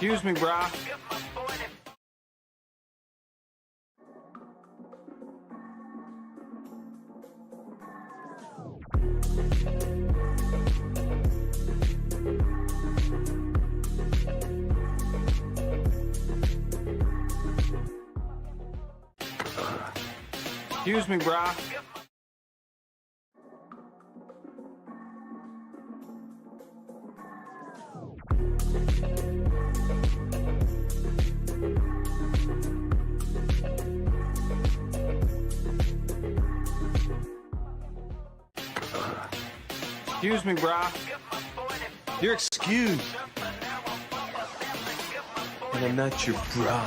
Excuse me, brah. Excuse me, brah. Excuse me, brah. You're excused. And I'm not your bra.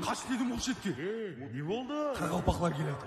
Kaç dedim o şetki? Ne oldu? Karakalpaklar geledi.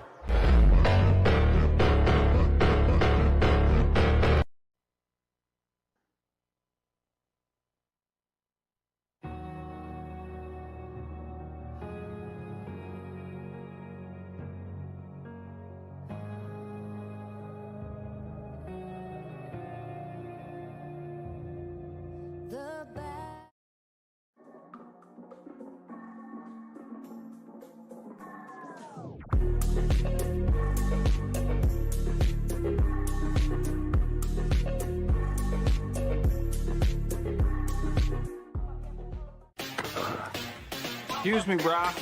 Excuse me, brah.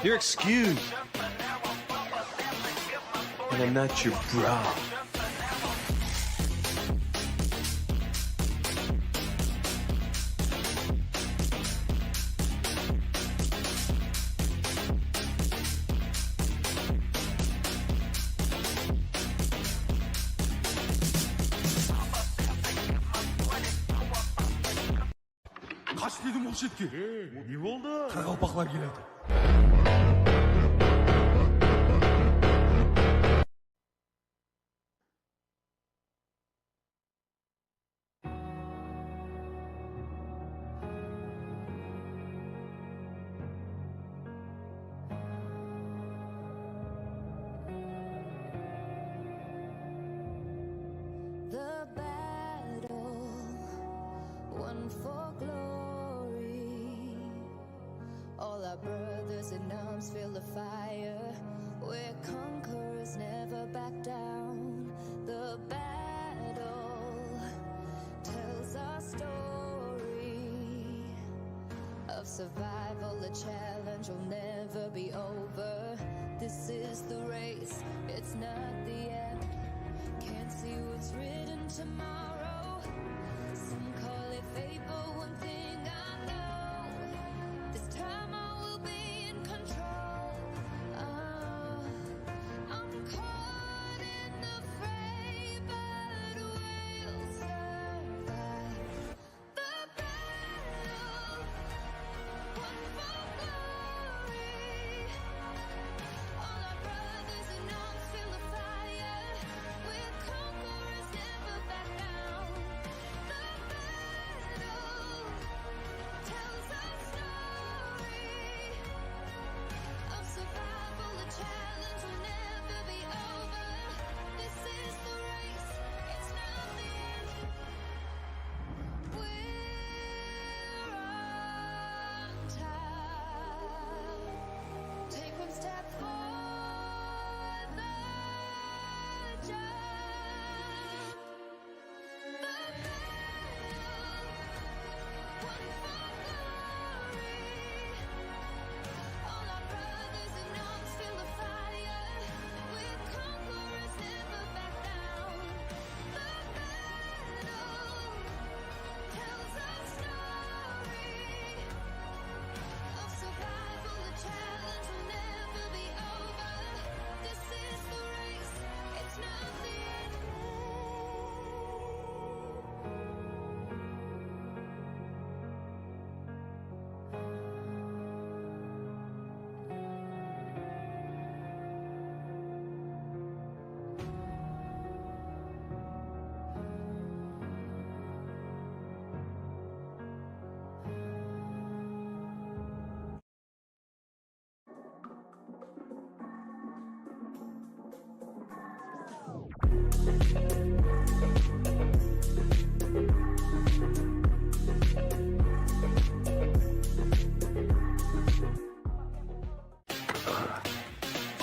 You're excused. And I'm not your bra. Kaç dedim o şetki? Ne oldu? Karakalpaklar geledi. The battle won for glory. All our brothers in arms feel the fire. We're conquerors, never back down. The battle tells our story of survival. The challenge will never be over. This is the race, it's not the end. Can't see what's written tomorrow. Some call it fate, but one thing I know, this time I will be in control. I'm caught in the fray, but we'll survive. The battle won for glory. All our brothers in arms feel the fire. We're conquerors, never back down.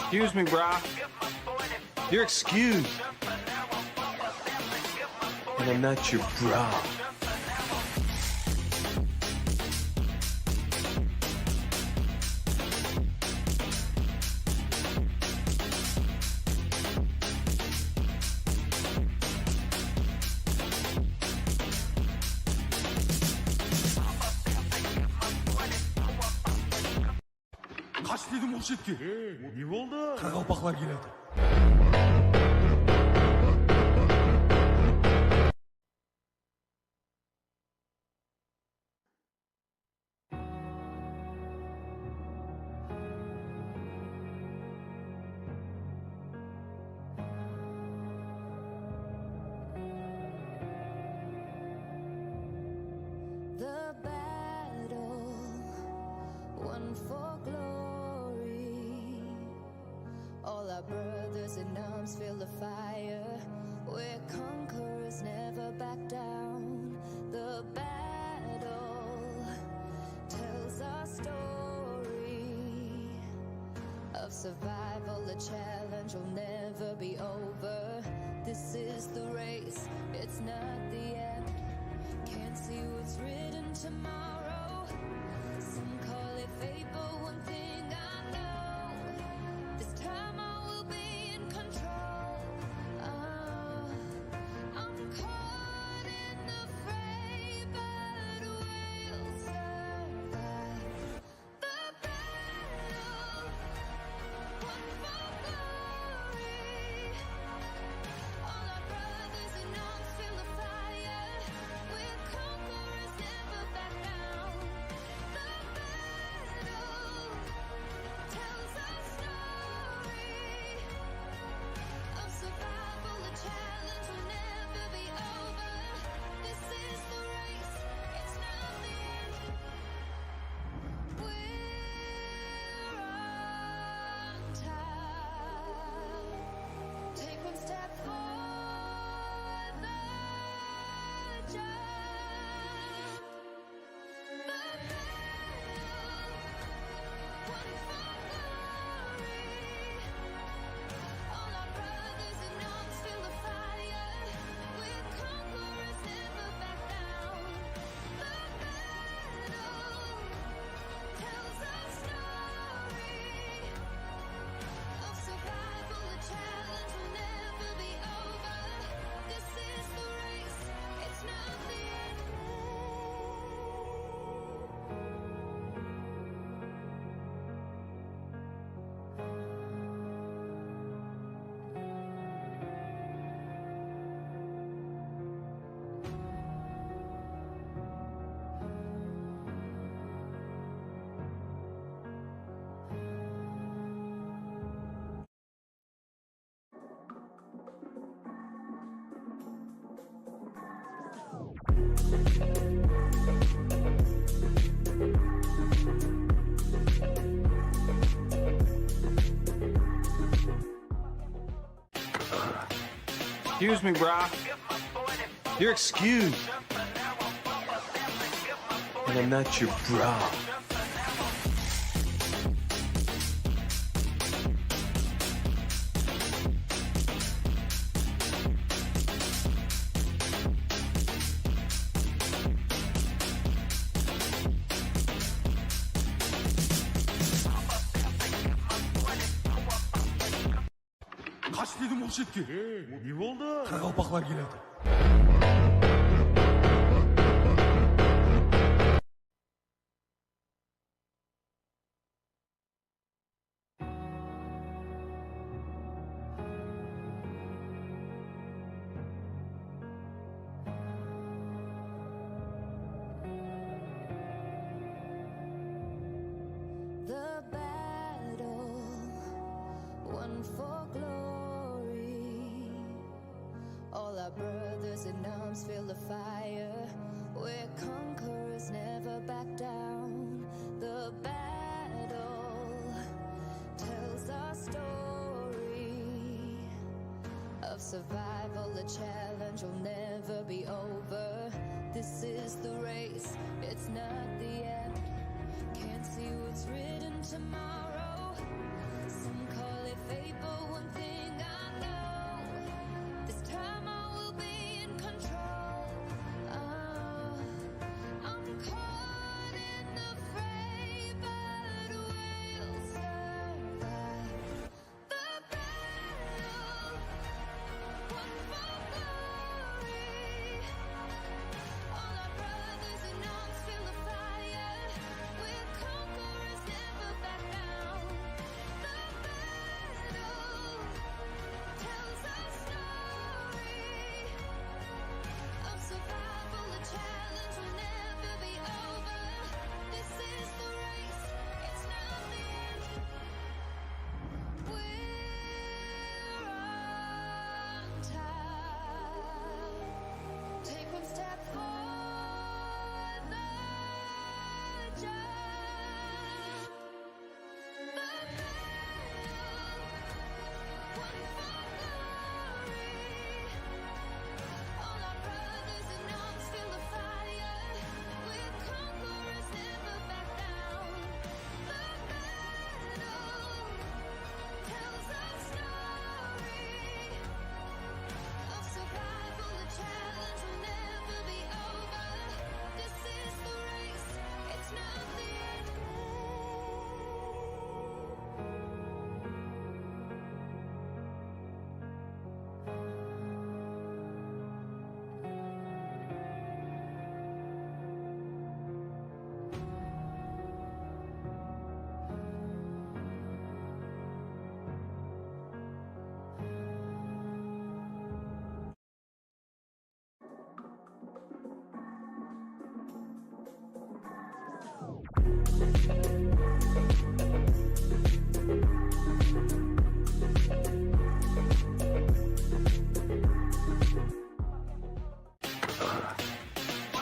Excuse me, brah. You're excused. And I'm not your bra. Kaç dedim o şetki. Ne oldu? Karabaklar geledi. The battle won for glory. All our brothers in arms feel the fire. We're conquerors, never back down. The battle tells our story of survival. The challenge will never be over. This is the race, it's not the end. Can't see what's written tomorrow. Some call it fate, but one thing I know, this time I will be in control. I'm caught in the fray, but we'll survive. The battle won for glory. All our brothers in arms feel the fire. We're conquerors, never back down. The battle tells our story of survival. The challenge will never be over. This is the race, it's not the end. We're on time. Take one step for the jump. The battle won for glory. All our brothers in arms feel the fire. We're conquerors, never back down. The battle tells our story of survival. The challenge will never be over. This is the race, it's not the end. Excuse me, brah. You're excused. And I'm not your bra. Kaç dedim o şetki. Ne oldu? Karabaklar geledi. The battle won for glory. All our brothers in arms feel the fire. We're conquerors, never back down. The battle tells our story of survival. The challenge will never be over.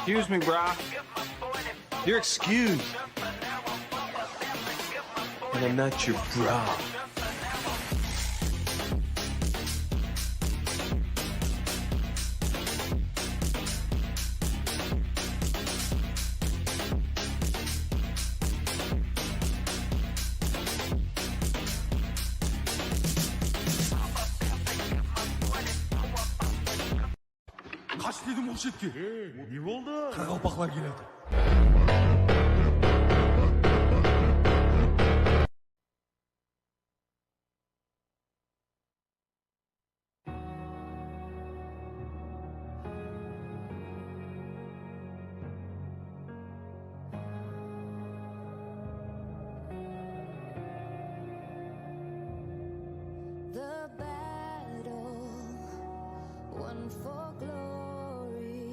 Excuse me, brah. You're excused. And I'm not your bra. Kaç dedim o şetki. Ne oldu? Karabaklar geledi. The battle won for glory.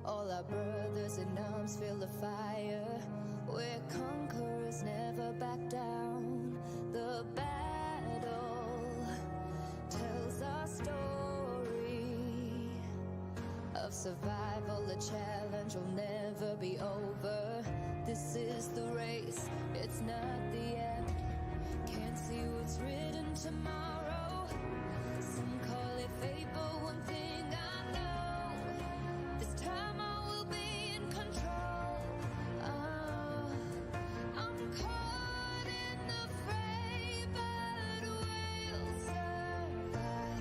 All our brothers in arms feel the fire. We're conquerors, never back down. The battle tells our story of survival. The challenge will never be over. This is the race, it's not the end. Can't see what's written tomorrow. Some call it fate, but one thing I know, this time I will be in control. I'm caught in the fray, but we'll survive.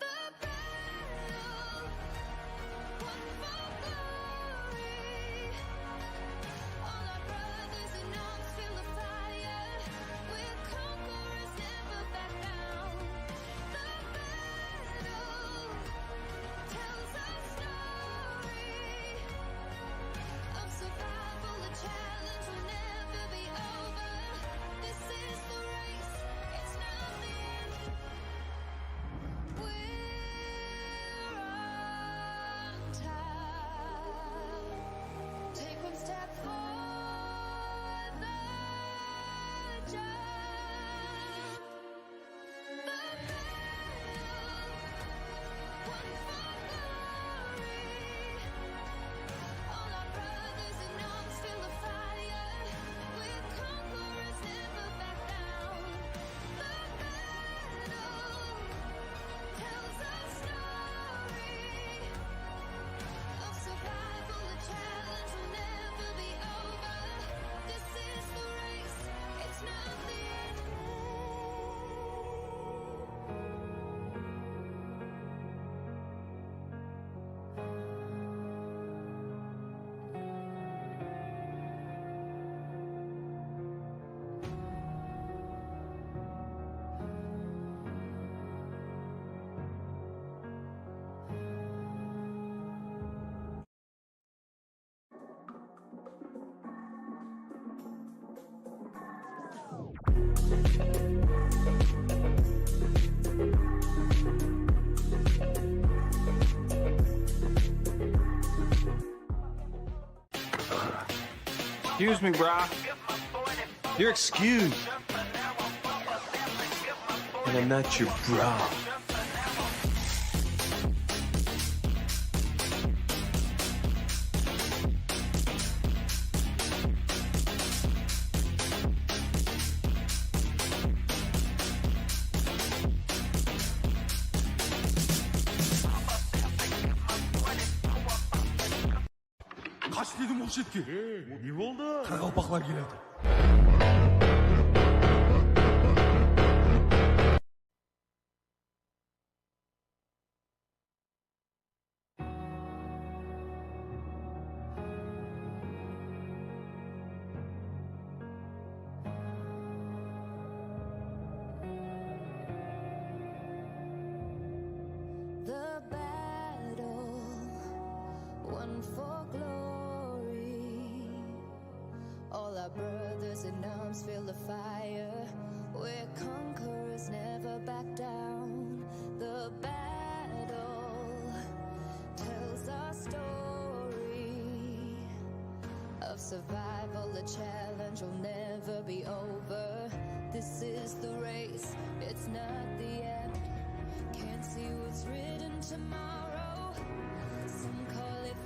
The battle won for glory. All our brothers in arms feel the fire. We're conquerors, never back down. The battle tells our story of survival. The challenge will never be over. This is the race, it's not the end. We're on time. Take one step for the jump. The battle won for glory. All our brothers in arms feel the fire. We're conquerors, never back down. The battle tells our story of survival. The challenge will never be over. This is the race, it's not the end. Excuse me, brah. You're excused. And I'm not your bra. Kaç dedim o şetki. Ne oldu? Karabaklar geledi. The battle won for glory. All our brothers in arms feel the fire. We're conquerors, never back down. The battle tells our story of survival. The challenge will never be over. This is the race, it's not the end. Can't see what's written tomorrow. Some call it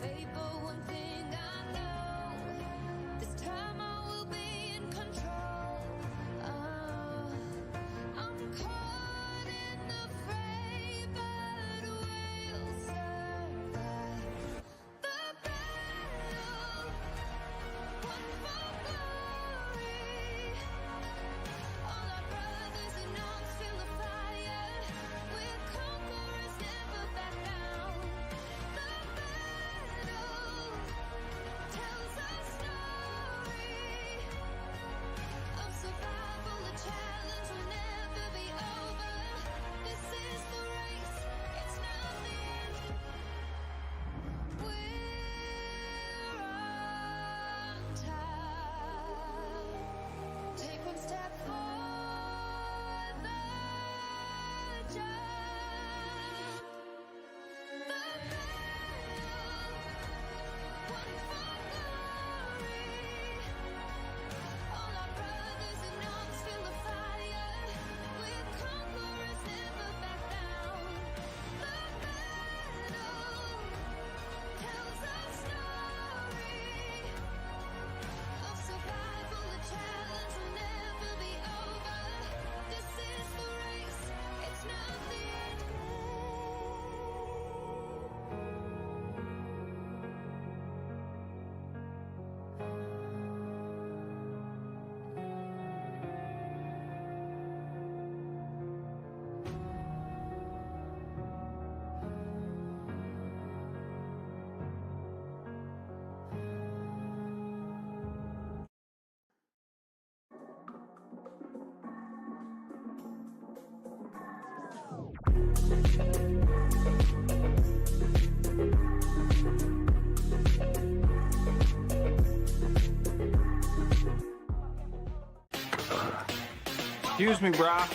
Excuse me, brah.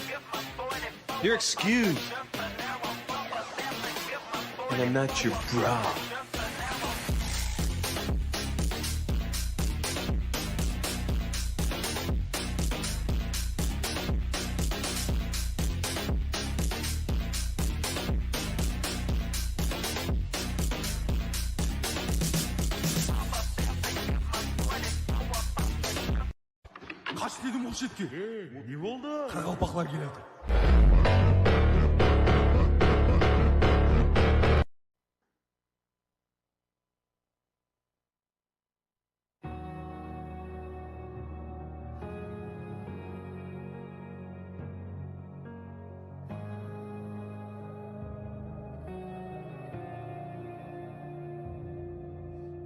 You're excused. And I'm not your bra. Kaç dedim o şetki. Ne oldu? Karagopaklar geledi.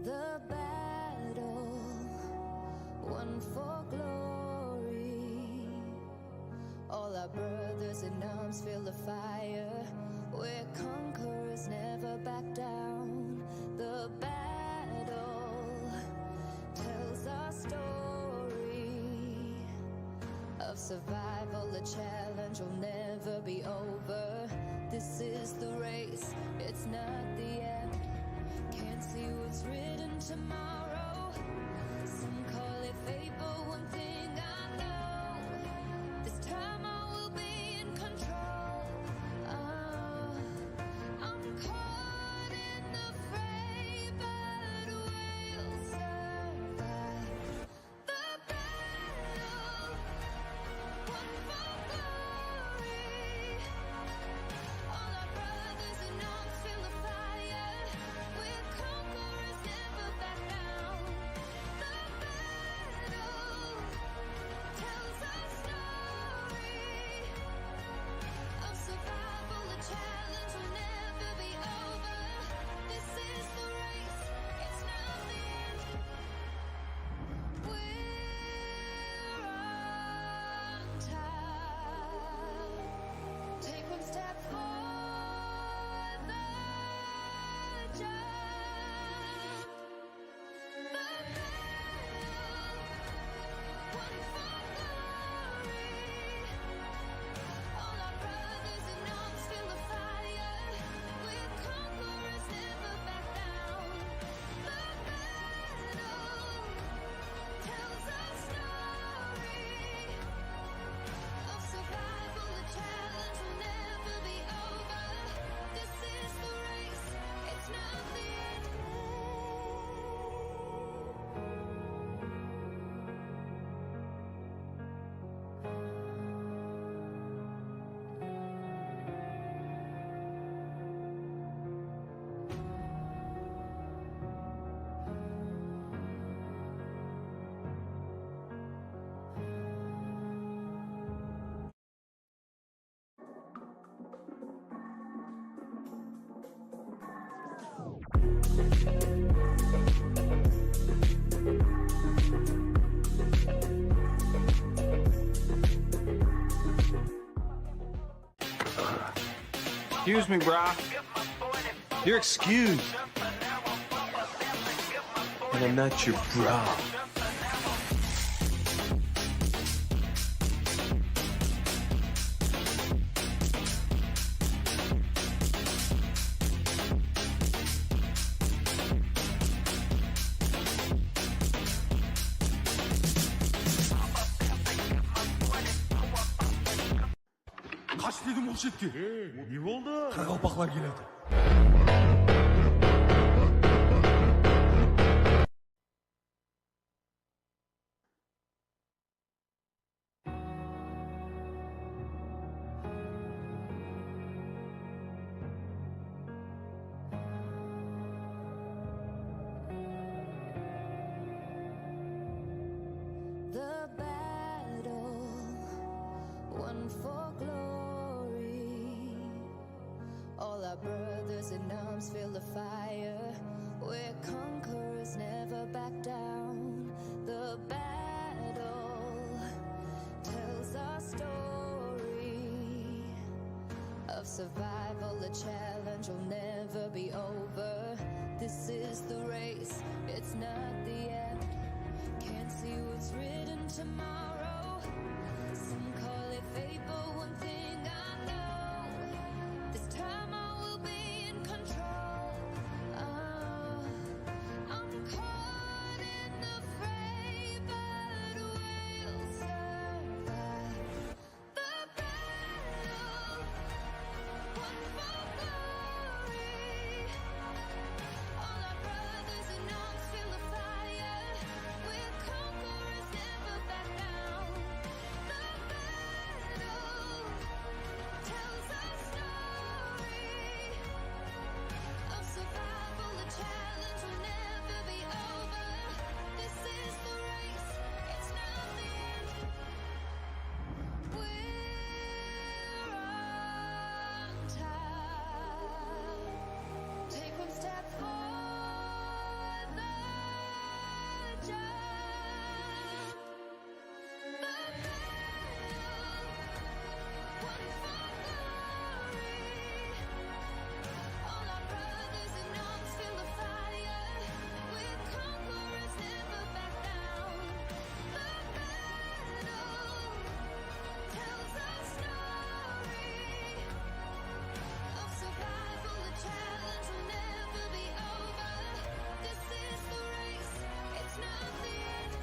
The battle won for glory. All our brothers in arms feel the fire. We're conquerors, never back down. The battle tells our story of survival. The challenge will never be over. This is the race, it's not the end. Can't see what's written tomorrow. Some call it fate, but one thing I know, this time I will be in control. I'm caught in the fray, but we'll survive. The battle won for glory. All our brothers in arms feel the fire. We're conquerors, never back down. The battle tells our story of survival. The challenge will never be over. This is the race, it's not the end. We're on time. Take one step for the jump. The battle won for glory. All our brothers in arms feel the fire. We're conquerors, never back down. The battle tells our story of survival. The challenge will never be over. This is the race, it's not the end. Excuse me, brah. You're excused. And I'm not your bra. Kaç dedim o şetki. Ne oldu? Karagopaklar geledi. The battle won for glory. All our brothers in arms feel the fire. We're conquerors, never back down. The battle tells our story of survival. The challenge will never be over. This is the race, it's not the end. Can't see what's written tomorrow. Some call it fate, but one thing I know, this time I will be in control. I'm caught in the fray, but we'll survive the battle. One for glory. All our brothers in arms feel the fire. We're conquerors, never back down. The battle tells our story of survival. The challenge will never be over. This is the race, it's not the end. We're on time. Take one step for the jump. The battle, one for glory. All our brothers in arms feel the fire. We're conquerors, never back down. The battle tells our story of survival. The challenge will never be over. This is the race, it's not the end.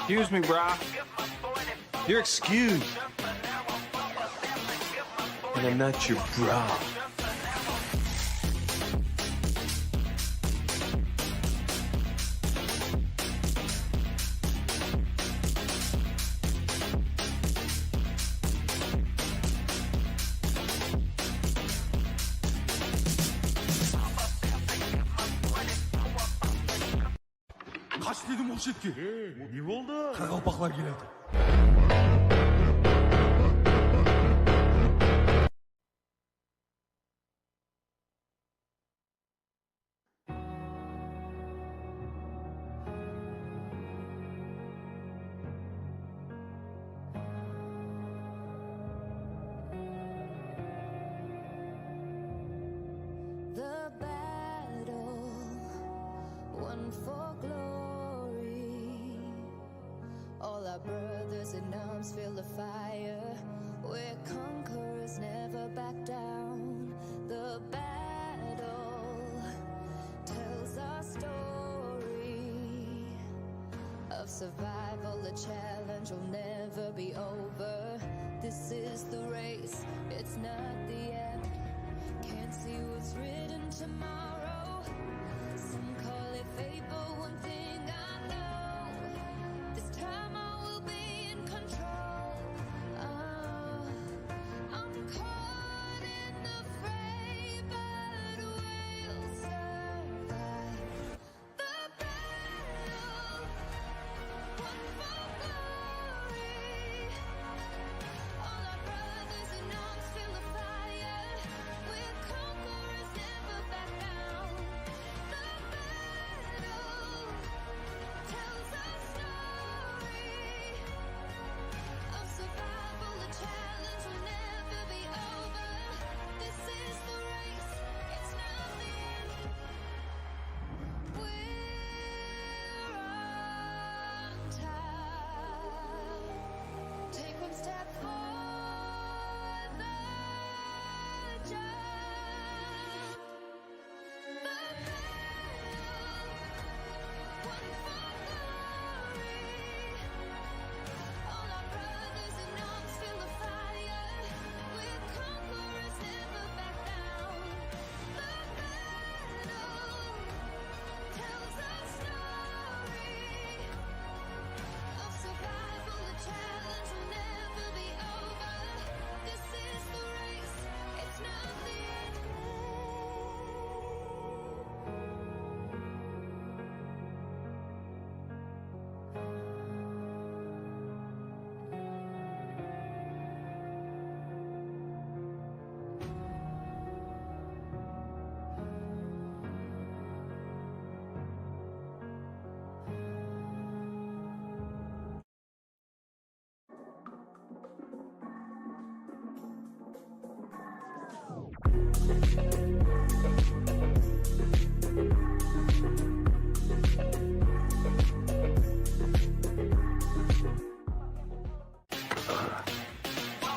Excuse me, brah. You're excused. And I'm not your bra. Kaç dedim o şetki. Ne oldu? Karakalpaklar geledi. The battle, one for glory. All our brothers in arms feel the fire. We're conquerors, never back down. The battle tells our story of survival. The challenge will never be over. This is the race, it's not the end. Can't see what's written tomorrow. Some call it fate, but one thing I know, this time I will be in control. I'm caught in the fray, but we'll survive the battle. One for glory.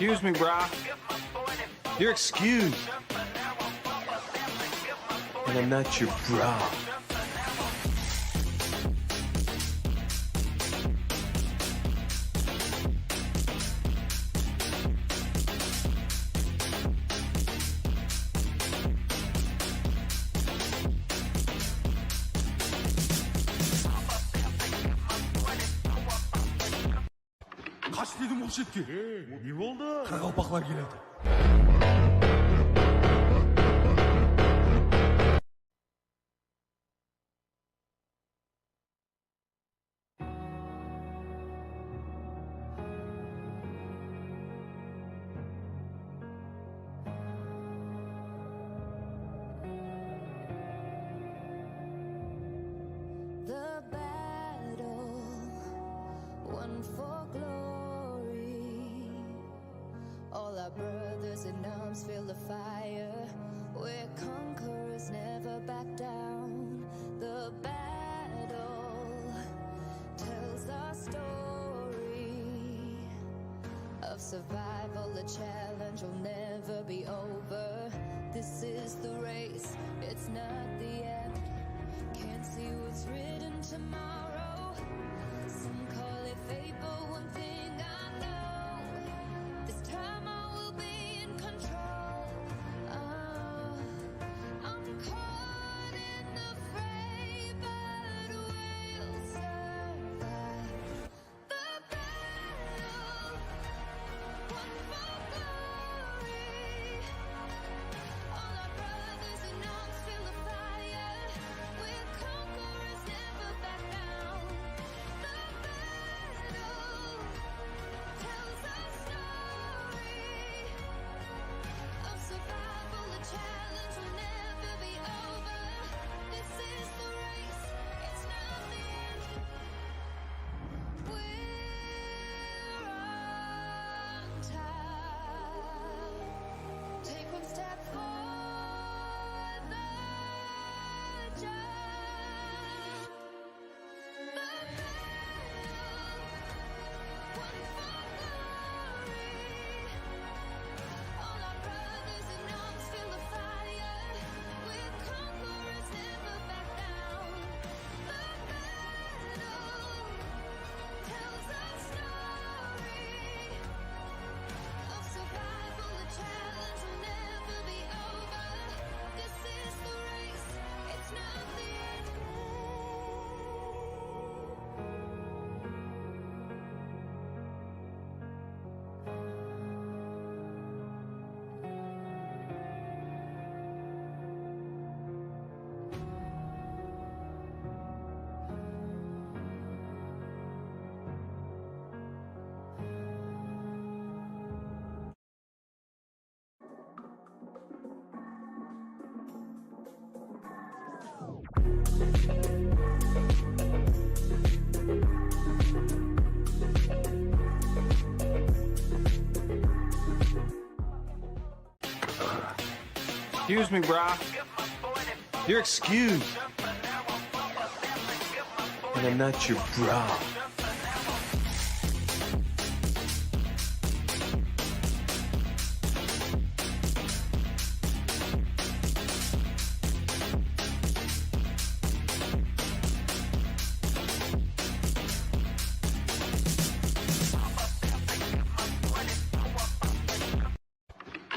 Excuse me, brah. You're excused. And I'm not your bra. Kaç dedim o şetki. Ne oldu? Karabaklar geledi. The battle won for glory. All our brothers in arms feel the fire. We're conquerors, never back down. The battle tells our story of survival. The challenge will never be over. This is the race, it's not the end. Can't see what's written tomorrow. Some call it fate, but one thing I know, this time I will be in control. I'm caught in the fray, but we'll survive. The battle won for glory. All our brothers in arms feel the fire. We're conquerors, never back down. The battle tells our story of survival. The challenge will never be over. This is the race, it's not the end. We're on time. Take one step for the jump. The battle won for glory. All our brothers in arms feel the fire. We're conquerors, never back down. The battle tells our story of survival. The challenge will never be over. This is the race, it's not the end. Excuse me, brah. You're excused. And I'm not your bra.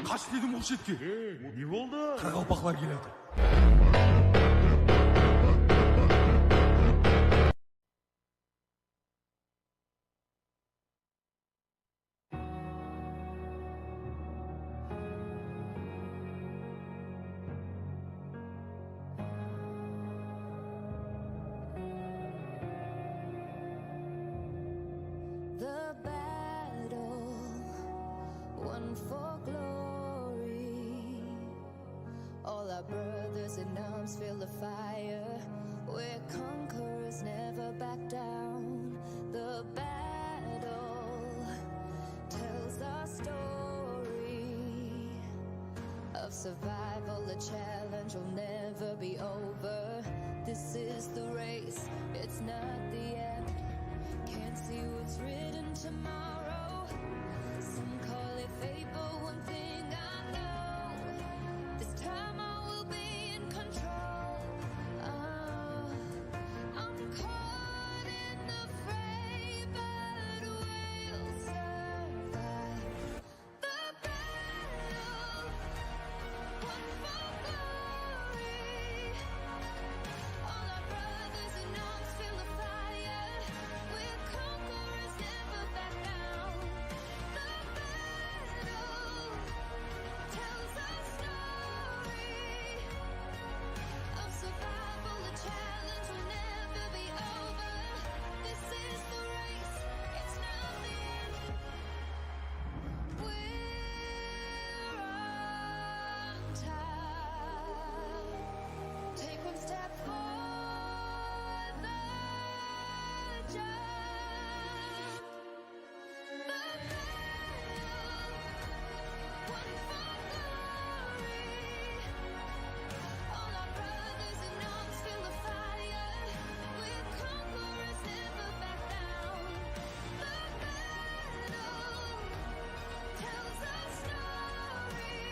Kaç dedim o şetki. Ne oldu? Karabaklar geledi. The battle won for glory. All our brothers in arms feel the fire. We're conquerors, never back down. The battle tells our story of of survival, a challenge will never be over. This is the race, it's not the end. Can't see what's written tomorrow. Some call it fate, but one thing I know, this time I will be in control. I'm caught in the fray, but we'll survive the battle. One for glory. All our brothers in arms feel the fire. We're conquerors, never back down. The battle tells a story of survival. A challenge will never be over. This is the race, it's not the end. We're on time. Take one step for the jump. The battle, one for glory. All our brothers in arms feel the fire. We're conquerors, never back down. The battle tells a story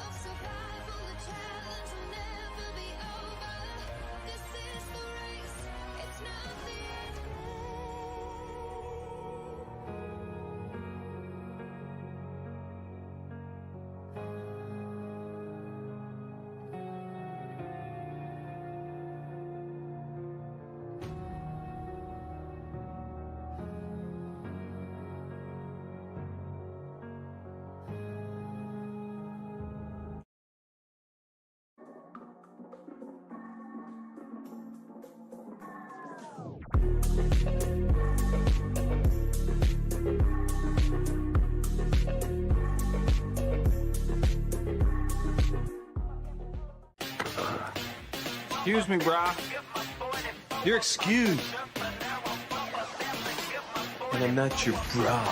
of survival. A challenge will never be over. This is the race, it's not the end. Excuse me, brah. You're excused. And I'm not your bra.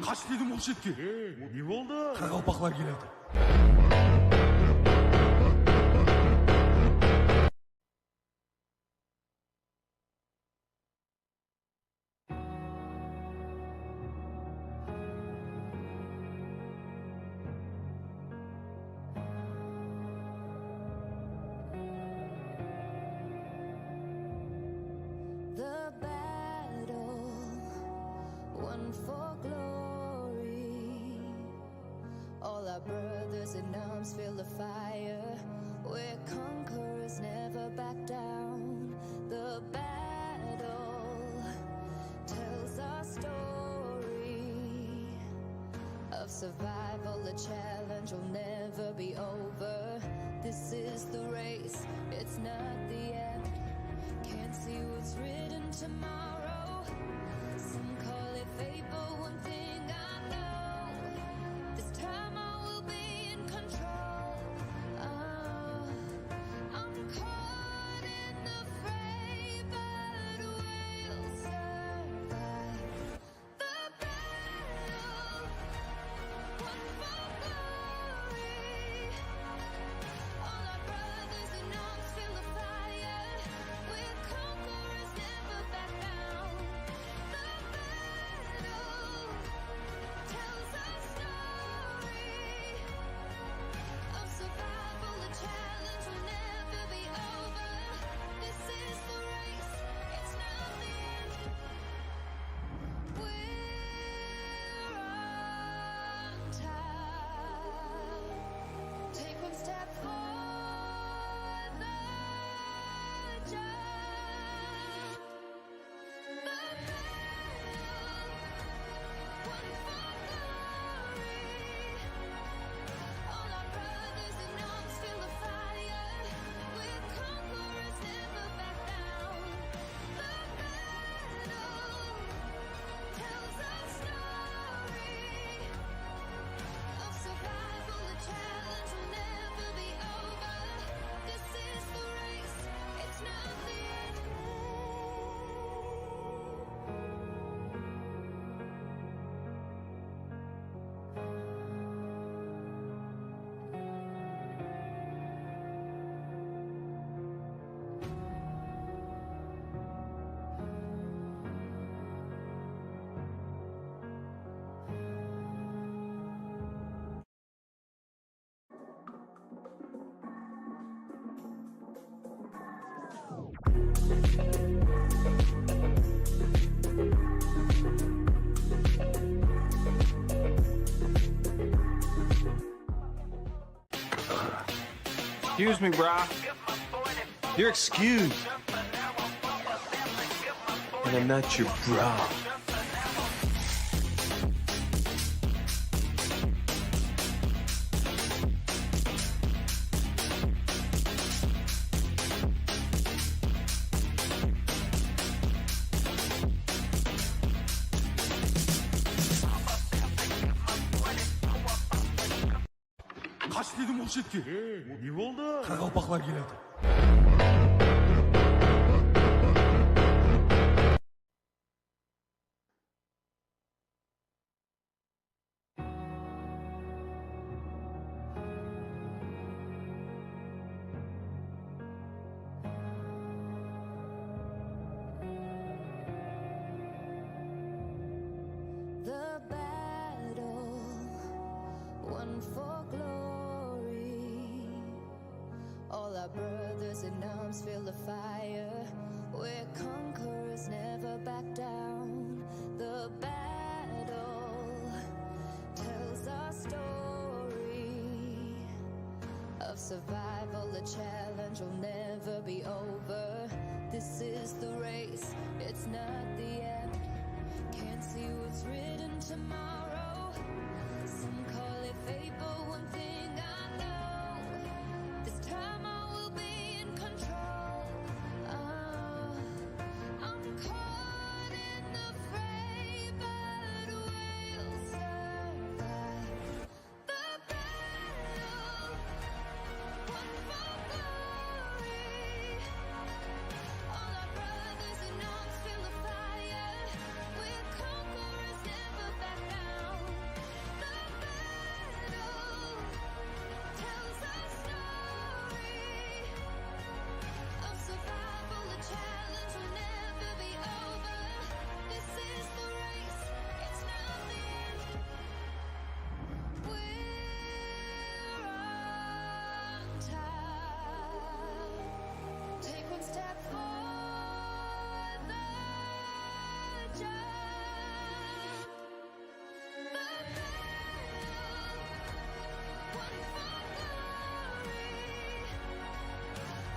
Kaç dedim o şetki. Ne oldu? Karakalpaklar geledi. The battle won for glory. All our brothers in arms feel the fire. We're conquerors, never back down. The battle tells our story of survival. A challenge will never be over. This is the race, it's not the end. Can't see what's written tomorrow. Some call it fate, but one thing I know, this time I will be in control. I'm caught in the fray, but we'll survive the battle. One for glory. All our brothers Excuse me, brah. You're excused. And I'm not your bra. Kaç dedim o şetki. Не болды? Қарақалпақлар келеді. The battle won for glory. All our brothers in arms feel the fire. We're conquerors, never back down. The battle tells our story of survival. The challenge will never be over. This is the race, it's not the end. Can't see what's written tomorrow. Some call it fate, but one thing I know, this time I will be in control. I'm caught in the fray, but we'll survive. The battle won for glory. All our brothers in arms feel the fire. We're conquerors, never back down. The battle tells our story of survival. The challenge will never be over. This is the race, it's not the end. We're on time. Take one step for the jump. The battle won for glory.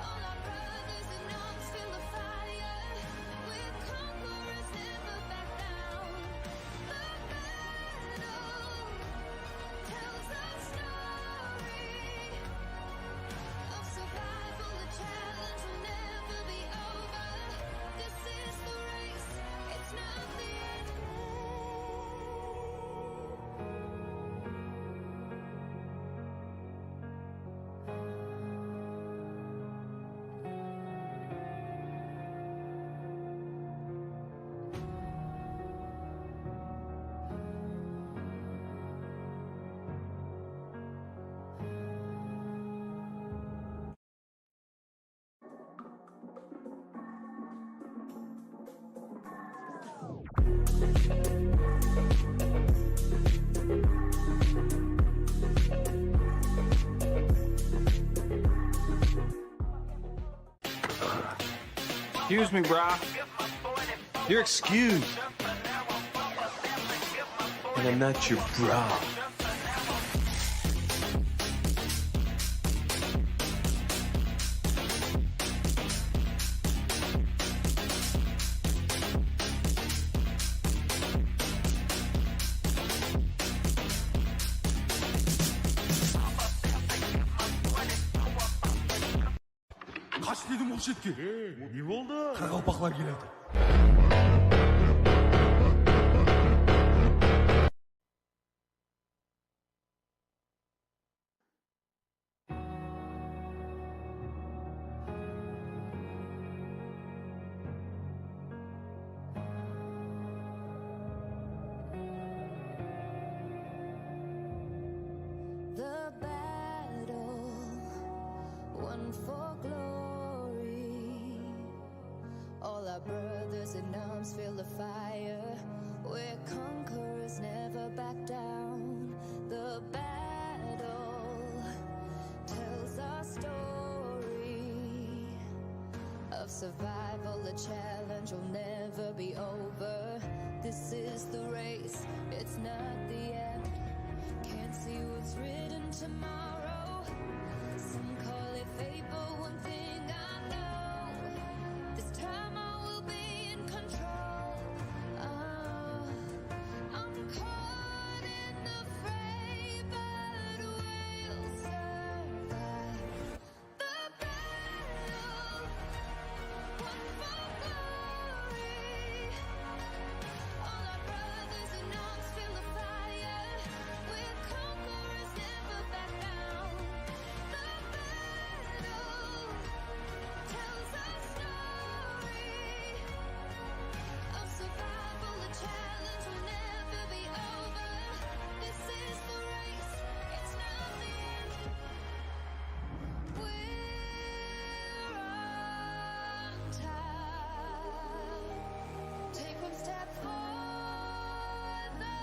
All our brothers in arms feel the fire. We're conquerors, never back down. The battle tells our story of survival. The challenge will never be over. This is the race, it's not the end. Excuse me, brah. You're excused. And I'm not your bra. Kaç dedim o şetki. Не болды? Қарақалпақлар келеді. The battle won for glory. All our brothers in arms feel the fire. We're conquerors, never back down. The battle tells our story of survival. The challenge will never be over. This is the race, it's not the end. Can't see what's written tomorrow. Some call it fate, but one thing I know, this time I will be in control. I'm caught in the fray, but we'll survive the battle. One for glory. All our brothers in arms feel the fire. We're conquerors, never back down. The battle tells our story of survival. The challenge will never be over. This is the race, it's not the end. We're on time. Take one step for the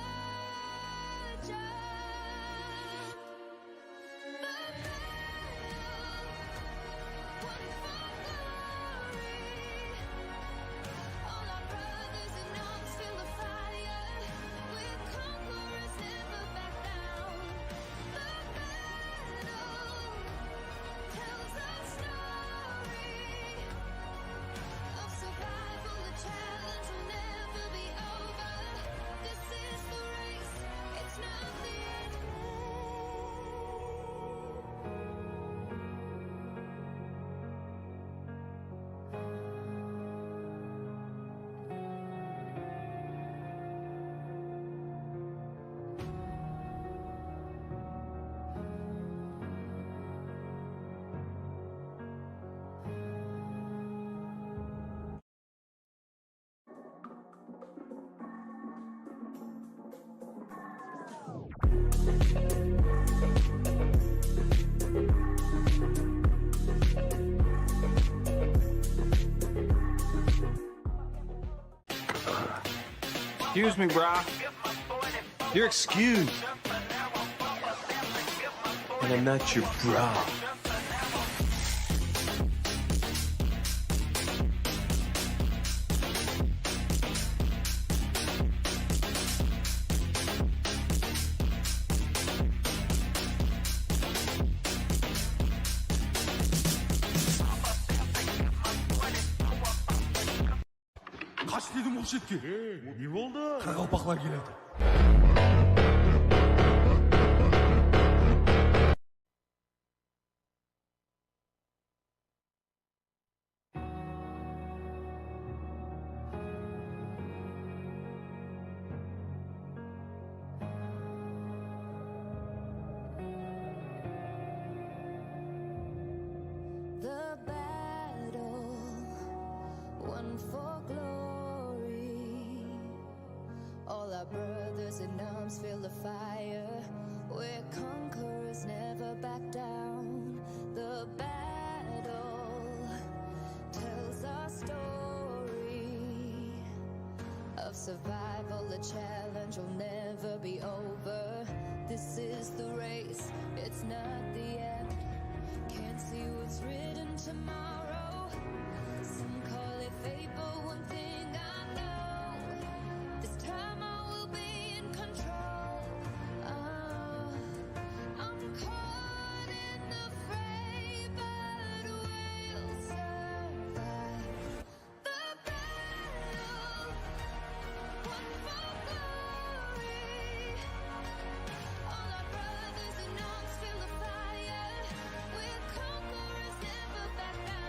jump. The battle, one for glory. All our brothers in arms feel the fire. We're conquerors, never back down. The battle tells our story of survival. The challenge will never be over. This is the race, it's not the end. Excuse me, brah. You're excused. And I'm not your bra. Kaç dedim o şetki. Не болды? Қарақалпақлар келеді. The battle, one for glory. All our brothers in arms feel the fire. We're conquerors, never back down. The battle tells our story of survival. The challenge will never be over. This is the race, it's not the end. Can't see what's written tomorrow. Some call it fate, but one thing I know, this time I will be in control. I'm caught in the fray, but we'll survive the battle. One for glory. All our brothers in arms feel the fire. We're conquerors, never back down.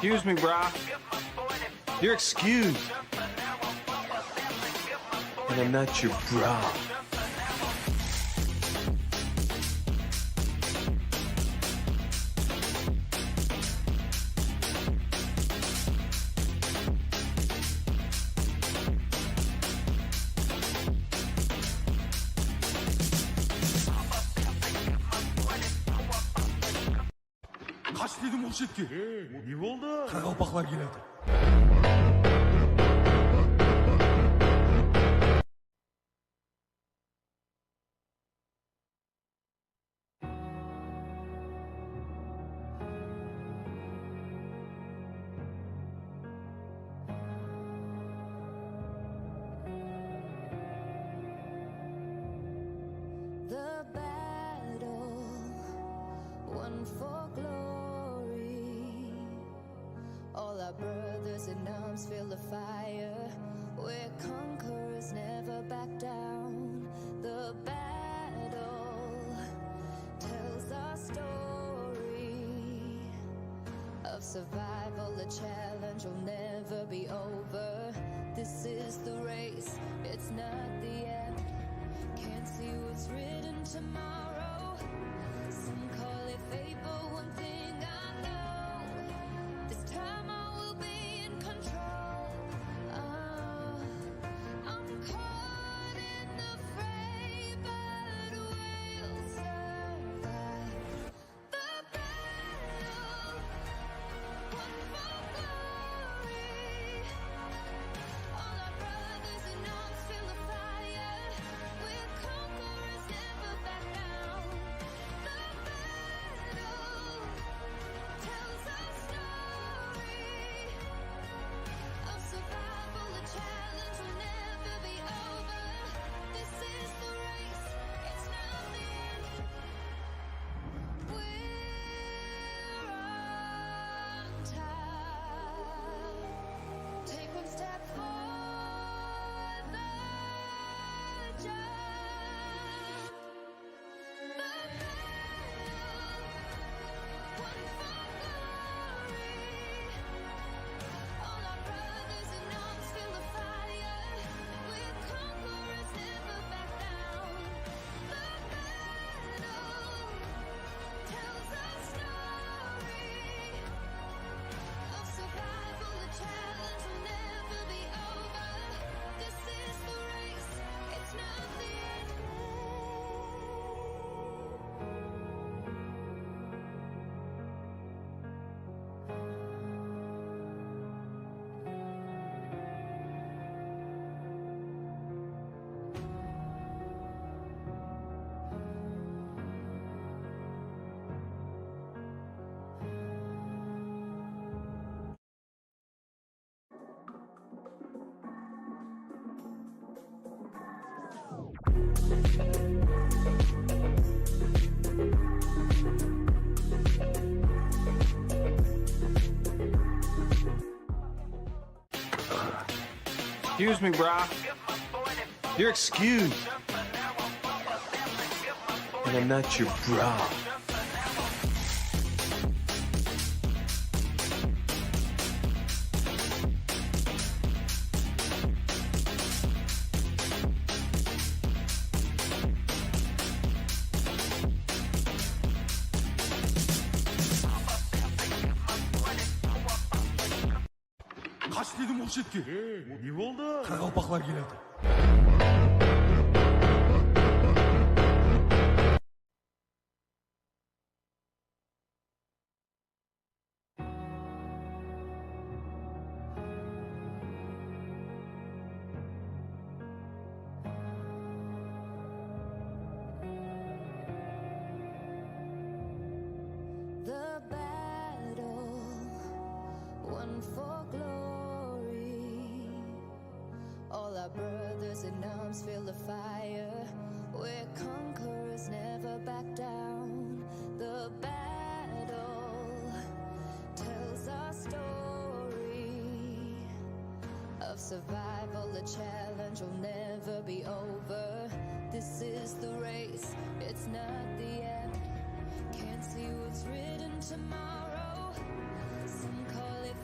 Excuse me, brah. You're excused. And I'm not your bra. Kaç dedim o şetki. Ne oldu? Karabaklar geledi. The battle won for glory. All our brothers in arms feel the fire. We're conquerors, never back down. The battle tells our story of survival. The challenge will never be over. This is the race, it's not the end. Can't see what's written tomorrow. Some call it fate, but one thing I know, this time I will be in control. I'm caught in the fray, but we'll survive. The battle won for glory. All our brothers in arms feel the fire. We're conquerors, never back down. The battle tells our story of survival. The challenge will never be over. This is the race, it's not the end. We're on time. Take one step for the jump. The battle won for glory. All our brothers in arms feel the fire. We're conquerors, never back down. The battle tells our story of survival. The challenge will never be over. This is the race, it's not the end. Excuse me, brah. You're excused. And I'm not your bra. Kaç dedim o şetki. Ne oldu? Karabaklar geledi. The battle won for glory. All our brothers in arms feel the fire. We're conquerors, never back down. The battle tells our story of survival. The challenge will never be over. This is the race, it's not the end. Can't see what's written tomorrow. Some call it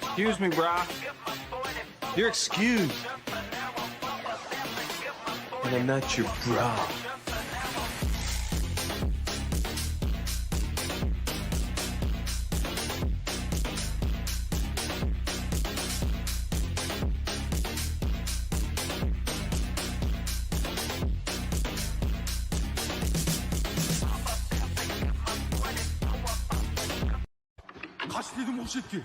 Excuse me, brah. You're excused. And I'm not your bra. Kaç dedim o şetki.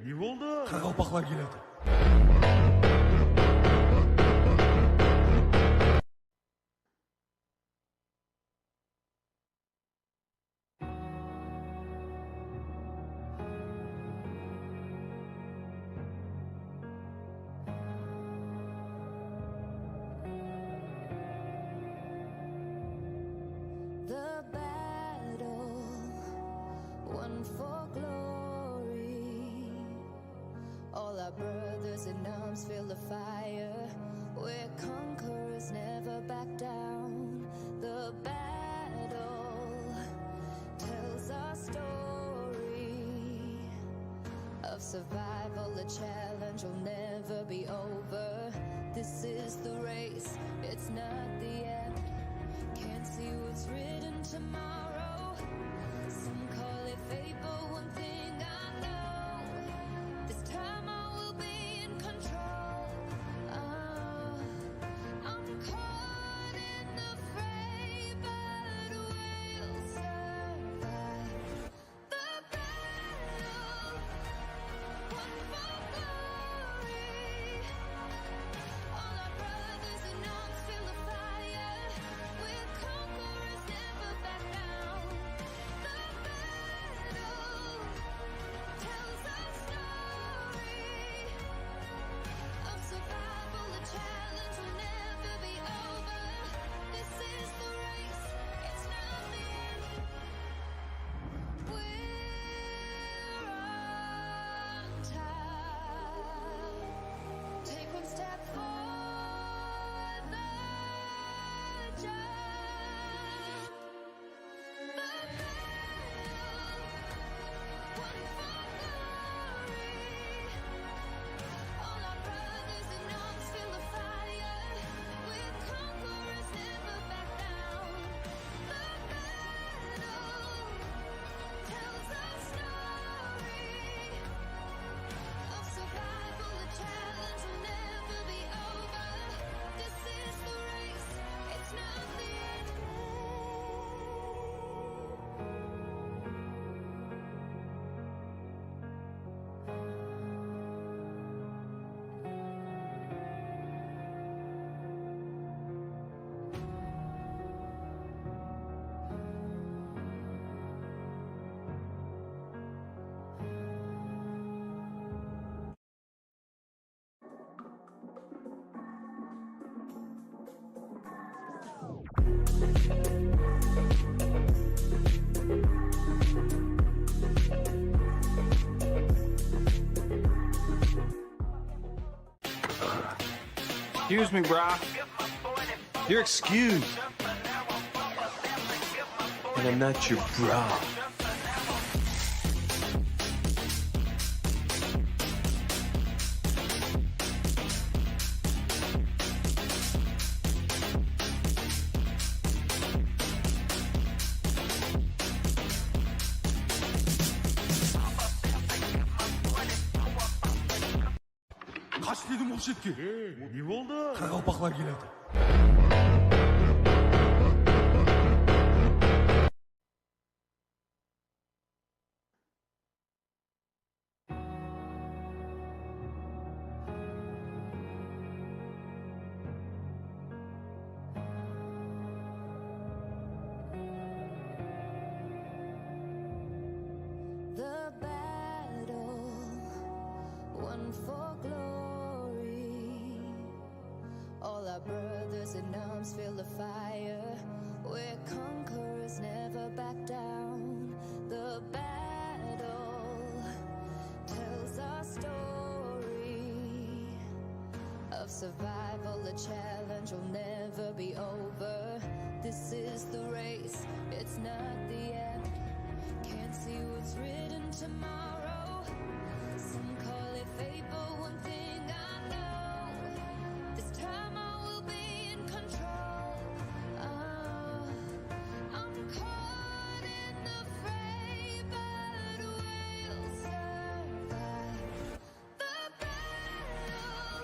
Ne oldu? Қарақалпақлар келеді. The battle won for glory. All our brothers in arms feel the fire. We're conquerors, never back down. The battle tells our story of survival. The challenge will never be over. This is the race, it's not the end. Can't see what's written tomorrow. Some call it fate, but one thing I know, this time I will be in control. I'm caught in the fray, but we'll survive. The battle won for glory. All our brothers in arms feel the fire. We're conquerors, never back down. The battle tells our story of survival. The challenge will never be over. This is the race, it's not the end. We're on time. Take one step for the jump. The battle won for glory. All our brothers in arms feel the fire. We're conquerors, never back down. The battle tells our story of survival. The challenge will never be over. This is the race, it's not the end. Excuse me, brah. You're excused. And I'm not your bra. Kaç dedim o şetki. Ne oldu? Қарақалпақлар келеді. The battle won for glory. All our brothers in arms feel the fire. We're conquerors, never back down. The battle tells our story of survival. The challenge will never be over. This is the race, it's not the end. Can't see what's written tomorrow. Some call it fate, but one thing I know, this time I will be in control. I'm caught in the fray, but we'll survive the battle.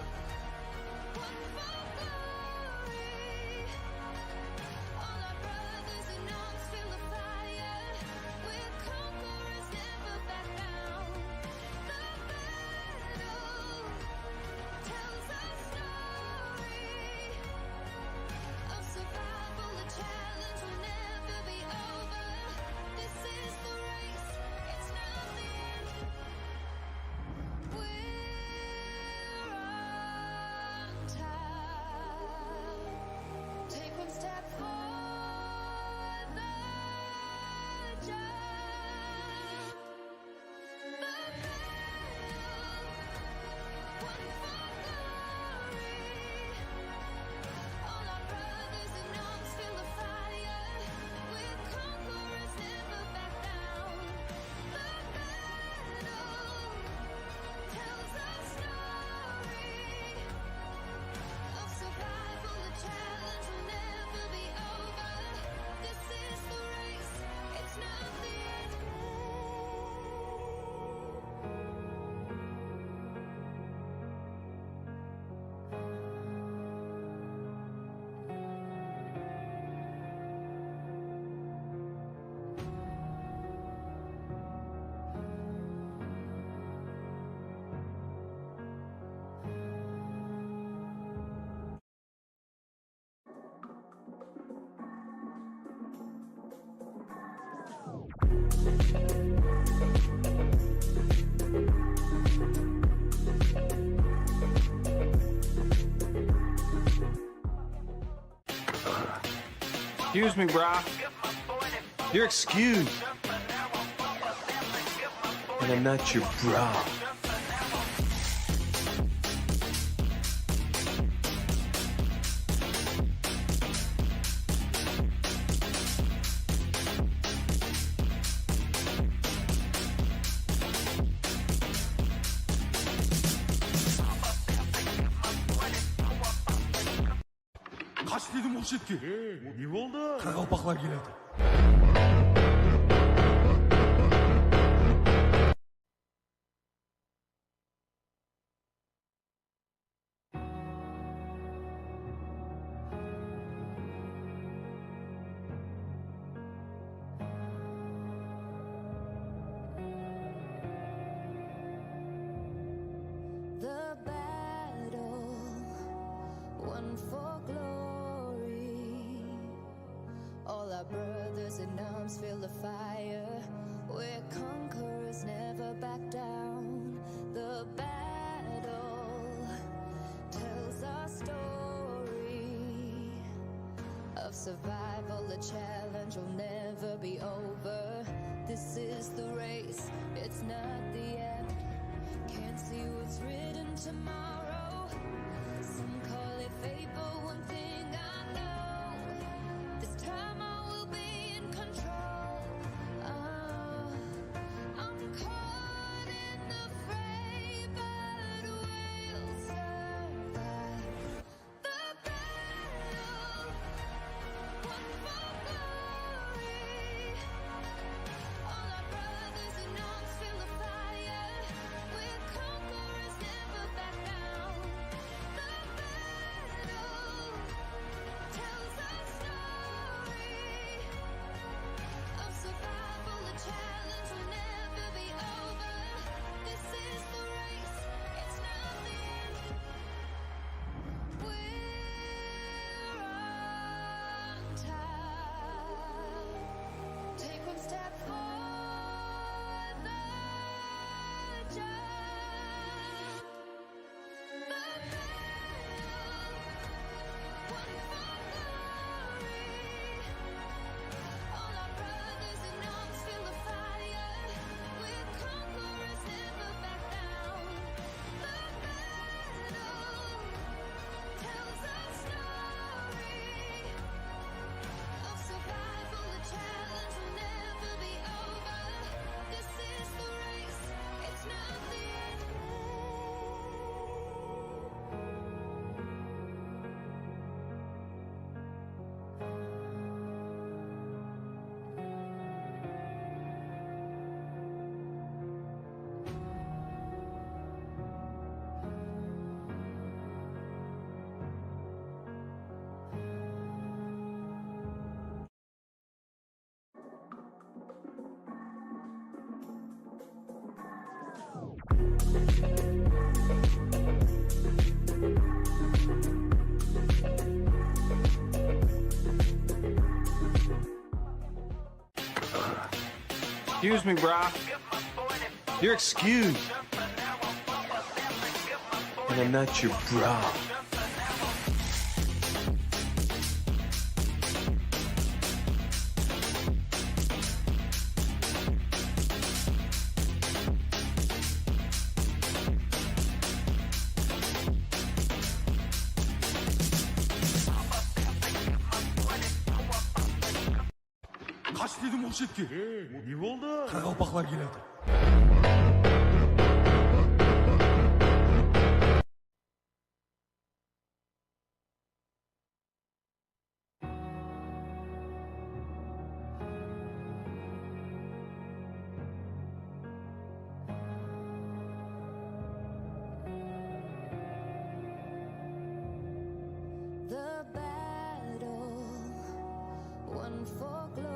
One for glory. All our brothers in arms feel the fire. We're conquerors, never back down. The battle tells our story of survival. The challenge will never be over. This is the race, it's not the end. We're on time. Take one step for the jump. The battle, one for glory. All our brothers in arms feel the fire. We're conquerors, never back down. The battle tells our story of survival. The challenge will never be over. This is the race, it's not the end. Excuse me, brah. You're excused. And I'm not your bra. Kaç dedim o şetki. Ne oldu? Қарақалпақлар келеді. The battle won for glory. All our brothers in arms feel the fire. We're conquerors, never back down. The battle tells our story of survival. The challenge will never be over. This is the race, it's not the end. Can't see what's written tomorrow. Some call it fate, but one thing I know, this time I will be in control. I'm caught in the fray, but we'll survive the battle. One for glory. All our brothers in arms feel the fire. Excuse me, brah. You're excused. And I'm not your bra. Kaç dedim o şetki. Ne oldu? Karaqalpaqlar keladi. The battle won for glory.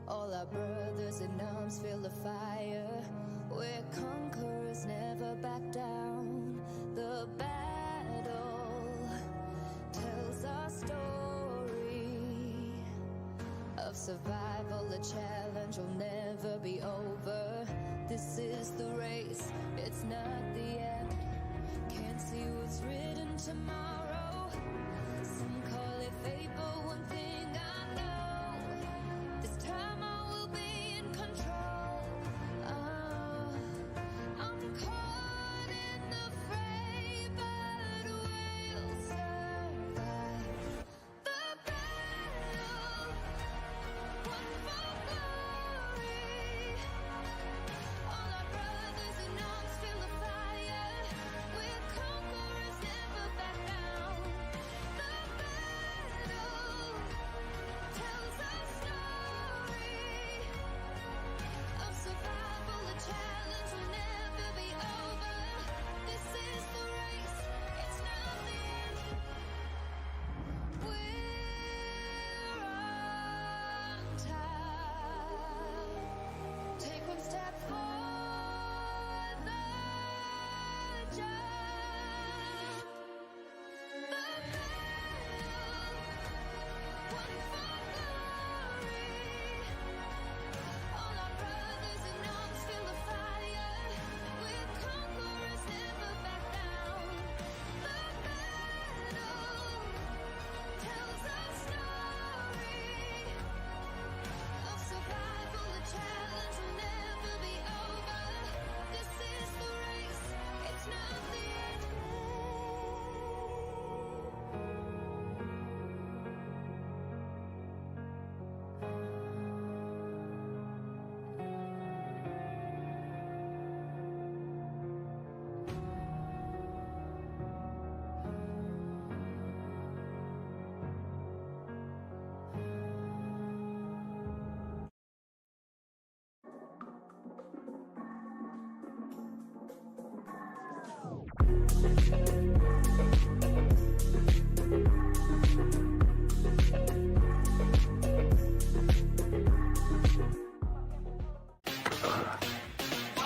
All our brothers in arms feel the fire. We're conquerors, never back down. The battle tells our story of survival. The challenge will never be over. This is the race, it's not the end. Can't see what's written tomorrow. Some call it fate, but one thing I know, this time I will be in control. I'm caught in the fray, but we'll survive. The battle won for glory. All our brothers in arms feel the fire. We're conquerors, never back down. The battle tells our story of survival. The challenge will never be over. This is the race, it's not the end. We're on time. Take one step for the jump. The battle won for glory. All our brothers in arms feel the fire. We're conquerors, never back down. The battle tells our story of survival. The challenge will never be over. This is the race, it's not the end.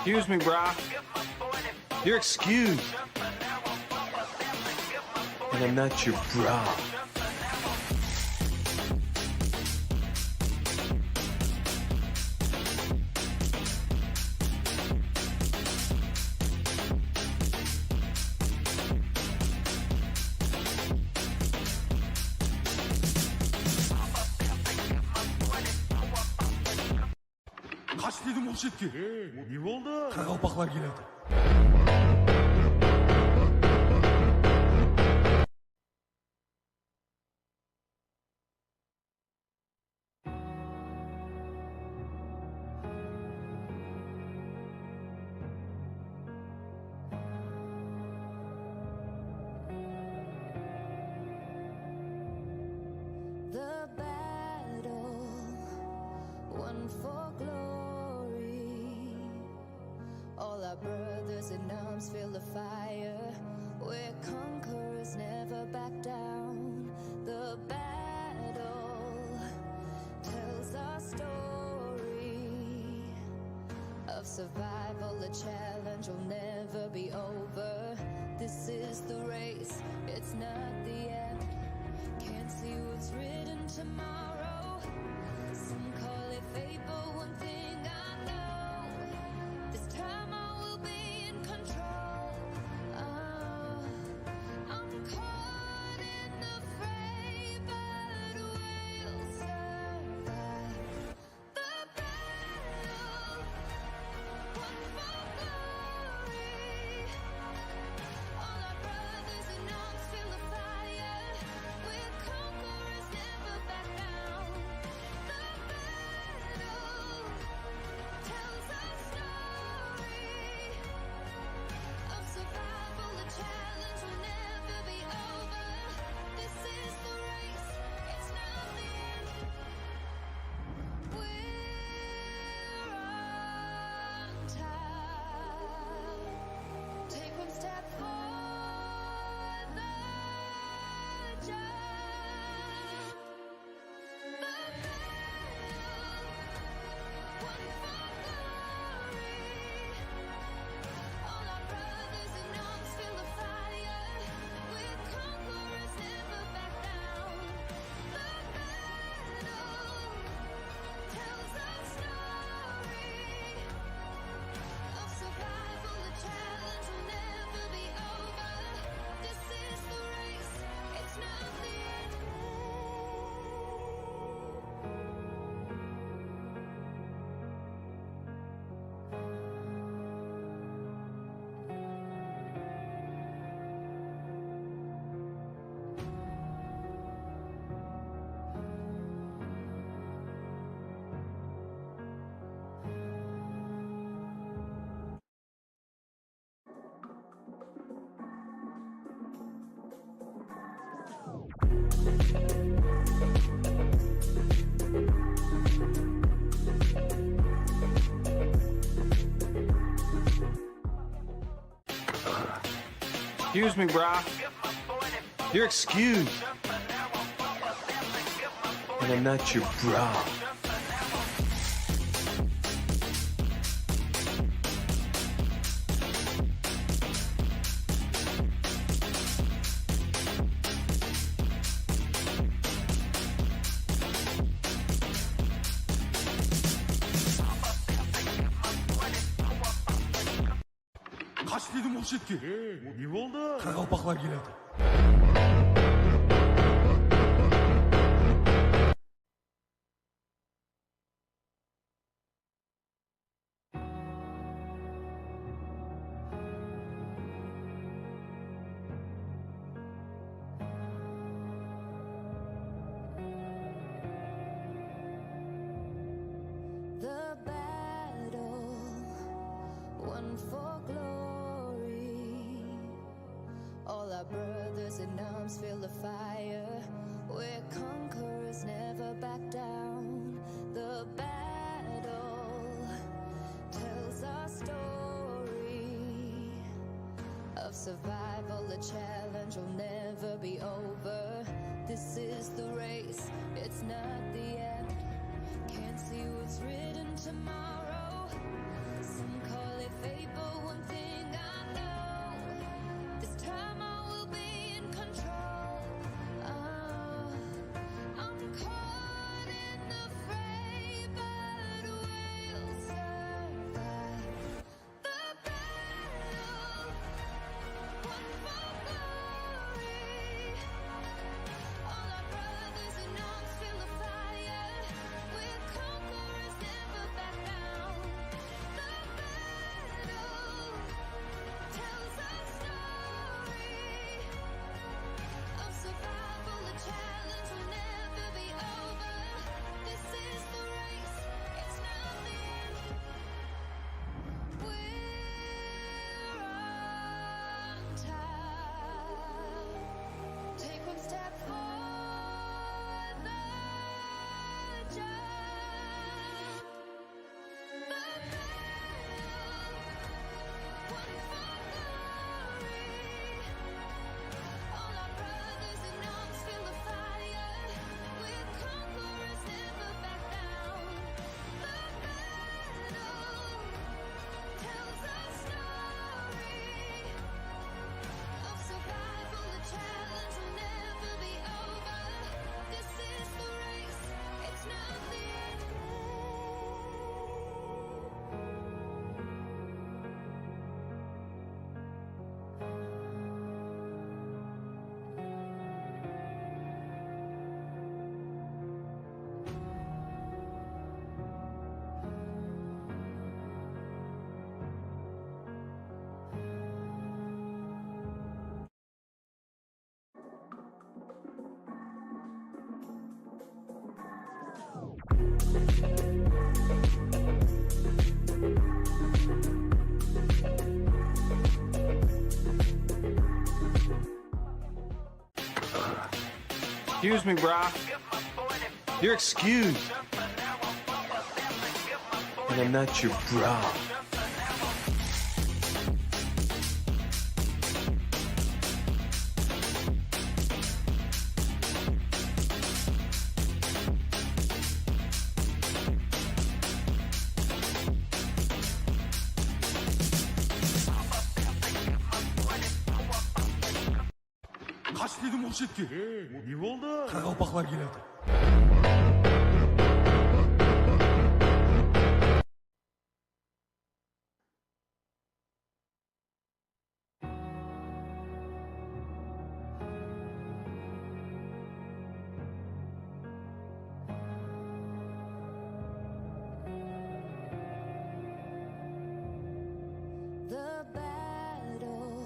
Excuse me, brah. You're excused. And I'm not your bra. Kaç dedim o şetki. Ne oldu? Karaqalpaqlar keladi. The battle won for glory. All our brothers in arms feel the fire. We're conquerors, never back down. The battle tells our story of survival, a challenge will never be over. This is the race, it's not the end. Can't see what's written tomorrow. Some call it fate, but one thing I know, this time I will be in control. Oh, I'm caught in the fray, but we'll survive the battle. One for glory. All our brothers in arms feel the fire. We're conquerors, never back down. The battle tells our story of survival. The challenge will never be over. This is the race, it's not the end. We're on time. Take one step for the jump. The battle, one for glory. All our brothers in arms feel the fire. We're conquerors, never back down. The battle tells our story of survival. The challenge will never be over. This is the race, it's not the end. Excuse me, brah. You're excused. And I'm not your bra. Kaç dedim o şetki. Ne oldu? Қарақалпақлар келеді. The battle won for glory. All our brothers in arms feel the fire. We're conquerors, never back down. The battle tells our story of survival. The challenge will never be over. This is the race, it's not the end. Can't see what's written tomorrow. Some call it fate, but one thing I know, this time I will be in control. Oh, I'm caught in the fray, but we'll survive the battle. One for glory. All our brothers in arms feel the fire. We're conquerors, never back down. The battle Excuse me, brah. You're excused. And I'm not your bra. Kaç dedim o şetki. Ne oldu? Қарақалпақлар келеді. The battle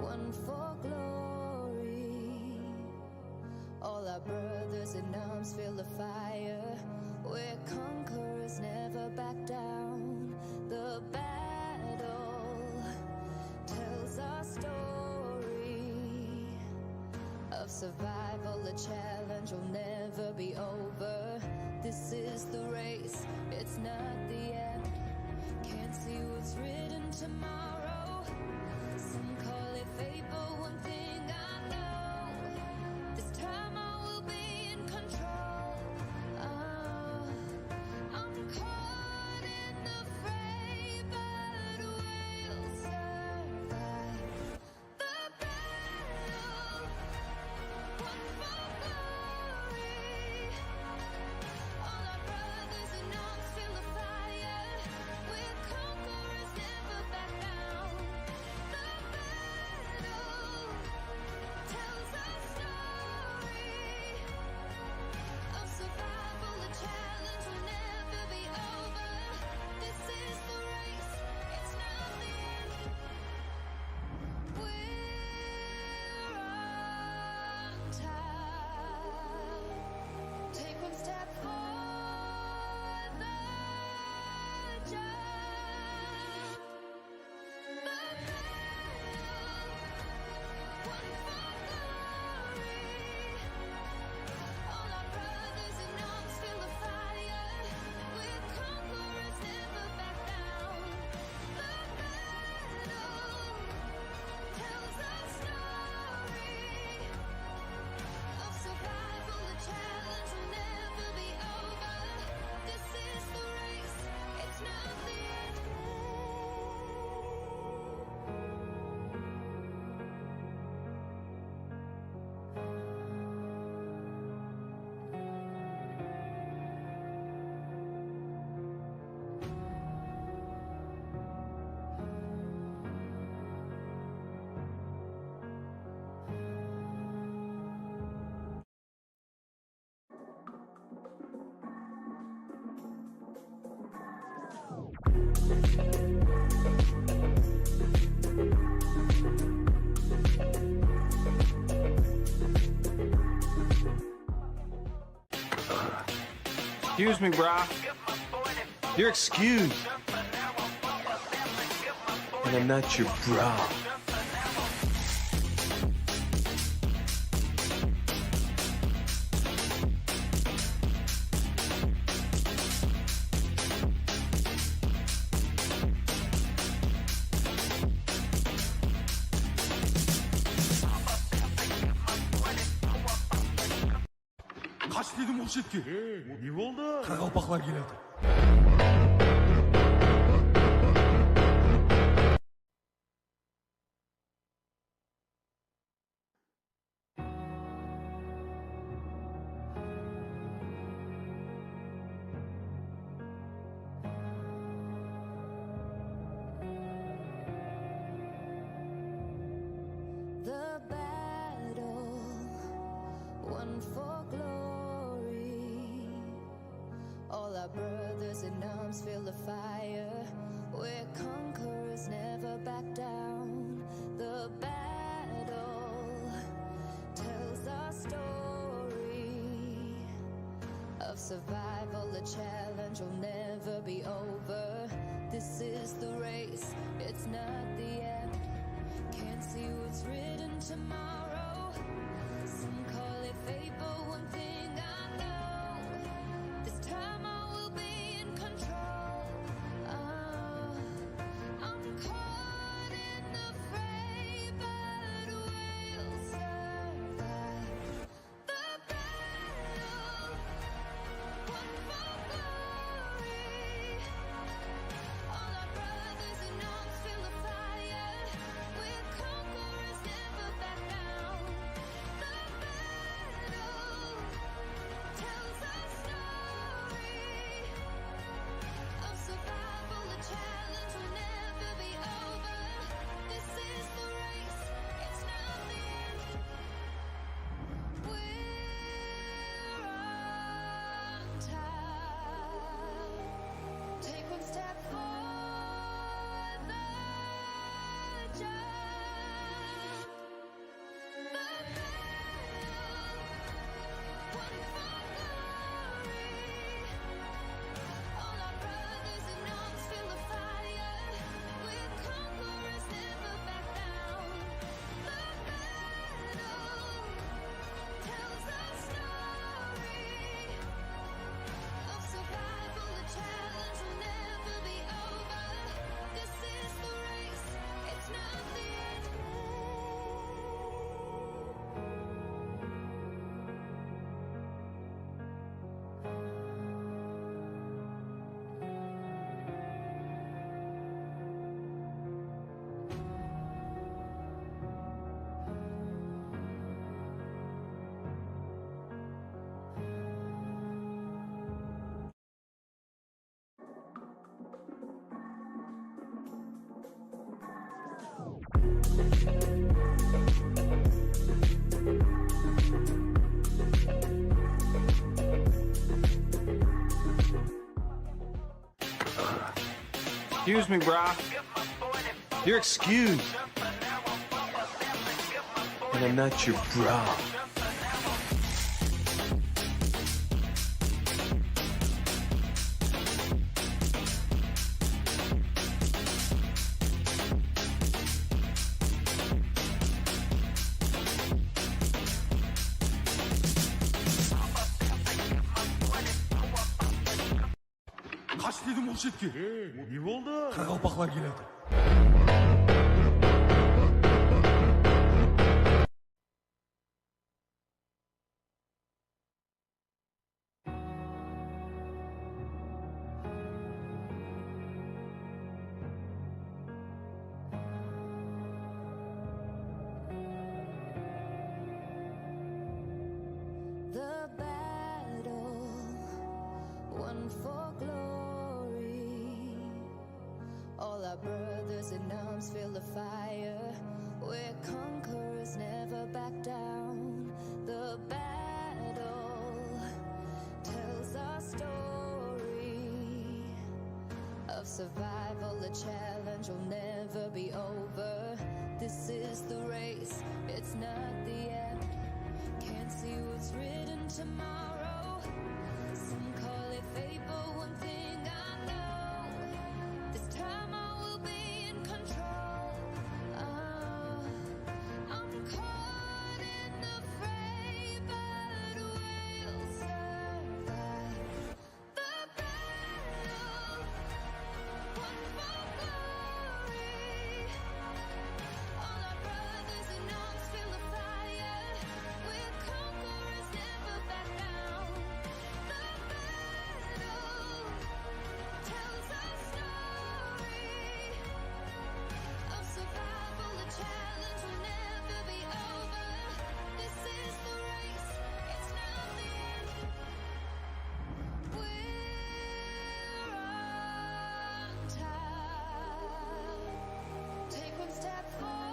won for glory. All our brothers in arms feel the fire. We're conquerors, never back down. The battle tells our story of survival. The challenge will never be over. This is the race, it's not the end. Can't see what's written tomorrow. Some call it fate, but one thing I know, this time I will be in control. I'm caught in the fray, but we'll survive. The battle won for glory. All our brothers in arms feel the fire. We're conquerors, never back down. The battle tells our story of survival. The challenge will never be over. This is the race, it's not the end. We're on time. Take one step for the jump. The battle won for glory. All our brothers in arms feel the fire. We're conquerors, never back down. The battle tells our story of survival. The challenge will never be over. This is the race, it's not the end. Excuse me, brah. You're excused. And I'm not your bra. Kaç dedim o şetki. Ne oldu? Қарақалпақлар келеді. The battle won for glory. All our brothers in arms feel the fire. We're conquerors, never back down. The battle tells our story of survival. The challenge will never be over. This is the race, it's not the end. Can't see what's written tomorrow. Some call it All our brothers in arms feel the fire. We're conquerors, never back down. The battle tells our story of survival. The challenge will never be over. This is the race, it's not the end. Excuse me, brah. You're excused. And I'm not your bra. Kaç dedim o şetki. Ne oldu? Karaqalpaqlar keladi. The battle won for glory. All our brothers in arms feel the fire. We're conquerors, never back down. The battle tells our story of survival. The challenge will never be over. This is the race, it's not the end. Can't see what's written tomorrow. Some call it fate, but one thing I know, this time I will be in control. I'm caught in the fray, but we'll survive. The battle won for glory. All our brothers in arms feel the fire. We're conquerors, never back down. The battle tells our story of survival. The challenge will never be over. This is the race, it's not the end. We're on time. Take one step for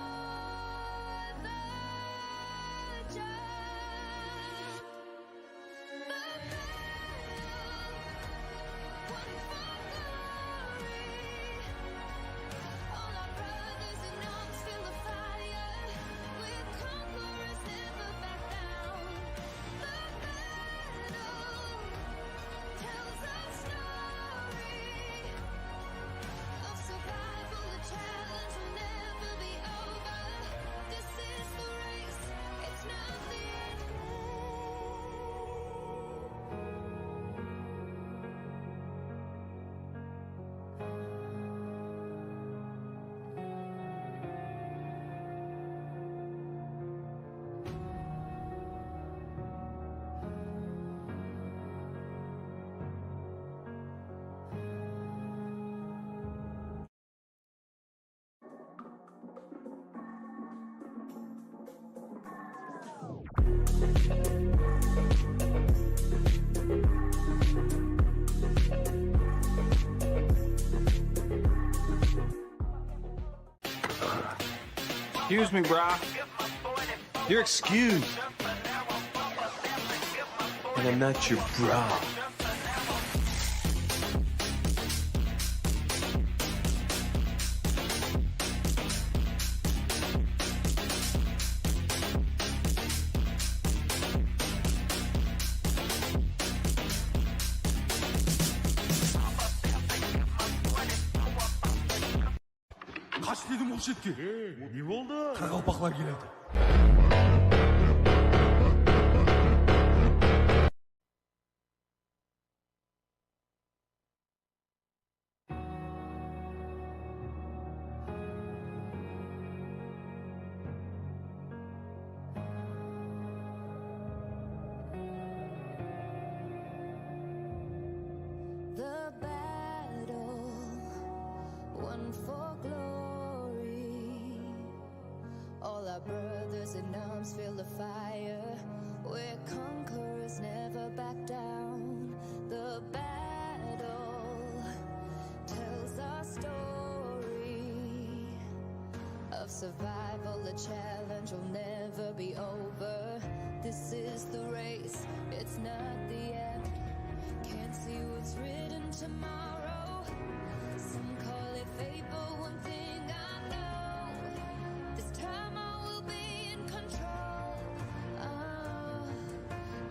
the jump. The battle won for glory. All our brothers in arms feel the fire. We're conquerors, never back down. The battle tells our story of survival. The challenge will never be over. This is the race, it's not the end. Excuse me, brah. You're excused. And I'm not your bra. Kaç dedim o şetke. Ne oldu? Қарақалпақлар келеді. The battle won for glory. All our brothers in arms feel the fire. We're conquerors, never back down. The battle tells our story of survival. The challenge will never be over. This is the race, it's not the end. Can't see what's written tomorrow. Some call it fate, but one thing I know, this time I will be in control.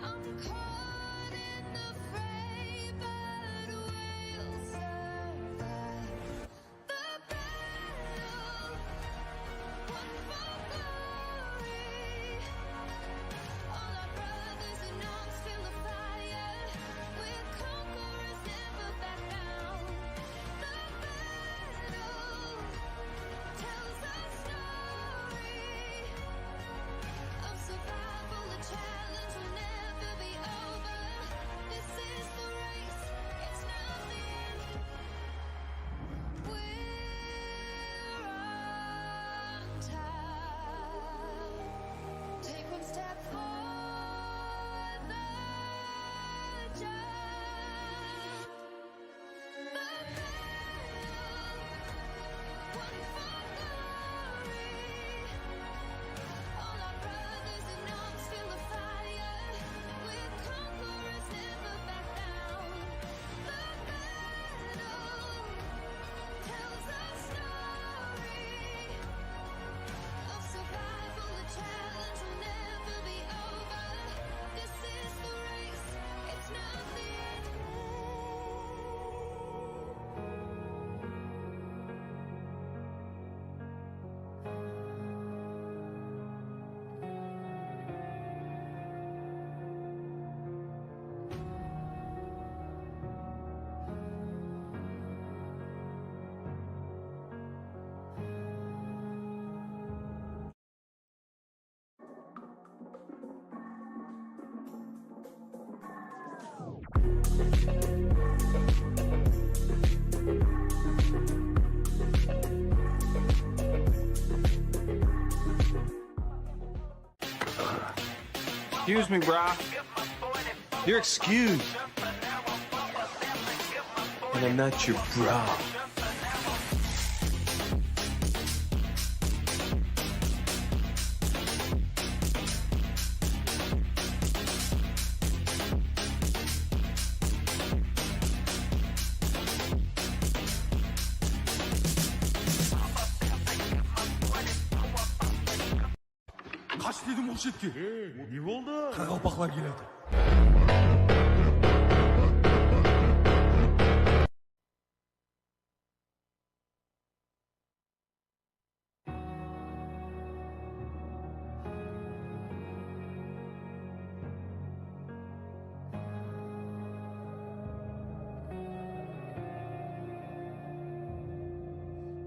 I'm caught in the fray, but we'll survive. The battle won for glory. All our brothers in arms feel the fire. We're conquerors, never back down. The battle tells our story of survival. The challenge will never be over. This is the race, it's not the end. We're on time. Take one step for the jump. The battle won for glory. All our brothers in arms feel the fire. We're conquerors, never back down. The battle tells our story of survival. The challenge will never be over. This is the race, it's not the end. Excuse me, brah. You're excused. And I'm not your bra. Kaç dedim o şetke. Ne oldu? Қарақалпақлар келеді.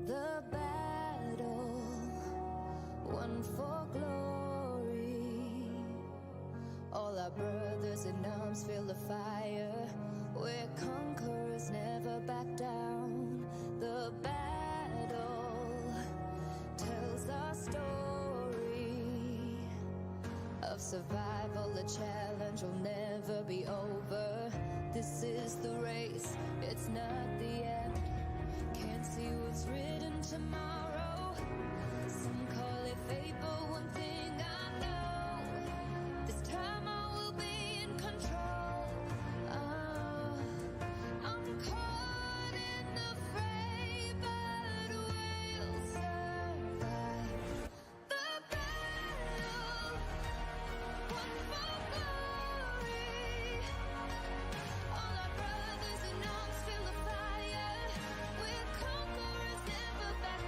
The battle won for glory. All our brothers in arms feel the fire. We're conquerors, never back down. The battle tells our story of survival. The challenge will never be over. This is the race, it's not the end. Can't see what's written tomorrow. Some call it fate, but one thing I know, this time I will be in control. I'm caught in the fray, but we'll survive. The battle won for glory. All our brothers in arms feel the fire. We're conquerors, never back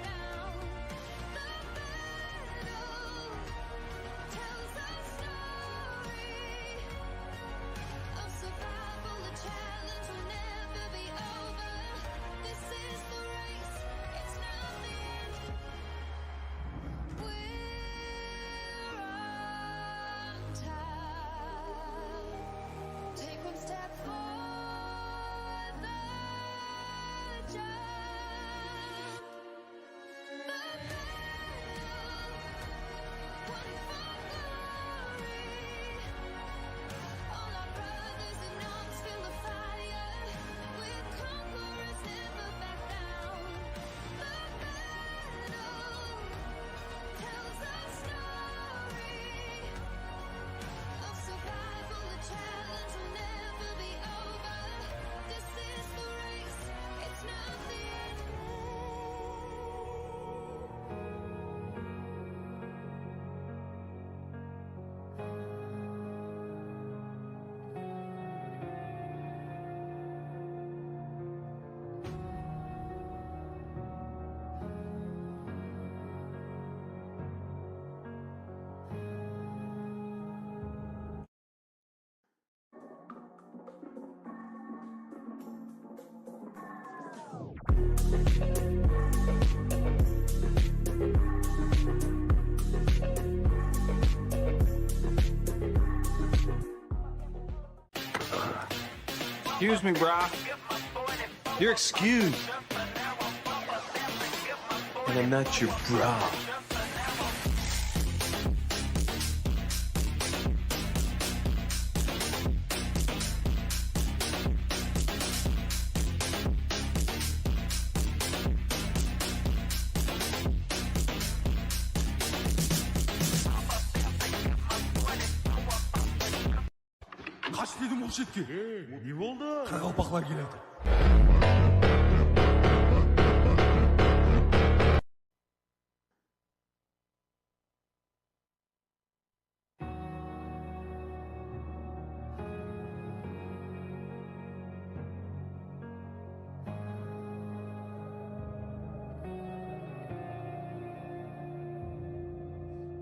Excuse me, brah. You're excused. And I'm not your bra. Kaç dedim o şetki. Ne oldu? Karabaklar geledi.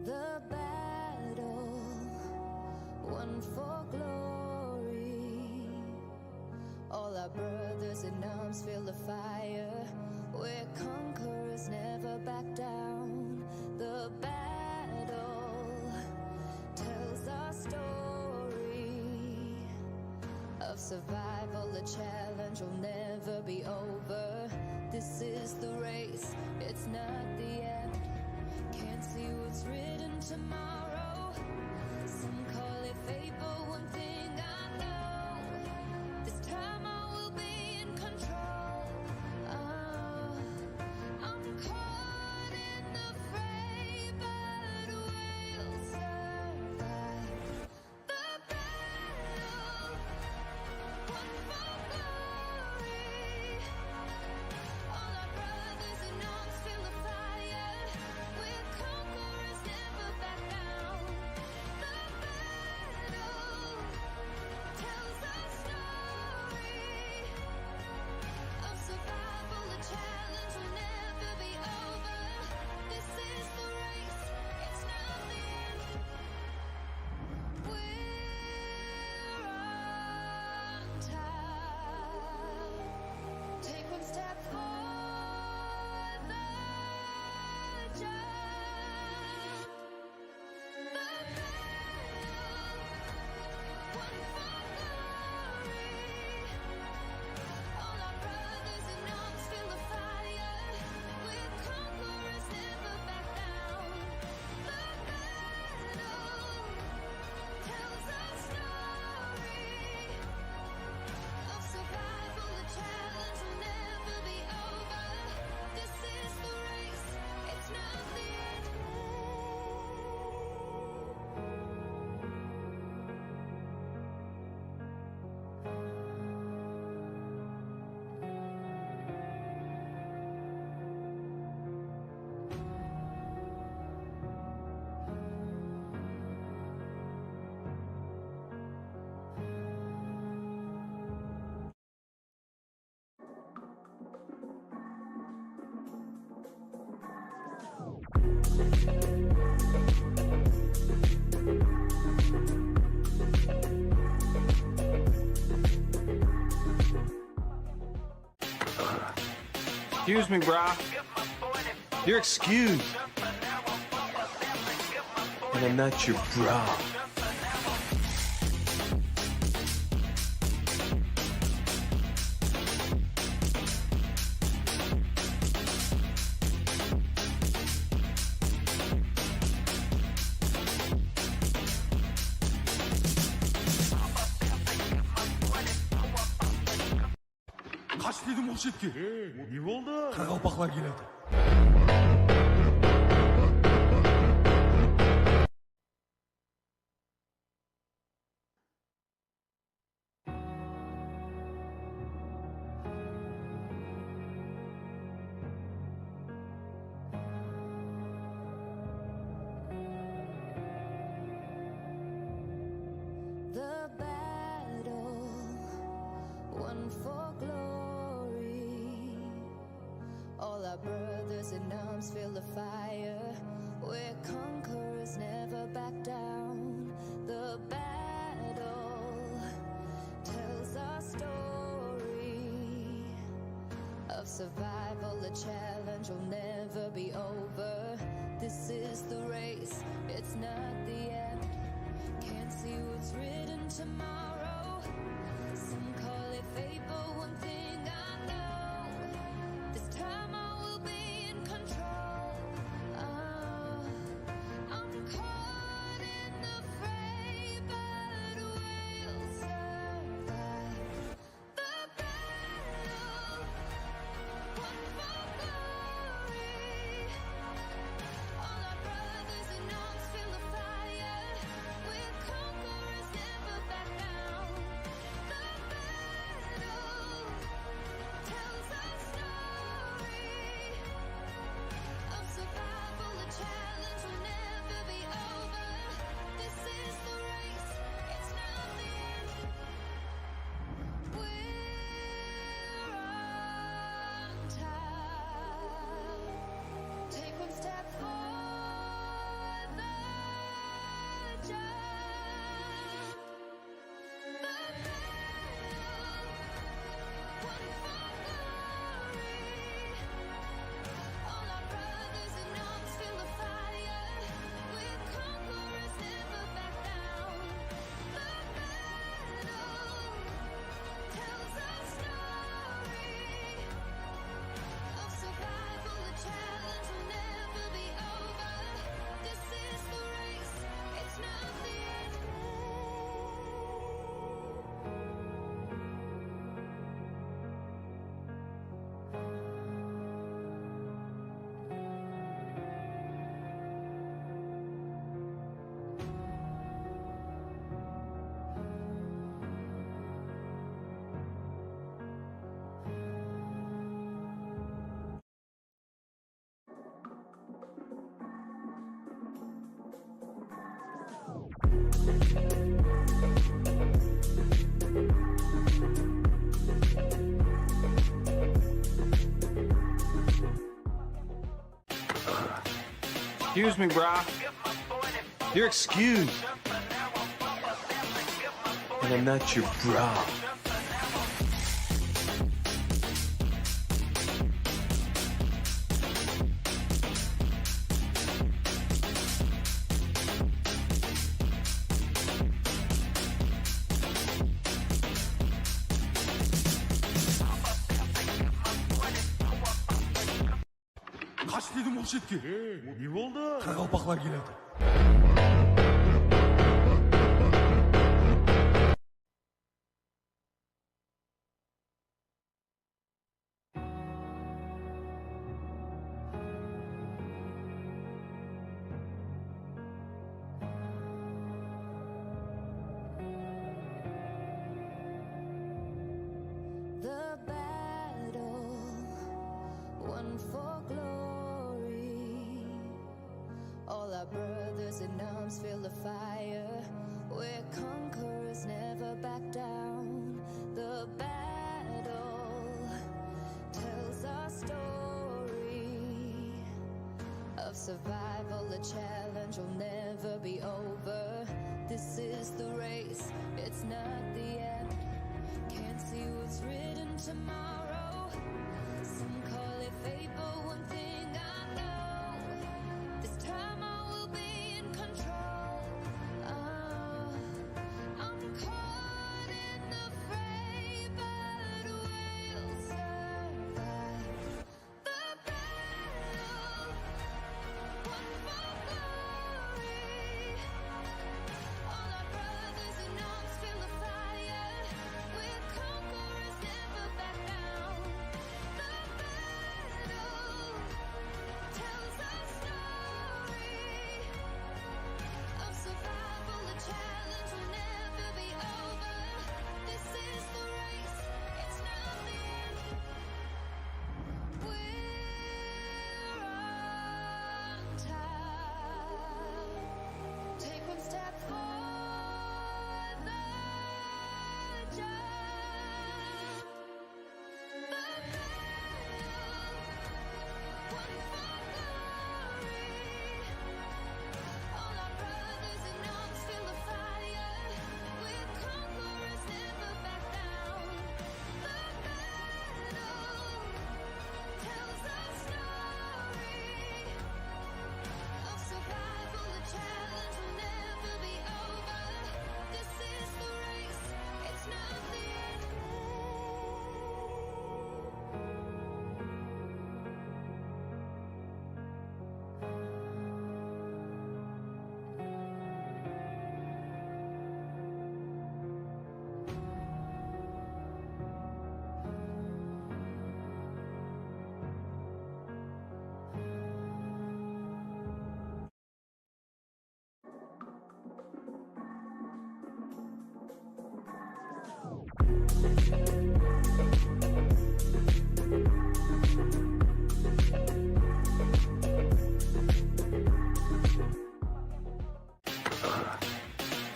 The battle won for glory. All our brothers in arms feel the fire. We're conquerors, never back down. The battle tells our story of survival. The challenge will never be over. This is the race, it's not the end. Can't see what's written tomorrow. Some call it fate, but one thing I know, this time I will be in control. I'm caught in the fray, but we'll survive. The battle won for glory. All our brothers in arms feel the fire. We're conquerors, never back down. The battle tells our story of survival. The challenge will never be over. This is the race, it's not the end. We're on time. Take one step for the jump. The battle won for glory. All our brothers in arms feel the fire. We're conquerors, never back down. The battle tells our story of survival. The challenge will never be over. This is the race, it's not the end. Excuse me, brah. You're excused. And I'm not your bra. Kaç dedim o şetki. Ne oldu? Karabaklar geledi. The battle won for glory. All our brothers in arms feel the fire. We're conquerors, never back down. The battle tells our story of survival, a challenge will never be over. This is the race, it's not the end. Can't see what's written tomorrow. Some call it fate, but one thing I know, this time I will be in control. I'm caught in the fray, but we'll survive the battle. One for glory. All our brothers in arms feel the fire. We're conquerors, never back down. The battle tells our story of survival. The challenge will never be over. This is the race, it's not the end. We're on time. Take one step for the jump. The battle, one for glory. All our brothers in arms feel the fire. We're conquerors, never back down. The battle tells our story of survival. The challenge will never be over. This is the race, it's not the end. Excuse me, brah. You're excused. And I'm not your bra. Kaç dedim o şetki. Ne oldu? Karagopaklar geledi. The battle won for glory. All our brothers in arms feel the fire. We're conquerors, never back down. The battle tells our story of survival. The challenge will never be over. This is the race, it's not the end. Can't see what's written tomorrow. Some call it fate, but one thing I know, this time I will be in control. I'm caught in the fray, but we'll survive the battle. One for glory. All our brothers in arms feel the fire. We're conquerors, never back down. The battle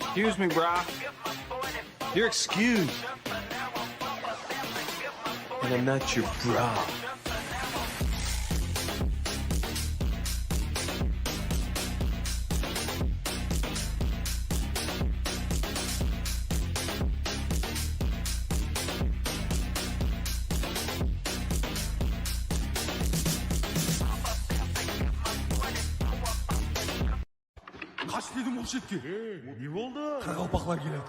Excuse me, brah. You're excused. And I'm not your bra. Kaç dedim o şetki. Ne oldu? Karabaklar geledi.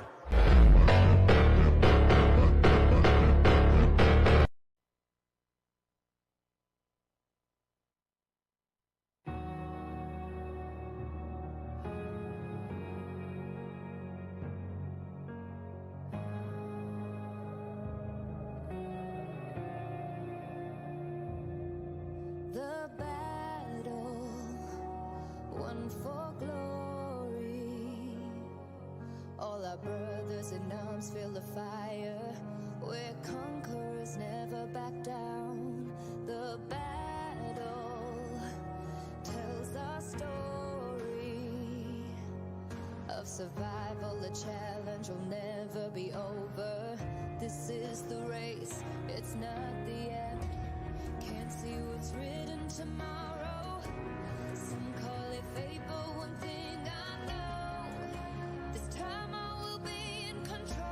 The battle won for glory. All our brothers in arms feel the fire. We're conquerors, never back down. The battle tells our story of survival. The challenge will never be over. This is the race, it's not the end. Can't see what's written tomorrow. Some call it fate, but one thing I know, this time I will be in control.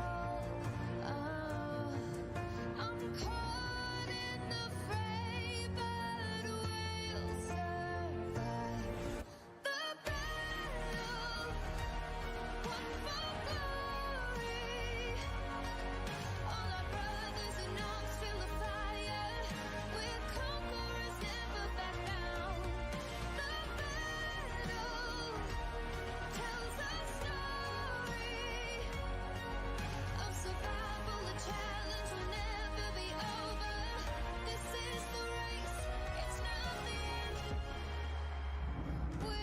I'm caught in the fray, but we'll survive. The battle won for glory. All our brothers in arms feel the fire. We're conquerors, never back down. The battle tells our story of survival. The challenge will never be over. This is the race, it's not the end. We're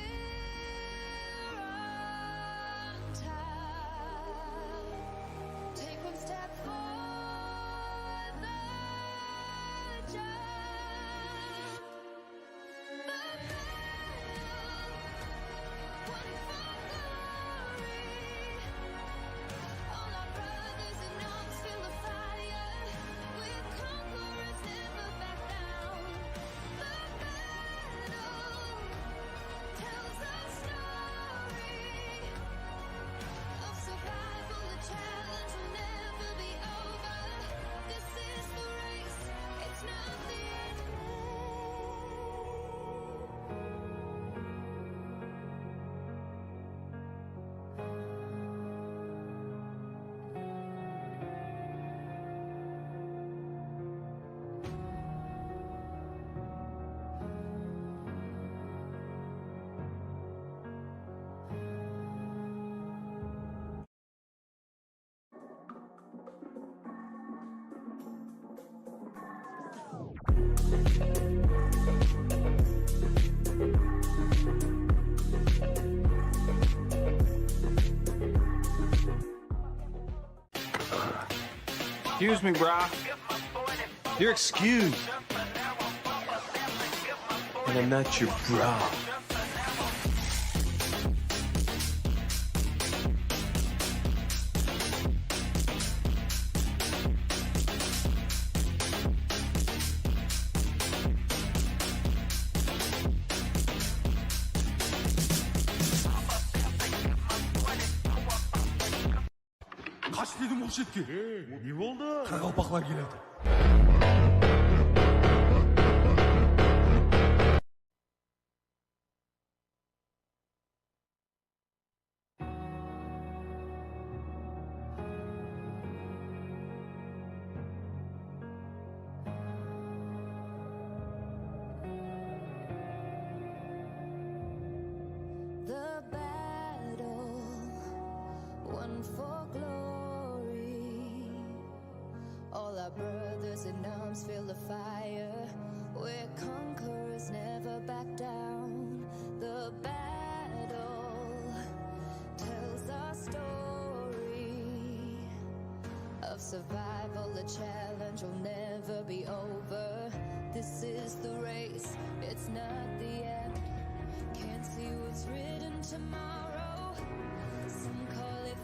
on time. Take one step for the jump. The battle won for glory. All our brothers in arms feel the fire. We're conquerors, never back down. The battle tells our story of survival. The challenge will never be over. This is the race, it's not the end. Excuse me, brah. You're excused. And I'm not your bra. Kaç dedim o şetki. Ne oldu? Karabaklar geledi. The battle won for glory. All our brothers in arms feel the fire. We're conquerors, never back down. The battle tells our story of survival. The challenge will never be over. This is the race, it's not the end. Can't see what's written tomorrow. Some call it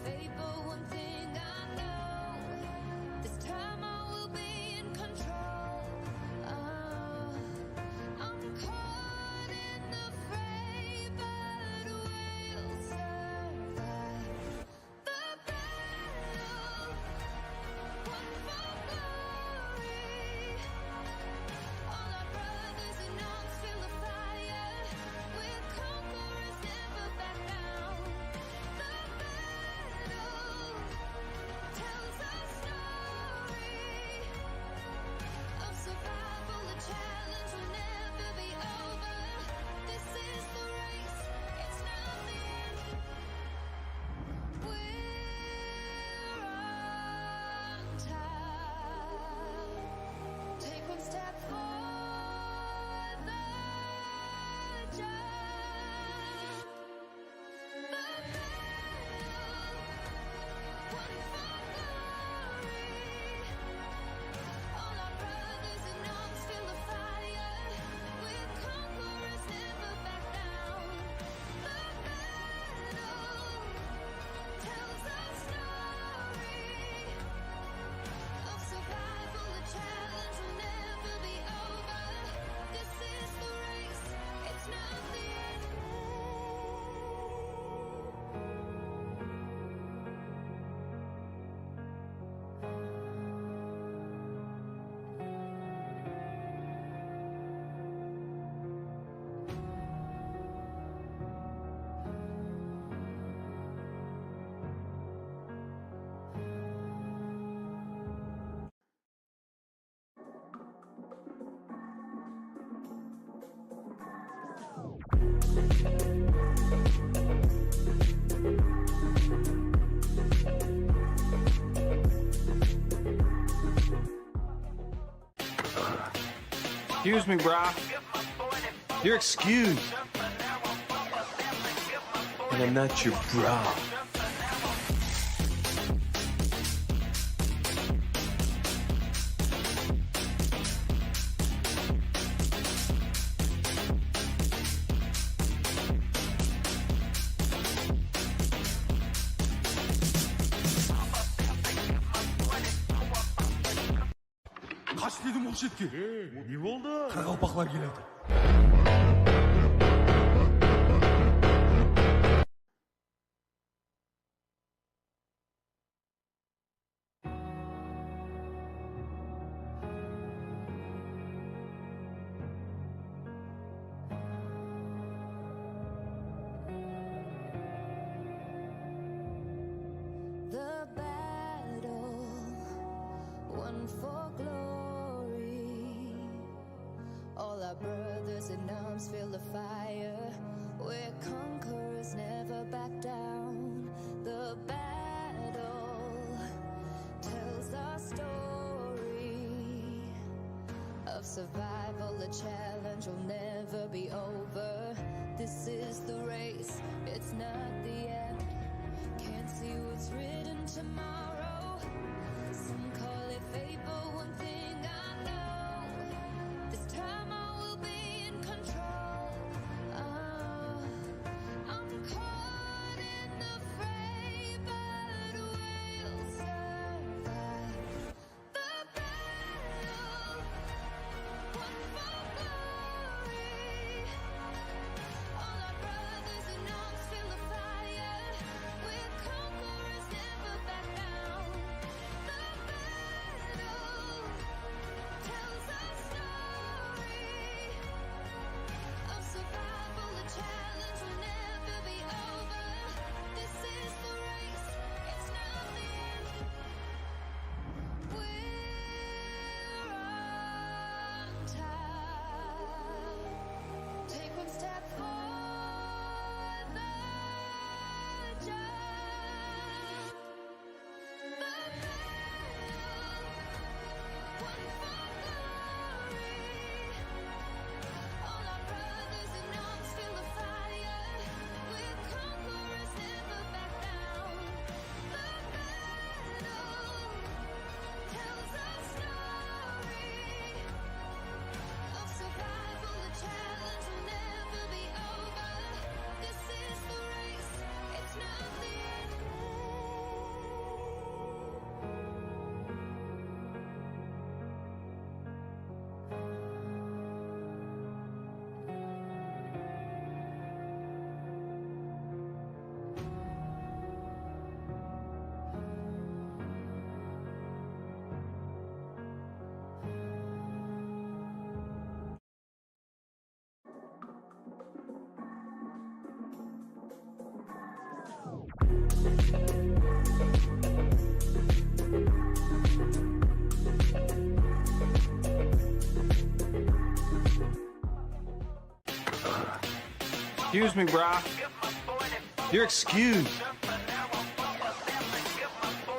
All our brothers in arms feel the fire. We're conquerors, never back down. The battle tells our story of survival. The challenge will never be over. This is the race, it's not the end. Excuse me, brah. You're excused. And I'm not your bra. Kaç dedim o şetki. Ne oldu? Қарақалпақлар келеді. The battle won for glory. All our brothers in arms feel the fire. We're conquerors, never back down. The battle tells our story of survival. The challenge will never be over. This is the race, it's not the end. Can't see what's written tomorrow. Some call it fate, but one thing I know, this time I will be in control. I'm caught in the fray, but we'll survive. The battle won for glory. All our brothers in arms feel the fire. We're conquerors, never back down. The battle tells our story of survival. The challenge will never be over. This is the race, it's not the end. We're on time. Take one step for the jump. The battle won for glory. All our brothers in arms feel the fire. We're conquerors, never back down. The battle tells our story of survival. The challenge will never be over. This is the race, it's not the end. Excuse me, brah. You're excused.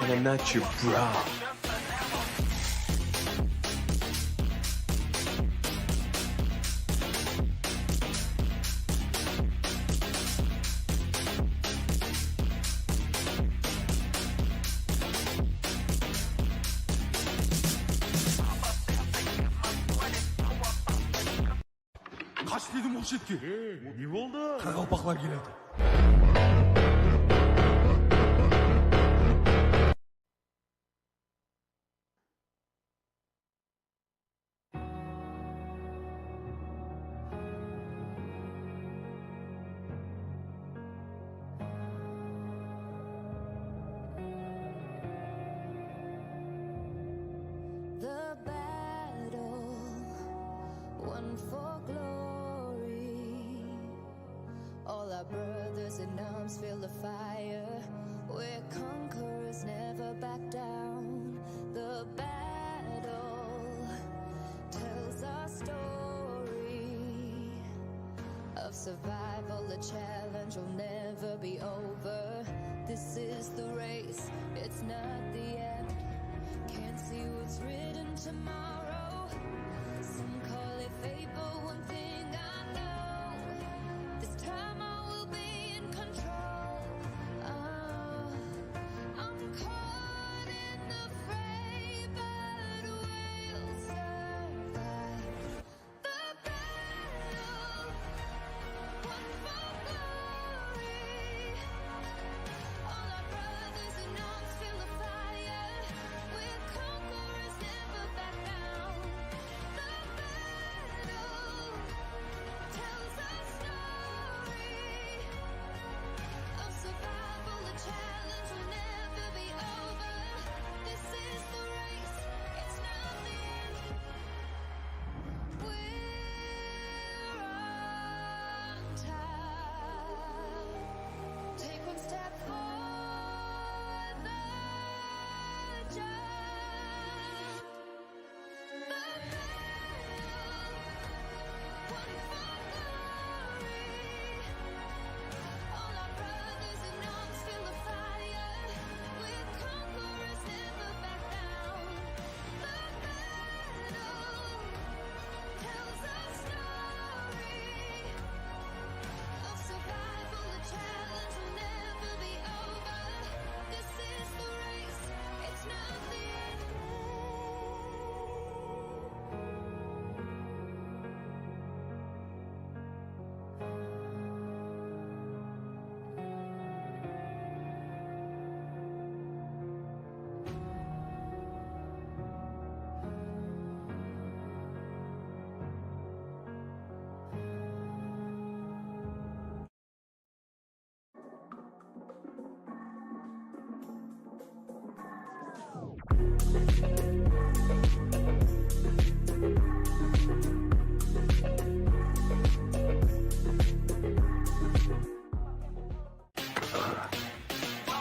And I'm not your bra. Kaç dedim o şetke. Ne oldu? Қарақалпақлар келеді. The battle won for glory. All our brothers in arms feel the fire. We're conquerors, never back down. The battle tells our story of survival. The challenge will never be over. This is the race, it's not the end. Can't see what's written tomorrow. Some call it fate, but one thing I know, this time I will be in control. I'm caught in the fray, but we'll survive. The battle won for glory. All our brothers in arms feel the fire. We're conquerors, never back down. The battle tells our story of survival. The challenge will never be over. This is the race, it's not the end. We're on time. Take one step for the jump. The battle won for glory. All our brothers in arms feel the fire. We're conquerors, never back down. The battle tells our story of survival. The challenge will never be over. This is the race, it's not the end.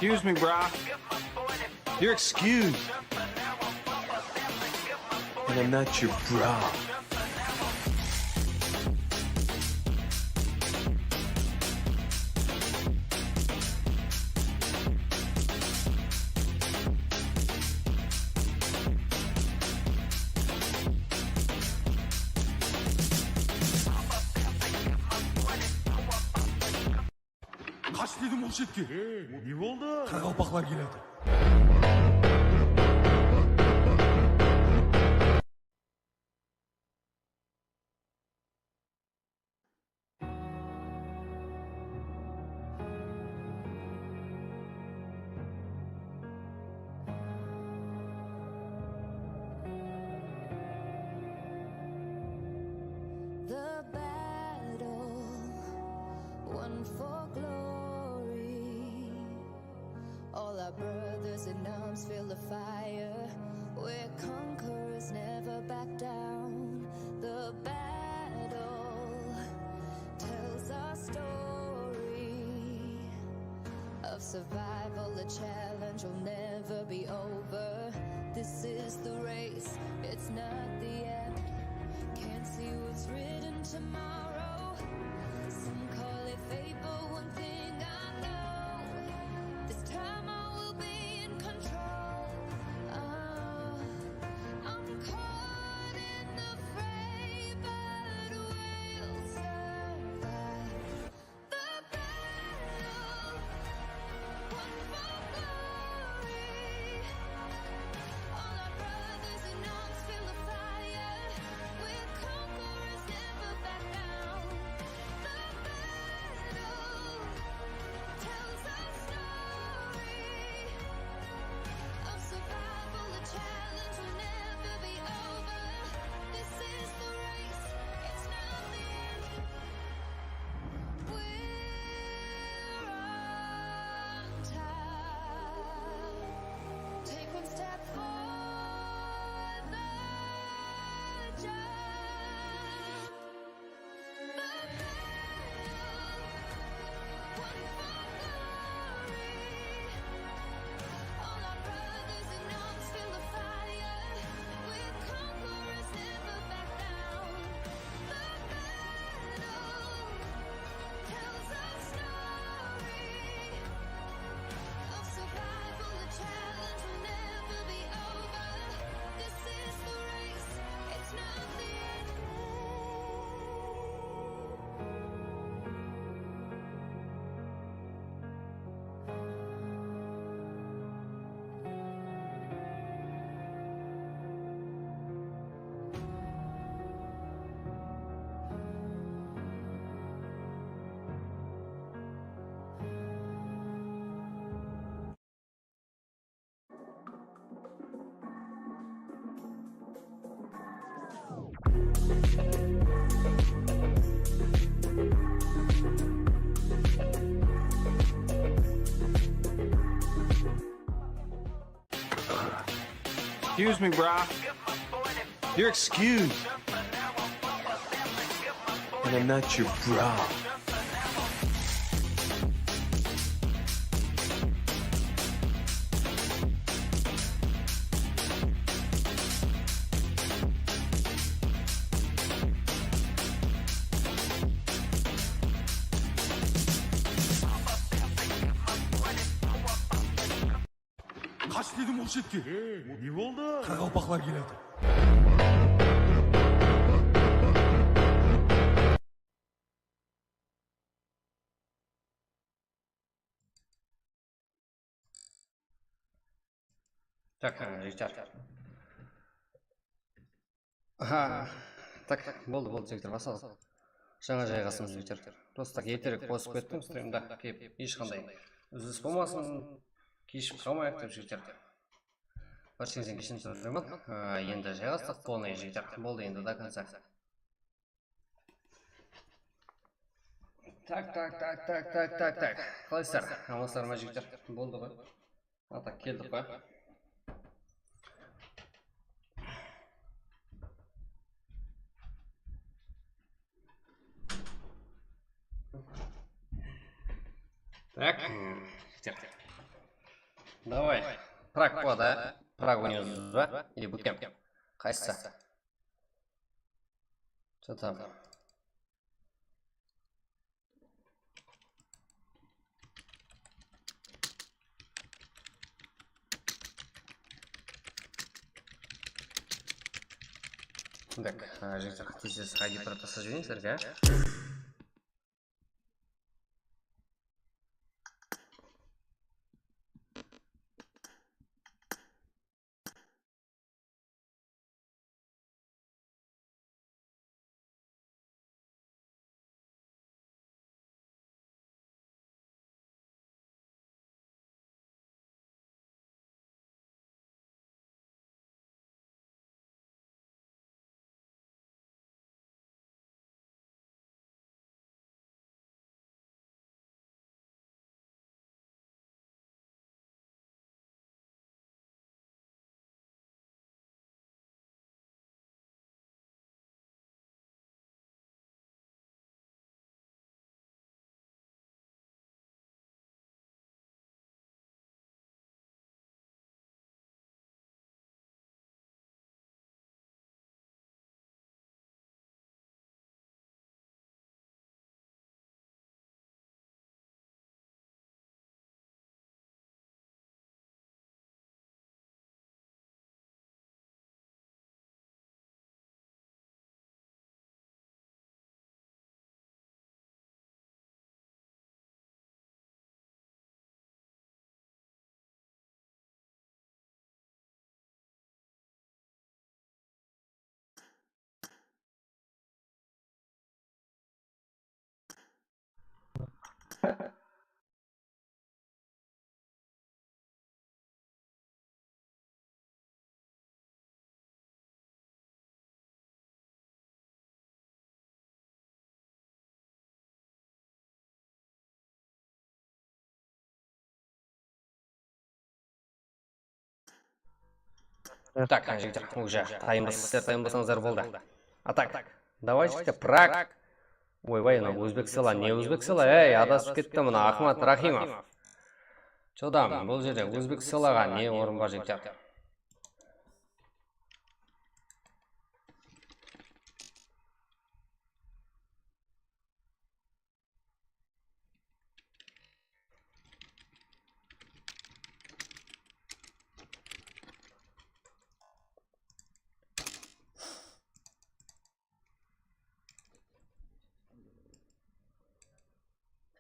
Excuse me, brah. You're excused. And I'm not your bra. Kaç dedim o şetke. Ne oldu? Қарақалпақлар келеді. The battle won for glory. All our brothers in arms feel the fire. We're conquerors, never back down. The battle tells our story of survival. The challenge will never be over. This is the race, it's not the end. Can't see what's written tomorrow. Some call it fate, but one thing I know, this time I will be in control. I'm caught in the fray, but we'll survive. The battle won for glory. All our brothers in arms feel the fire. We're conquerors, never back down. Excuse me, brah. You're excused. And I'm not your bra. Kaç dedim o şetki. Ne oldu? Қарақалпақлар келеді. Так, жігіттер. Так, болды, жігіттер, басалды. Жаңа жайғасымыз, жігіттер. Просто так ертерек қосып кеттім, стримда келіп ешқандай үзіліс болмасын, кешіп қалмайық деп, жігіттер. Баршаңызден кешірім сұраймын. Енді жайғастық, полный, жігіттер. Болды енді до конца. Так. Қалайсыздар? Амансыздар ма, жігіттер? Болды ғой. Так, келдік қой. Так, давай. Праг по, да? Праг унес 2 или буткемп? Қайсысы? Что там? Так, жігіттер, хотите сходить про сожжение, а? Так, жігіттер, уже тайынбасаңыздар болды. А так, давайте Праг. Ойбай, өзбек села, не өзбек села? Ей, адасып кетті мына Ахмат Рахимов. Чодам, бұл жерде өзбек селаға не орын бар, жігіттер?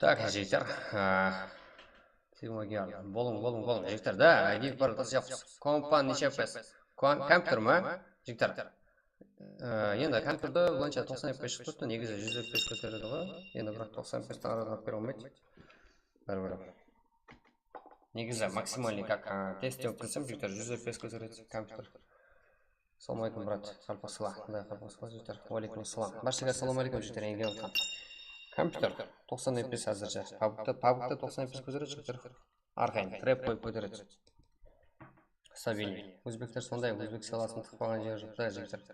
Так, жігіттер. Болың, жігіттер, да, әйдек бар тасыяқыз. Компан неше пес? Компьютер ма, жігіттер? Енді компьютерді бұланша 90 FPS шықты, негізі 100 FPS көтереді ғой. Енді бірақ 90 FPS тағырағап бері алмайды. Бәрі. Негізі максимальный, как тест өп кілсем, жігіттер 100 FPS көтереді компьютер. Assalamualaikum брат, халпасала. Да, халпасала жігіттер. Уалейкум ассалам. Баршаға ассалаумалейкум жігіттер. Енген отқан. Компьютер 90 FPS әзірше. Пабгта 90 FPS көтереді жігіттер. Арқайын трэп қойып көтереді. Стабильный. Өзбектер сондай, өзбек селасын тықпаған жер жоқ та жігіттер.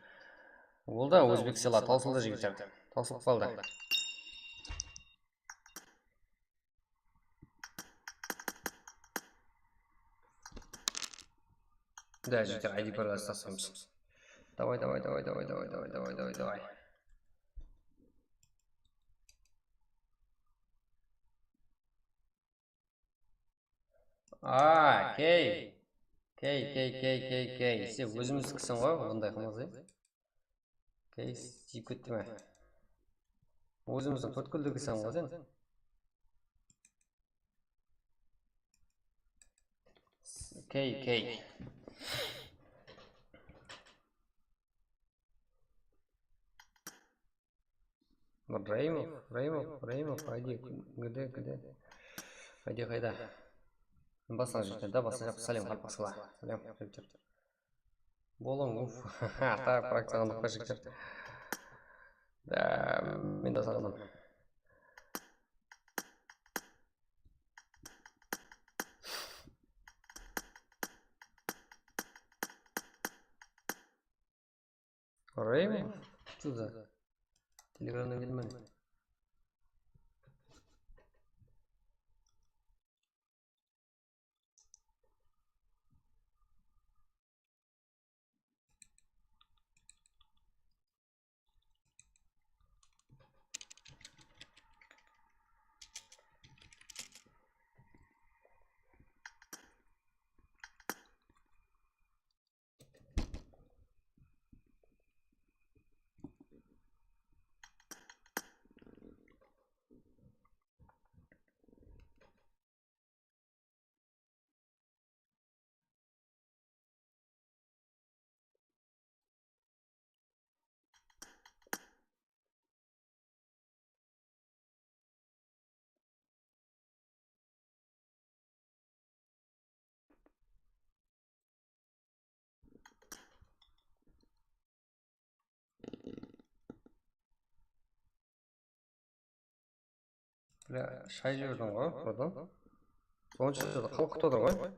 Ол да өзбек села таусылды жігіттер. Таусылып қалды. Да, жігіттер, ID пароль тастаймыз. Давай. Кей. Сен өзіміздікісің ғой, ондай қылмыз, Кей, жиіп кетті ме? Өзіміздің төрткүлдігісің ғой сен? Кей. Раимов, айди, где? Айди қайда? Басына жігіттер, да, басына жақ, салем, халпасыла. Салем, жігіттер. Болың, так, практиканы қой жігіттер. Да, мен да сағынам. Раимов? Что за? Телеграмный вельман. Бля, шай жүрдің ғой, құрдан. Соншы жүрді, қалқыт отыр ғой.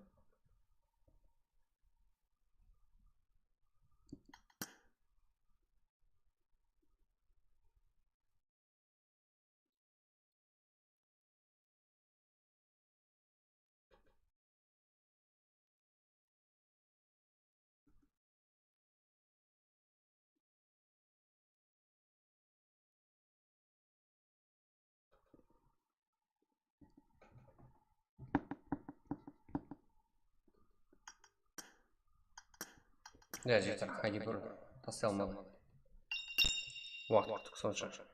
Да, жігіттер, айди бір тастай алмады. Уақыт күттік сонша.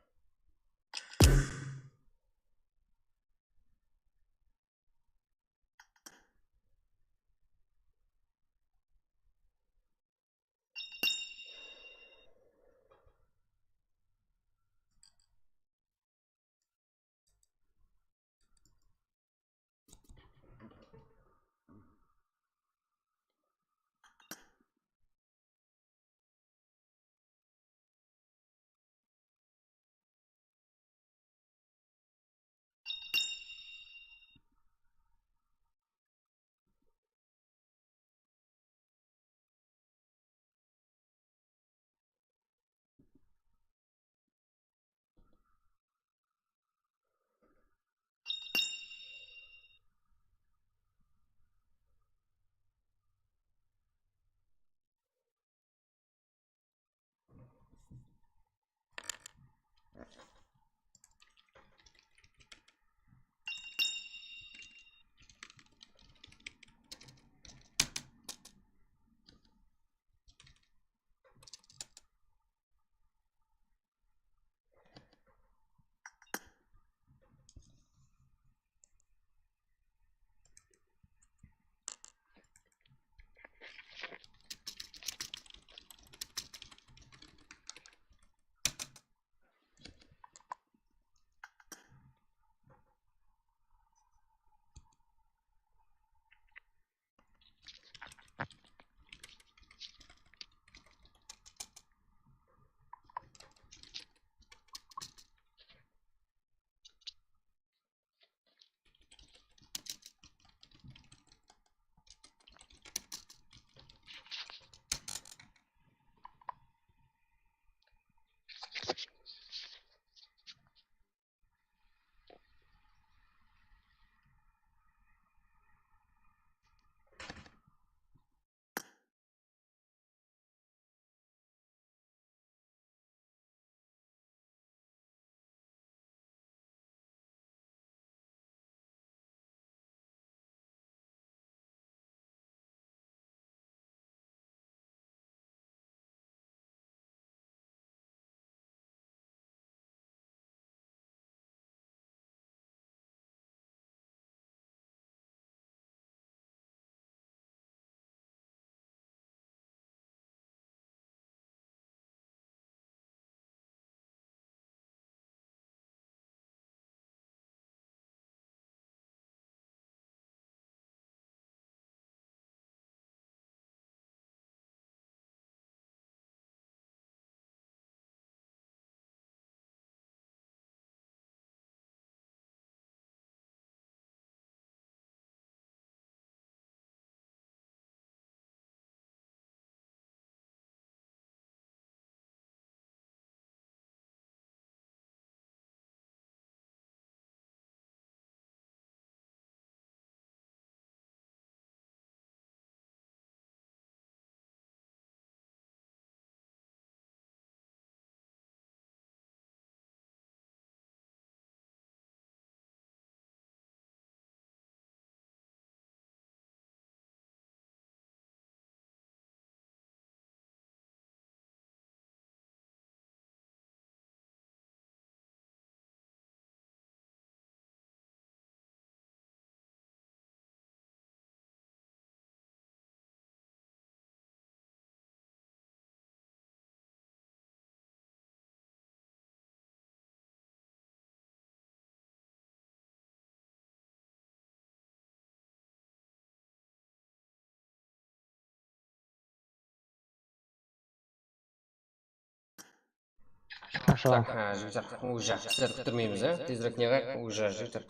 Так, жігіттер, уже сіздерді күттірмейміз, тезірек неғайық, уже жігіттер.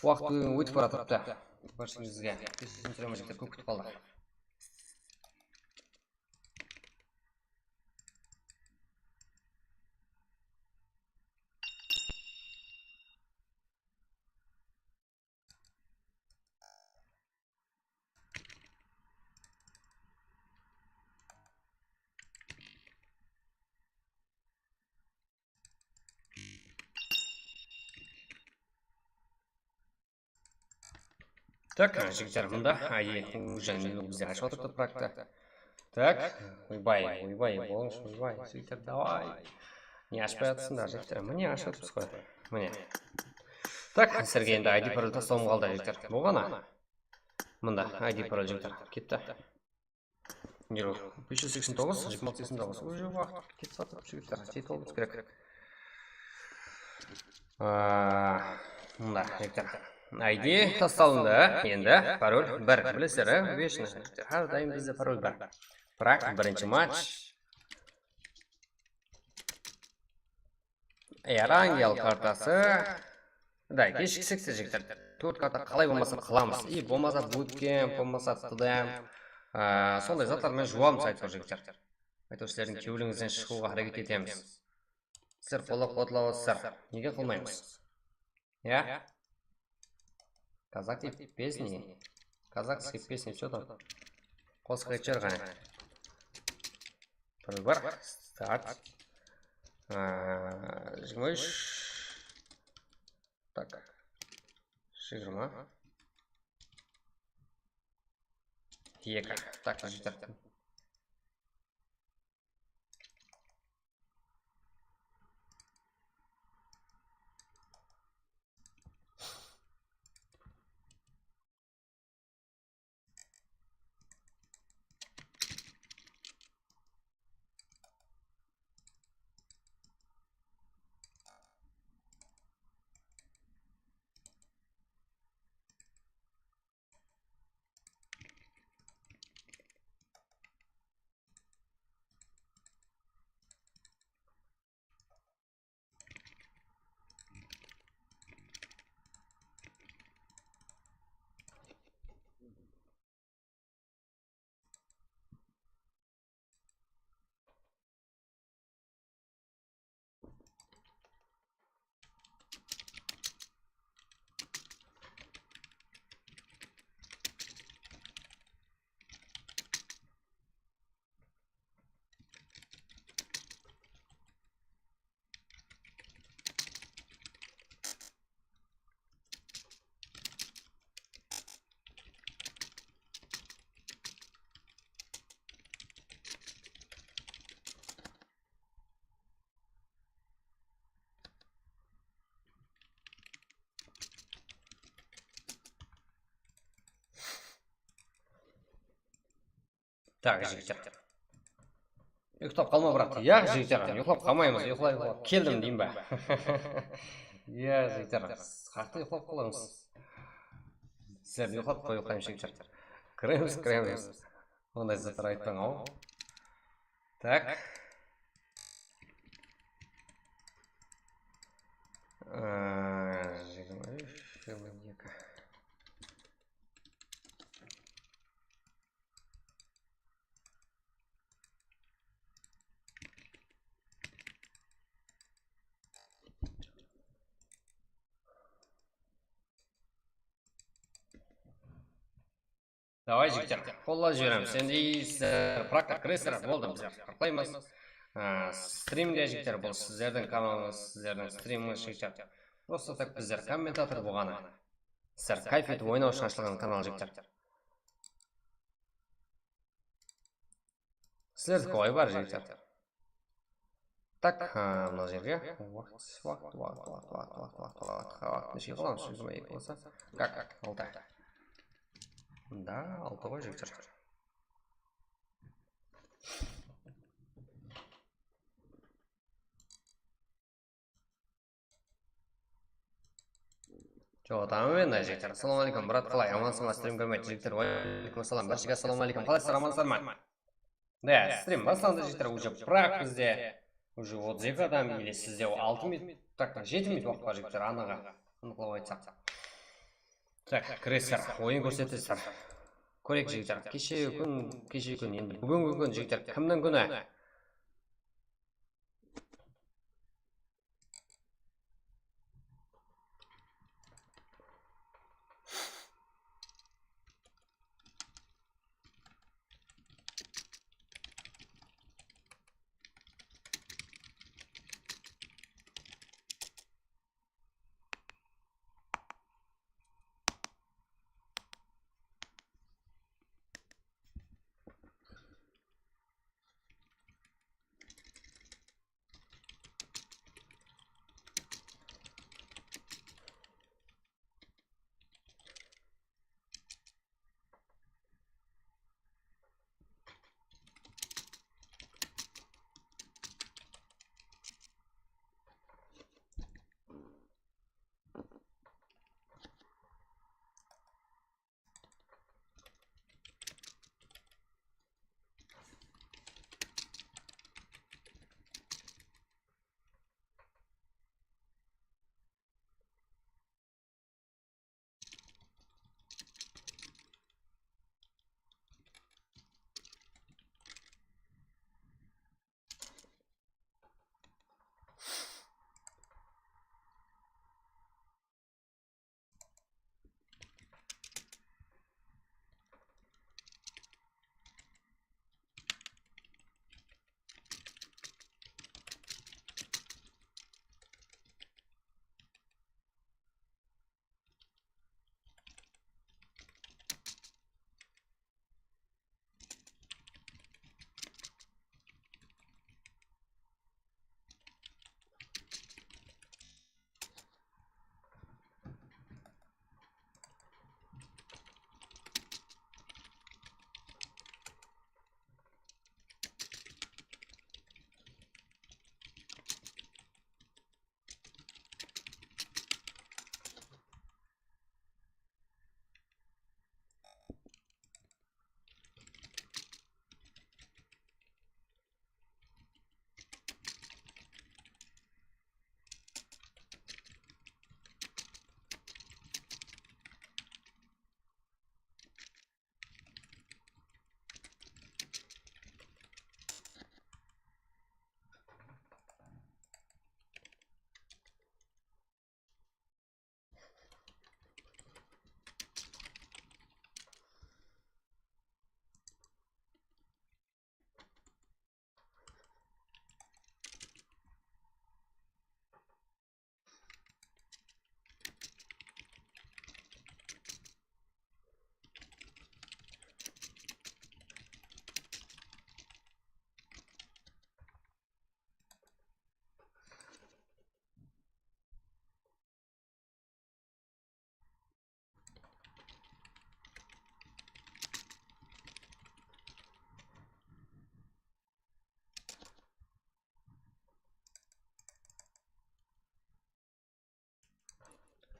Уақыт өтіп бара тұрыпты. Баршаңызға кешірім сұраймын жігіттер, көп күтіп қалды. Так, жігіттер, мұнда уже бізде ашып отырды проекті. Так, ойбай, болыңыз, ойбай, жігіттер, давай. Не ашпай жатсыңдар, жігіттер, міне ашып отырмыз қой, міне. Так, сіздерге енді ID пароль тастауым қалды, жігіттер, болғана. Мұнда ID пароль жігіттер, кетті. 589, 2689, уже уақыт кетіп жатыр, жігіттер, жетіп алып керек. Мұнда, жігіттер. ID тасталынды, енді пароль 1, білесіздер, вечный, әрдайым бізде пароль 1. Бірақ бірінші матч. Ангел картасы. Да, кешіксек жігіттер. 4 карта қалай болмаса қыламыз. И болмаса bootcamp, болмаса TDM. Сондай заттармен жуамыз айтып жігіттер. Айтып сіздердің кеуіліңізден шығуға әрекет етеміз. Сіздер қолдап отырсыздар. Неге қылмаймыз? Я? Казахские песни, все там. Қолсықай черганы. Бір, старт. Жмыш. Так. 20. 2. Так, жігіттер. Так, жігіттер. Ұйықтап қалма, брат. Я, жігіттер, ұйықтап қалмаймыз, ұйықтап келдім деймін ба. Я, жігіттер, қақты ұйықтап қаламыз. Сіздерді ұйықтап қойылқайым, жігіттер. Кіреміз. Ондай заттар айтпаң, ау. Так. Давай, жігіттер, қолла жібереміз. Енді сіздер практик кіресіздер, болды біздер қарқылаймыз. Стримге жігіттер, бұл сіздердің каналыңыз, сіздердің стриміңіз жігіттер. Просто так біздер комментатор болғаны. Сіздер кайф етіп ойнау үшін ашылған канал жігіттер. Сіздердікі ой бар жігіттер. Так, мына жерге. Уақыт. Неше қыламыз, 22 болса. Как? 6. Да, 6 ғой жігіттер. Жоғатамын мен, жігіттер. Ассаламу алейкум, брат, қалай? Амансың ба, стрим көрмейді, жігіттер. Уалейкум ассалам, баршыға ассаламу алейкум. Қалайсыздар, амансыздар ма? Да, стрим басталды, жігіттер, уже бірақ бізде уже 32 адам или сізде 6 минут, так 7 минут уақыт бар жігіттер, анаға анықтап айтсақ. Так, кіресіздер, ойын көрсетесіздер. Көрейік жігіттер, кеше күн, енді бүгінгі күн жігіттер, кімнің күні?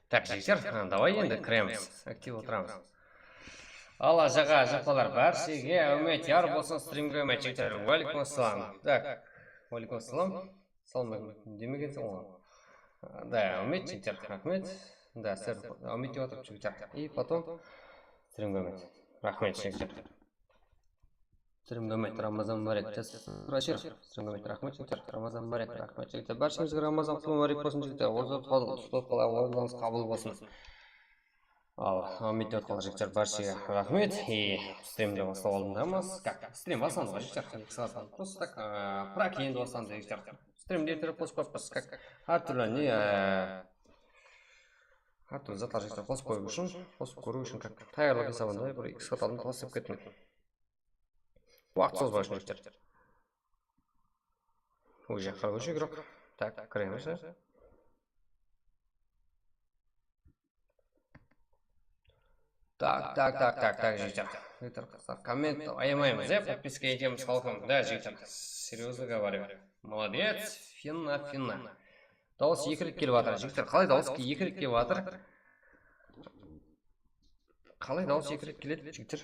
Так, жігіттер, давай енді кіреміз, актив отырамыз. Алла жаға жақпалар бәршеге әумет яр болсын стримге әумет жігіттер. Уалейкум ассалам. Так, уалейкум ассалам. Салам демегенсің ғой. Да, әумет жігіттер, рахмет. Да, сэр, әумет деп отырып жігіттер. И потом стримге әумет. Рахмет жігіттер. Стримге әумет, Рамазан Марек. Рашир, стримге әумет, рахмет жігіттер. Рамазан Марек, рахмет жігіттер. Бәршіңізге Рамазан Марек болсын жігіттер. Ұстап қалай ойылаңыз қабыл болсын. Ал, әумет деп отқалы жігіттер, бәршіге рахмет. И стримді бастау алдындамыз. Как? Стрим бастаңыз ғой жігіттер. Просто так, прак енді бастаңыз жігіттер. Стримді ертерек қосып қойыппыз. Как? Әртүрлі не... Әртүрлі затлар жігіттер қосып қойып үшін, қосып көру үшін как? Таярлық есабында бір X қаталын қосып кеттім. Уақыт созбай үшін жігіттер. Ол жаққа көше керек. Так, кіреміз. Так, жігіттер. Коммент аямаймыз, подписка етеміз халқым. Да, жігіттер, серьезно говорю. Молодец, финна. Дауыс екі рет келіп атыр, жігіттер. Қалай дауыс екі рет келіп атыр? Қалай дауыс екі рет келеді, жігіттер?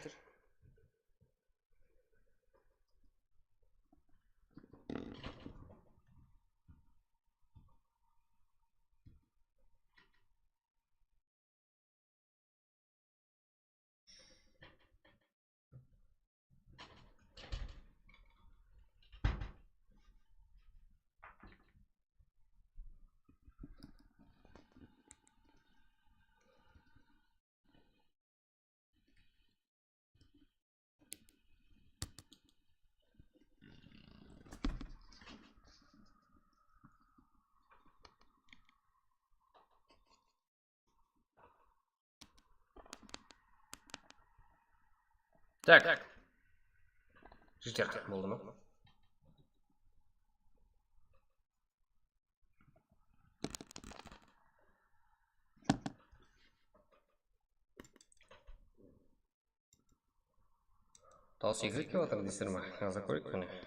Так. Жігіттер, болды ма? Дауыс екі келіп жатыр дейсіздер ма? Жаза көрейік міне.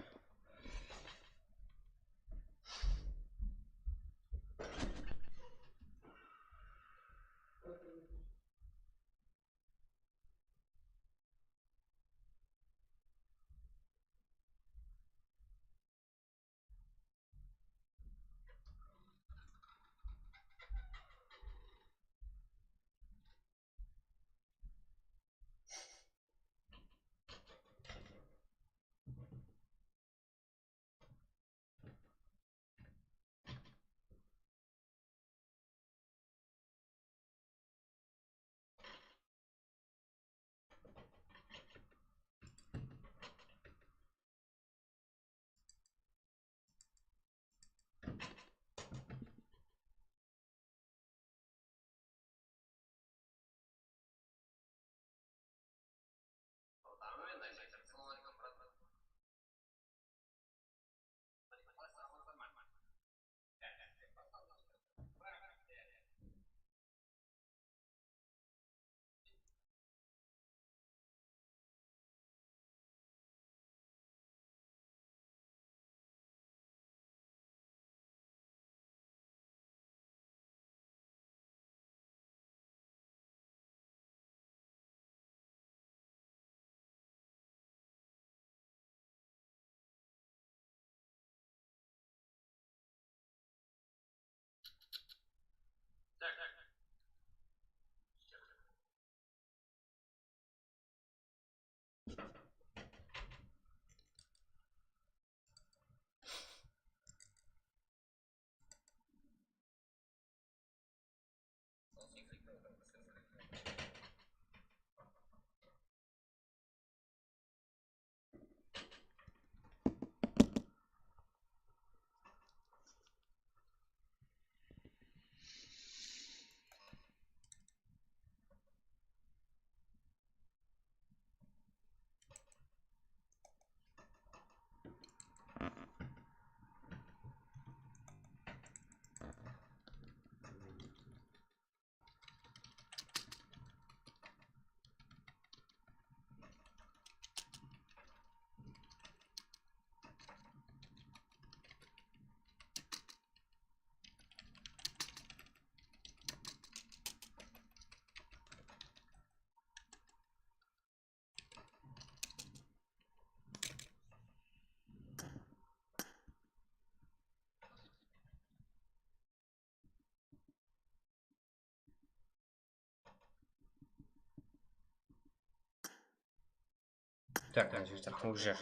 Так, жігіттер, уже.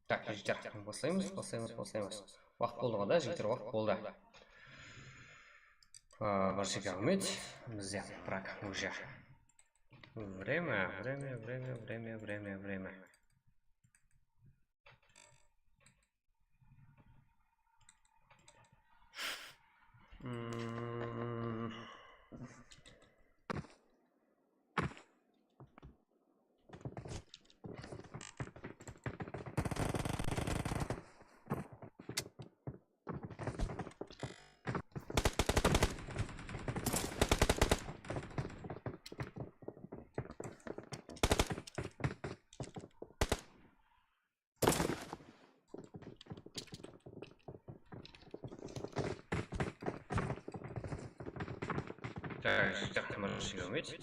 Так, жігіттер, басаймыз. Уақыт болды ғой да, жігіттер, уақыт болды. Бір жерге үміт, бізде бірақ уже. Время. Так, бір жерге үміт.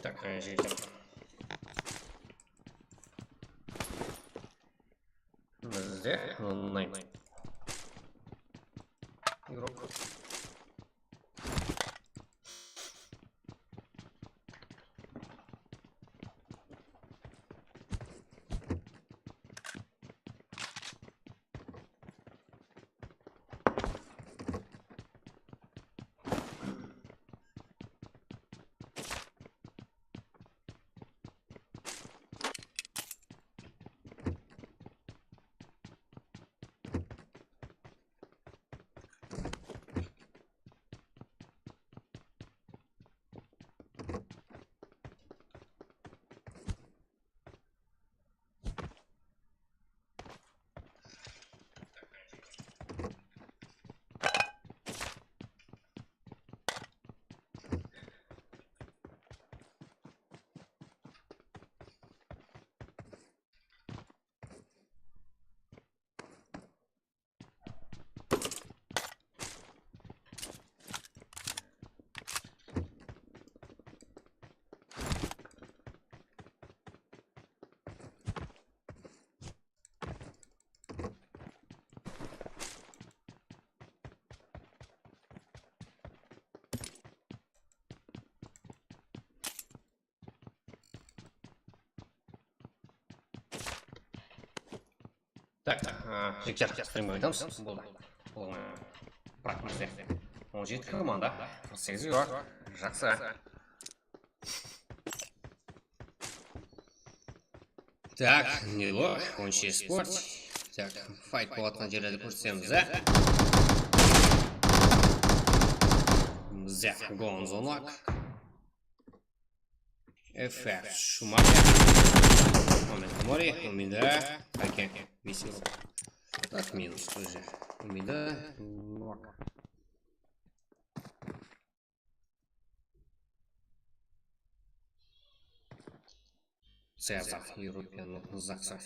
Так, житель. Бізде онлайн. Игрок. Так, жігіттер, стримге айтамыз. Болды. Практикте. 17 команда, 48 игрок. Жақсы. Так, Нило, 17 спорт. Так, файт болатын жерлерді көрсетеміз, Бізде Гонзонак. Эффект Шумахер. Момент Мори, Умида. Окей, весело. Так, минус тоже. Умида. Цезар, Европеан, Закса.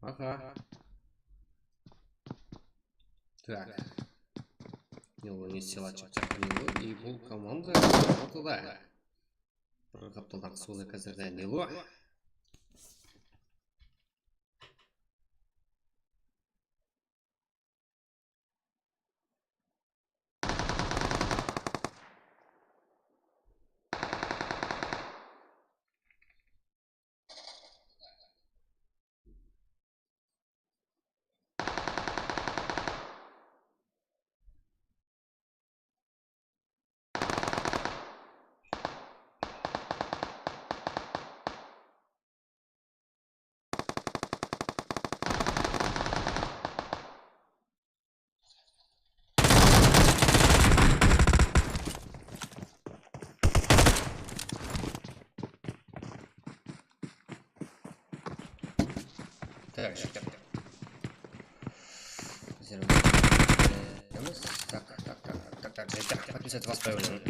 Ага. Так. Него не села чертя. И был команда. Вот туда. Прорапталдан сузы қазірден Нило. Так, жігіттер. Так, жігіттер, подписать вас появлен,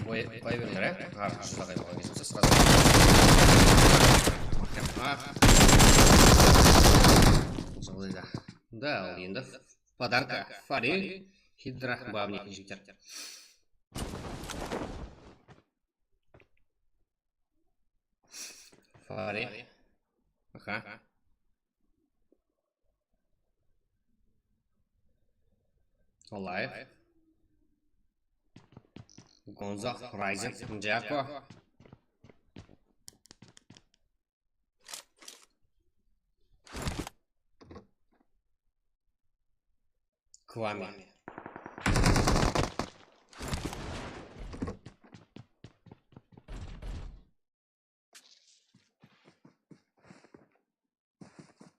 Жызағай болған кезімсіз, сразу. Жығылыда. Да, ол енді подарка. Фари, Хидра, бабник, жігіттер. Фари. Аха. Олаев. Гонза, Райзен, Джако. Квами.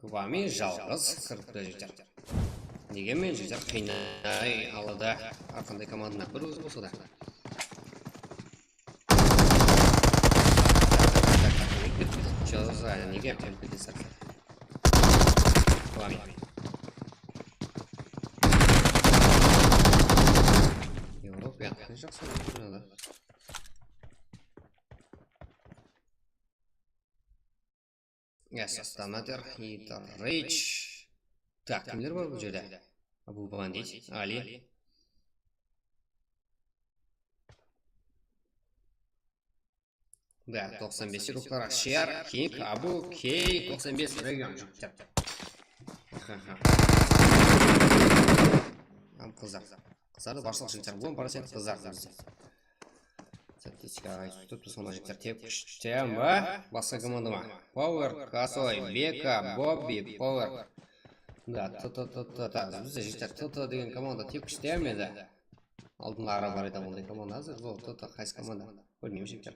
Квами жалғыз 40 жігіттер. Дегенмен жігіттер қиынай алыда арқандай командына бір өзі болса да. Жаза, неге МПД-сар. Квами. Европа, жақсы да. Астанатер, Хитер, Рейч. Так, кімдер бар бұл жерде? Абу Бандит, Али. Да, 95 руклар Шер, Кинг, Абу, Кей, 95 регион жігіттер. Қыздар. Қыздарды баршылық жігіттер 10% қыздар бізде. Статистикаға түтіп сонда жігіттер тек күштен ба? Басқа команда ма? Пауэр, Касой, Бека, Бобби, Пауэр. Да, бізде жігіттер ТТ деген команда тек күштен еді. Алдыңғара бар еді ондай команда азыр, бұл ТТ қайсы команда? Білмеймін жігіттер.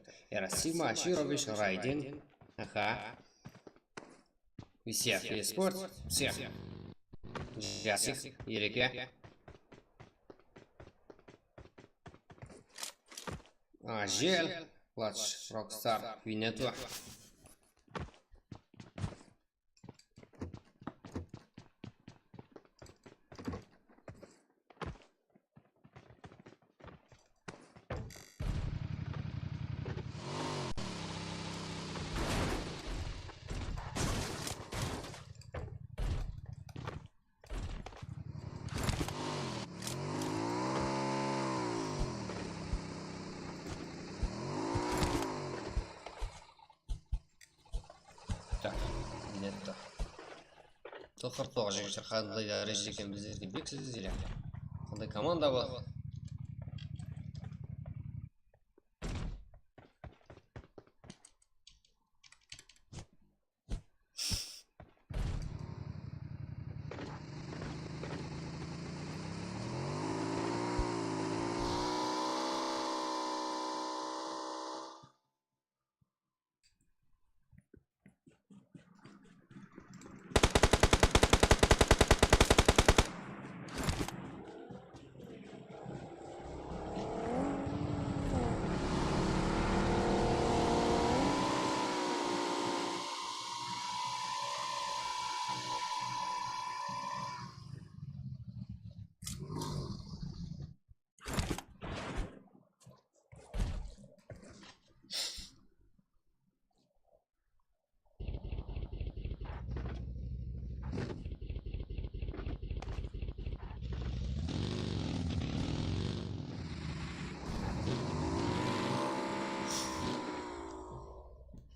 Сигма, Ширович, Райден. Всех eSport, всех. Жасик, Ереке. Ажел, Клатч, Рокстар, Винету. Нетті. Тоқыртуға жігіттер қандай дәрежеде екен біздерге бексіз еле. Қандай команда бұл?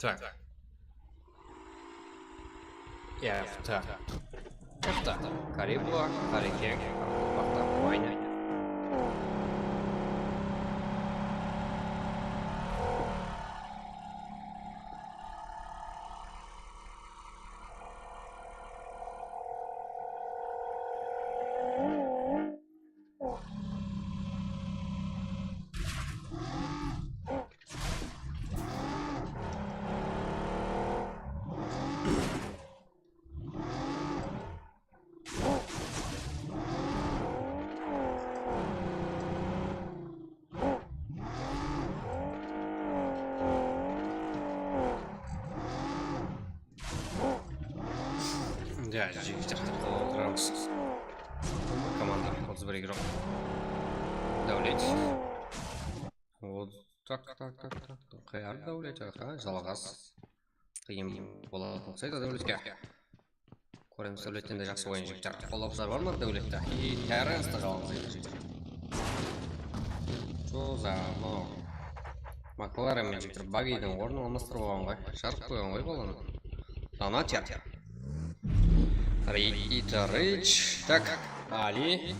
Так. F-та. F-та. Карибла, Карикек, Бахта, Вайна. Да, жігіттер отырамыз. Команда 31 игрок. Давлеть. Вот так. Қияр давлеть, жалғас. Қиын болады болса да давлетке. Көреміз давлеттен де жақсы ойын жігіттер. Қолапсар бар ма давлетті? И тәрі асты жалғыз жігіттер. Жоза, но Макларен мен жігіттер багейдің орнын алмастырып алған ғой. Шарқ қойған ғой баланы. Ана тер. Рич, так, Али,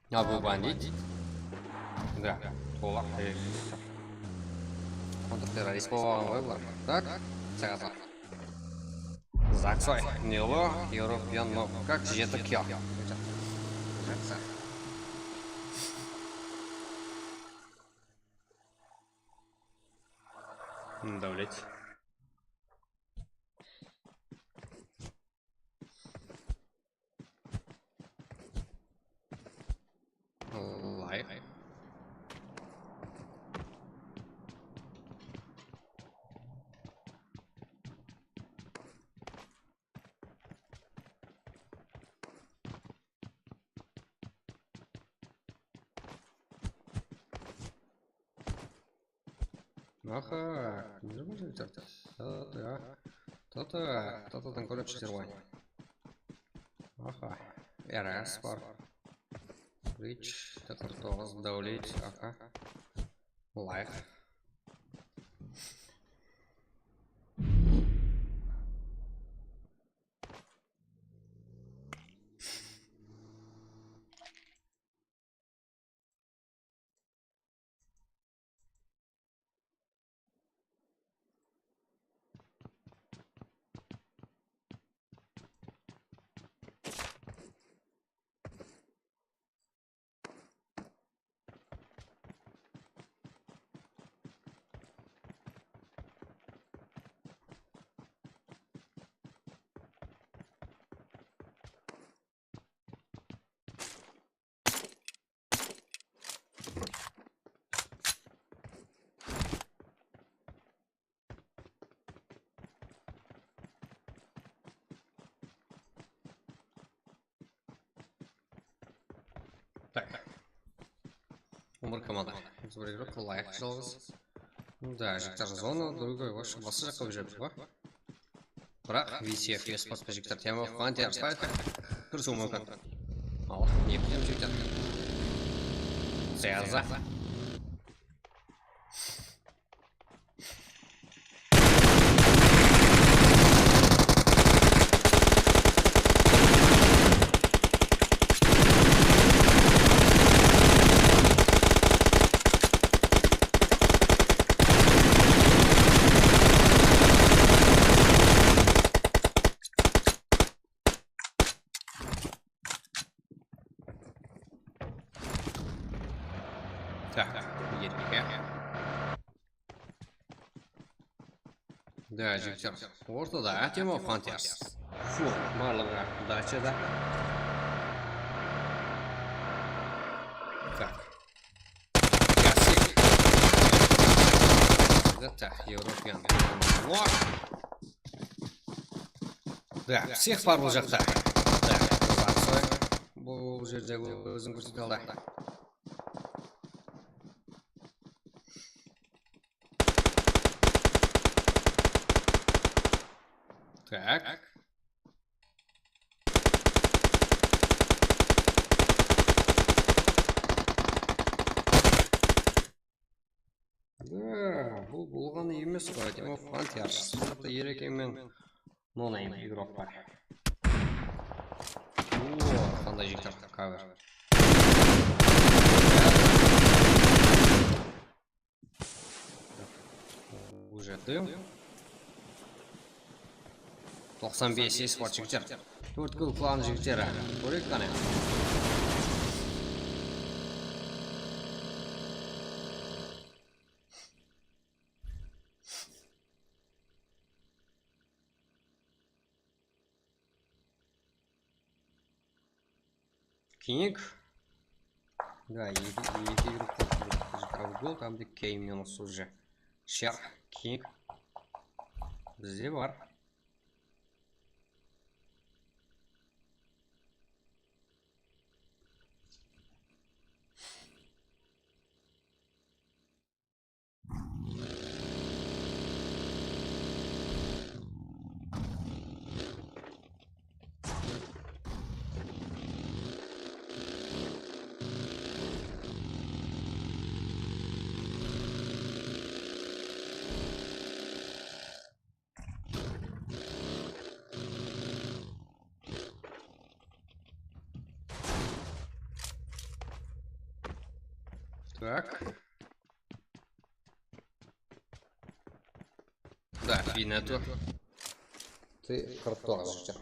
Абу Бандит, да, Толақ, контртеррорист болған ғой бұлар, так, сағатар, Заксой, Нило, Европиан, но как жеті кел, давлеть. Лайк. Аха, не можем взять. Та-та-та-та-та-та көріп жетер ғой. Аха, РС бар. Рич, тақыр 9, давлеть, аха. Лайк. Так. Умыр команда. Бір игрок лайк жалғыз. Да, жіктер зона, другой осы жаққа жүріп ба? Бірақ VCF еспортқа жіктер тема қуанты арыспайды. Кірсу мүмкін. Ал, не білем жіктер. Зәрза. Так, едік. Да, жіктер. Ортада әтема фантияс. Фу, барлығы дачада. Так. Гасик. Это Европен. Вот. Да, всех бар бұл жақта. Да, Лаксой. Бұл жердегі өзін көрсете алды. Так. Да, бұл болған емес қой, тема фантияс. Þetta ереке мен нонайм игрок бар. О, қандай жіктер кавер. Уже дым. 95 еспорт жігіттер. 4 гол клан жігіттері. Көрек қане. Кинг. Да, екі игрок гол, там де Кейм минус уже. Шер, Кинг. Бізде бар. Так. Да, Финету. Ты картон жіктер.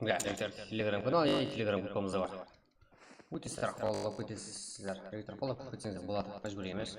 Да, телеграм-канал и телеграм-группамызда бар. Өтесіздер қолып өтесіздер. Қолып өтесіңіздер болады. Мәжбүр емес.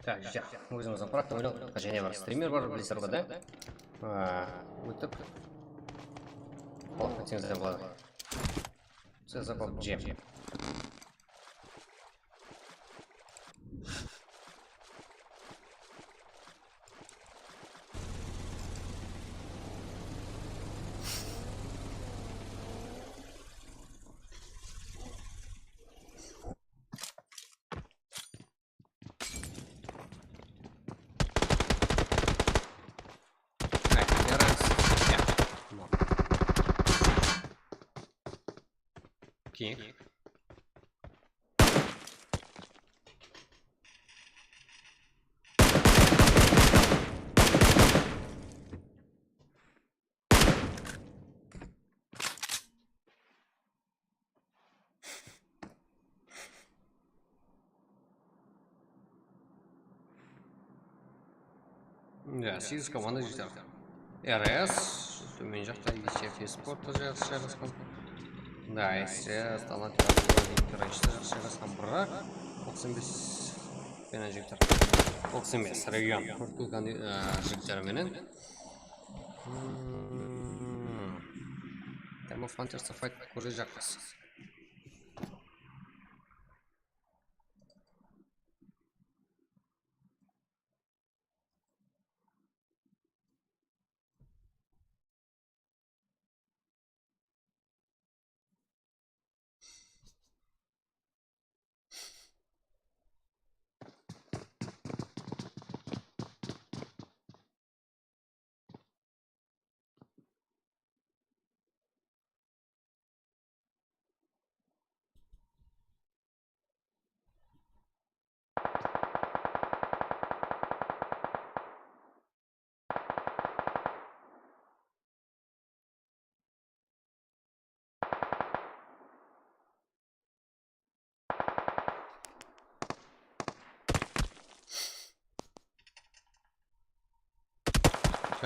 Так, өзіміздің практика ойлау және бар стример бар білесіздер ғой, да? Өтіп қалып кетсеңіз де болады. Сізапап жем. King. Ja, 8 команда жетеді. РС, төмен жақта ECF спорты жақсы жайғасқан. Да, СС, талант біріншісі жақсы жайғасқан, бірақ 95 пенен жігіттер. 95 регион Португал жігіттеріменен. Тема Фантерса файт көре жақпыз.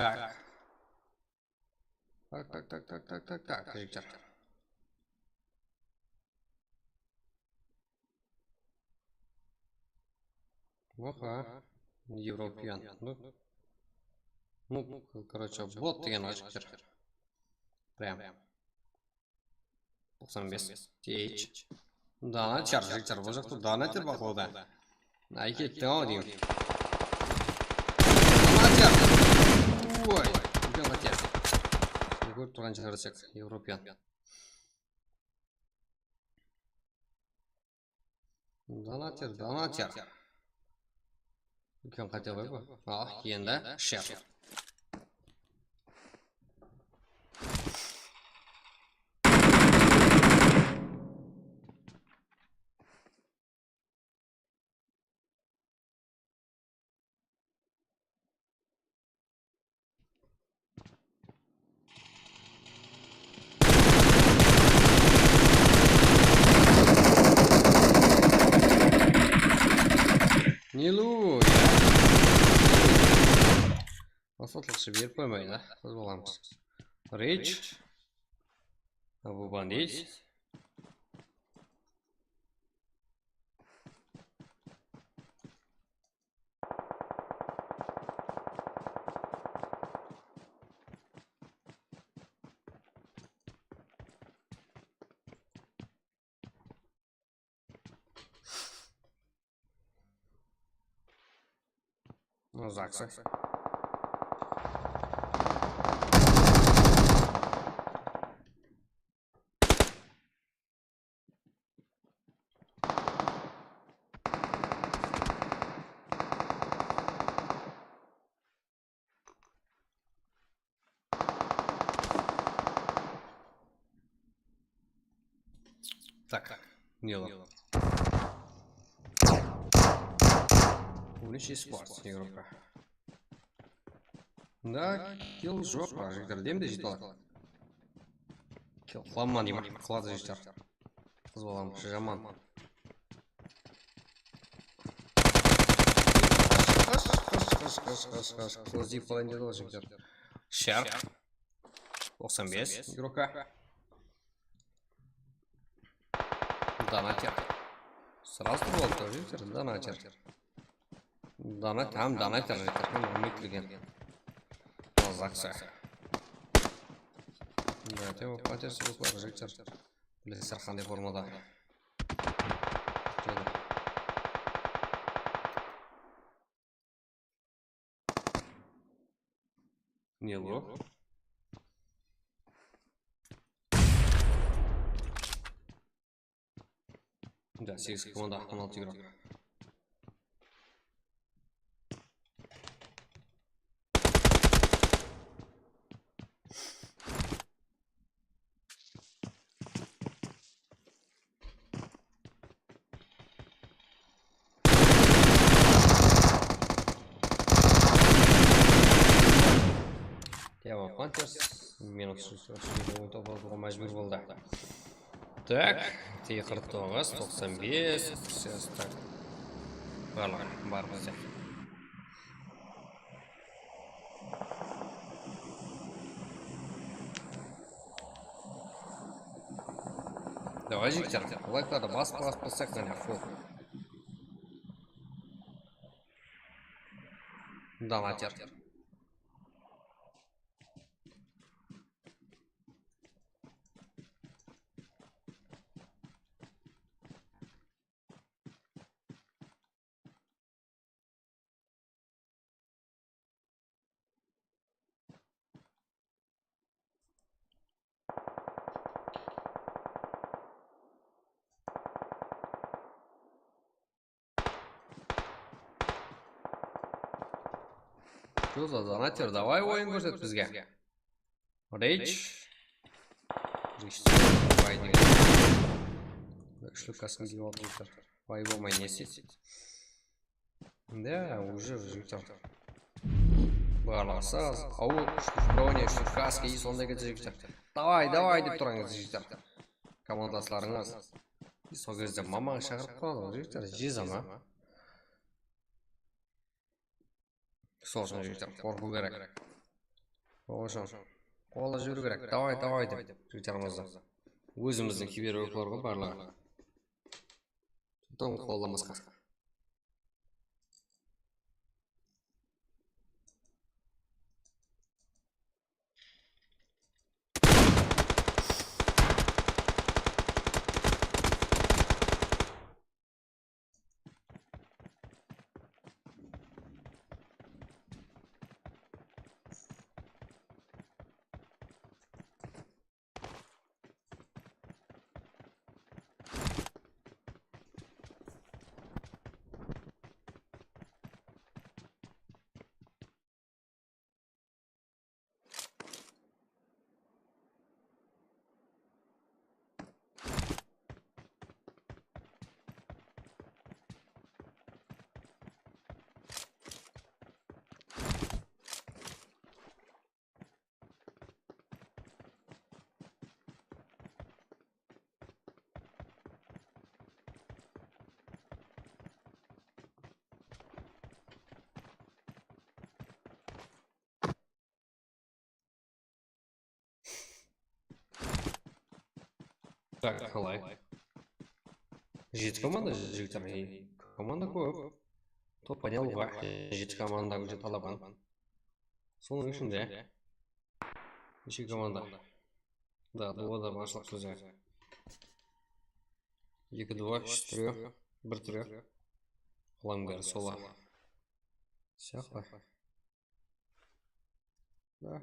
Так, жігіттер. Оха, Европеян. Ну, короче, бот деген жігіттер. Прям. 95. TH. Дана чар, жігіттер. Бұл жақты дана тер бақылауда. Айкетті ау деймін. Ой, үлкен қатер. Көріп тұрған шығарсек, Европеян. Донатер. Үлкен қатер ғой бұл. Енді шер. Нилу! Асатлықшы беріп қоймайды, біз боламыз. Рейдж. Бұл бандит. Заксы. Так, Нило. Уничтожить спорт, игрока. Да, килл жопа, жігіттер, демде жетті. Килл қыламан деймін, қылады жігіттер. Қыз балам, жаман. Қаш. Қыз дейіп қалайын деді ғой жігіттер. Шер. 95 игрока. Донатер. Сразу болды жігіттер, донатер. Донатер жігіттер, мен ұмет білген. акция. Да, тема патер сыгып бар жігіттер. Білесіздер қандай формада. Не бро? Да, 8 команда 16 игрок. Тема Пантерс минус 6 топ мәжбүр болды. Так, Т49, 95, сейчас так. Бар бізде. Давай, жігіттер, лайкларды басып болсақ, міне фол. Донатер. Что за донатер? Давай ойын көрсет бізге. Рейдж. Үшлік касын дейіп алып жігіттер. Бай болмай не істейді. Да, уже жігіттер. Барлығы саз. Ауыл, үшлік броня, үшлік каска и сондай кетті жігіттер. Давай деп тұраңыз жігіттер. Командасыларыңыз. Сол кезде мамаға шағырып қалады жігіттер. Жезама. Сол үшін жігіттер, қорқу керек. Оғышын, қолы жүру керек. Давай деп жігіттерімізді. Өзіміздің киберөкілерге барлығы. Тұтым қолымызға. Так, қалай. Жеті команда жігіттер. Команда көп. Топ понялуға. Жеті команда уже талабан. Соның ішінде. Неше команда. Да, дуада башылық сөзі. 2-2, 3-3, 1-3. Қаламгар сола. Сияқты. Да.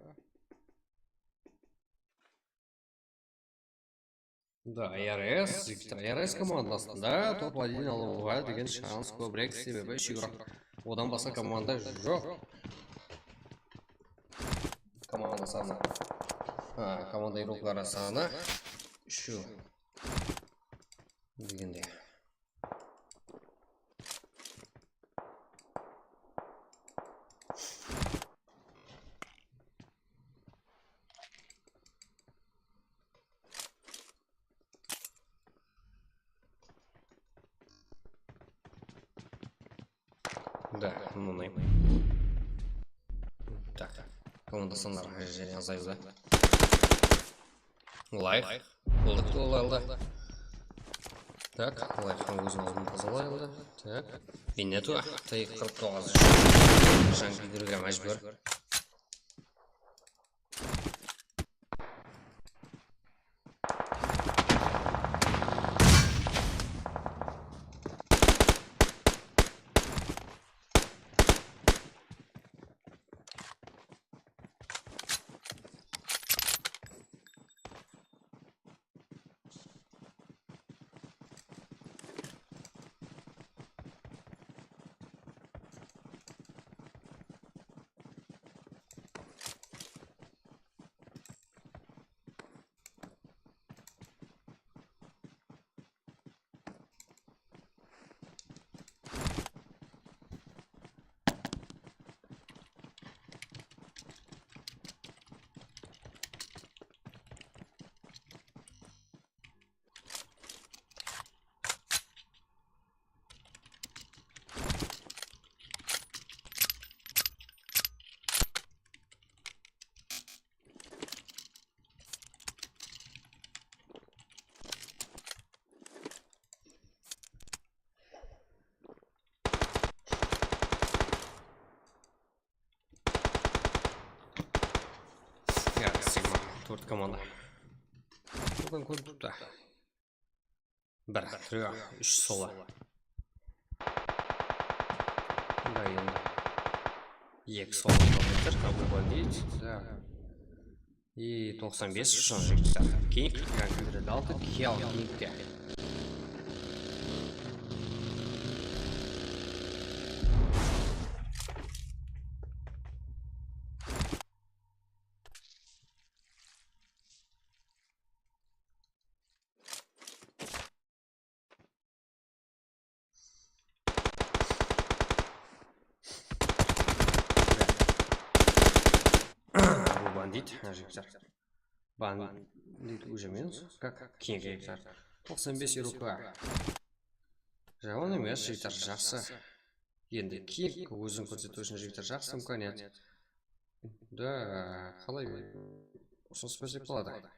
Да, АРС, жігіттер, АРС командасында топ-1 алуға деген шанс көбірек, себебі шиграқ. Одан басқа команда жоқ. Команда саны. Команда игроклары саны. Шу. Дегенде. Да, мынадай. Так, команда санары және азаюда. Лайк. Болдық толы алды. Так, лайктың өзін алдын тазалай алды. Так, Виннету. Тайық 49. Жан күйдіруге мәжбүр. төрт команда. Бүгін көп тұпта. 1, 3, 3 сола. Да, енді. 2 сола командир, Абу Бандит. И 95 үшін жігіттер. Кинг, Гранкілдері далды, Кел Кингте. Бандит, жігіттер. Бандит уже минус, как Кинг жігіттер. 95 еуропа. Жауын емес жігіттер, жақсы. Енді Кинг өзін көрсету үшін жігіттер жақсы мүмкін. Да, қалай ұсыныс берсек болады.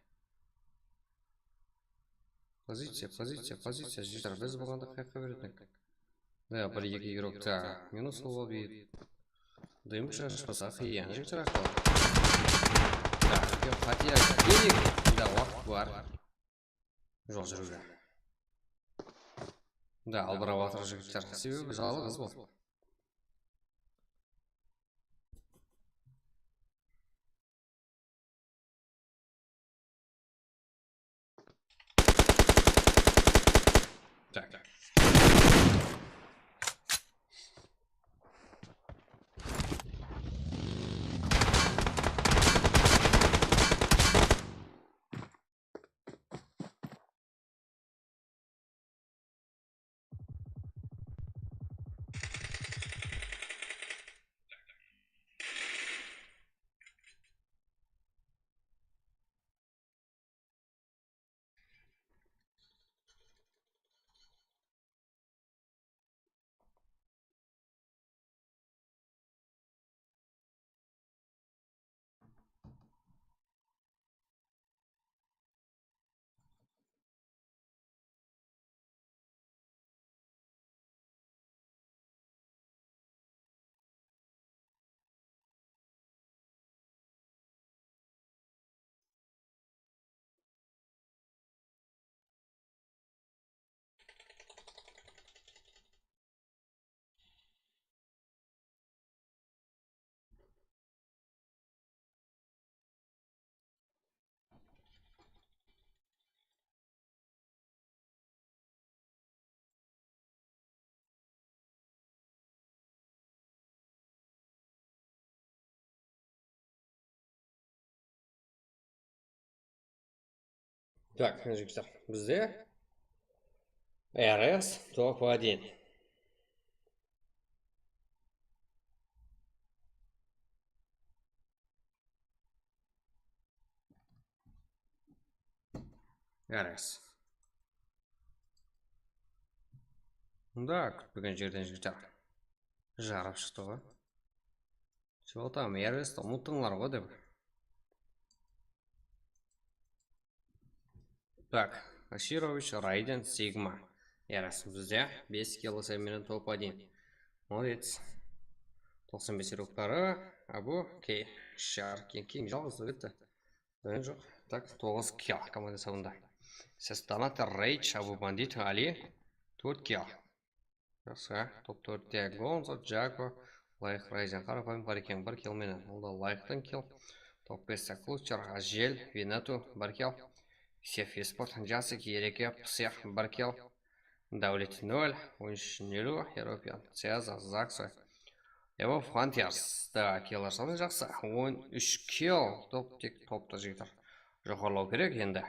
Позиция, жігіттер, біз болғанда қайыққа беретінік. Да, 1-2 еуропта минус ол бейді. Дым шашпасақ ең жігіттер ақылы. Хотя денег, да, уақыт бар. Жол жүруге. Да, албырап атыр жігіттер. Себебі жалғыз бол. Так. Так, жігіттер, бізде РС топ-1. РС. Да, күтпеген жерден жігіттер. Жарып шықты ғой. Шоғытам, РС-ті ұмыттыңлар ғой деп. Так, Аширович, Райден, Сигма. РС бізде 5 кило сәйменен топ-1. Молодец. 95 еуропары, Абу, Кей, Шар, Кинг, жалғыз өтті. Дайын жоқ. Так, 9 кило команда сауында. Сестанат, Рейдж, Абу Бандит, Али, 4 кило. Жақсы, топ-4-те Гонзо, Джако, Лайх, Райзен, Қарапайым, Барекен, 1 кило менен. Олда Лайхтан кило. Топ-5-те Клучер, Ажел, Винату, 1 кило. Сеф Еспорт, Жасик, Ереке, Псех, 1 кило. Даулет 0, Уншнелу, Еропиан, Цеза, Заксой. Ево Фантиарс, да, кило саны жақсы. 13 кило, топта жігіттер. Жоғарлау керек енді.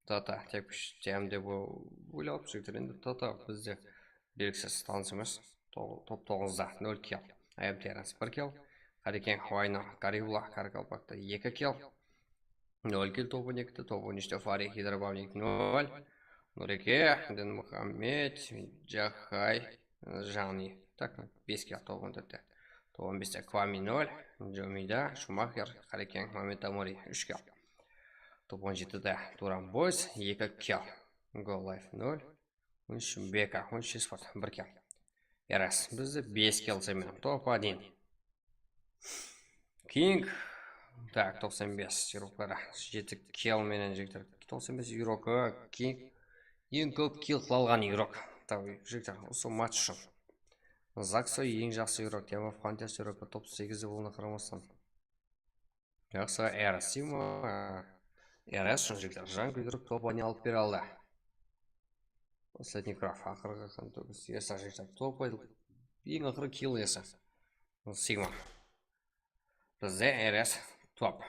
Тата, тек темде ойлап жігіттер енді. Тата бізде белгісіз таныс емес. Топ 9-да 0 кило. Айым Теренс 1 кило. Қарекен Хуайна, Карибла, Каракалпакта 2 кило. 0 кило топ 12-ті, топ 13-ті Фари, Хидробавник 0. Нуреке, Ден Мухаммед, Джахай, Жани. Так, 5 кило топ 14-ті. Топ 15-ті Квами 0. Джомида, Шумахер, Қарекен Мамед Амори 3 кило. Топ 17-ті Туран Бойс 2 кило. Гол Лайф 0. Бека, 16 спорт 1 кило. РС, бізді 5 кило сәйменен топ 1. Кинг, Так, 95 еуроға. Жеті кел менен жігіттер. 95 еуроға ең көп кел қылалған еурок. Так, жігіттер, осы матч үшін. Заксо ең жақсы еурок, Тема Фантас еуроқа топ 8-і болуына қарамастан. Жақсы РС ма? РС үшін жігіттер, жаң күйдіріп топ ойны алып бере алды. Последний краф, ақырғы қантөгіз. Есі жігіттер, топ ойды. Ең ақыры кел есі. Сигма. Бізде РС топ.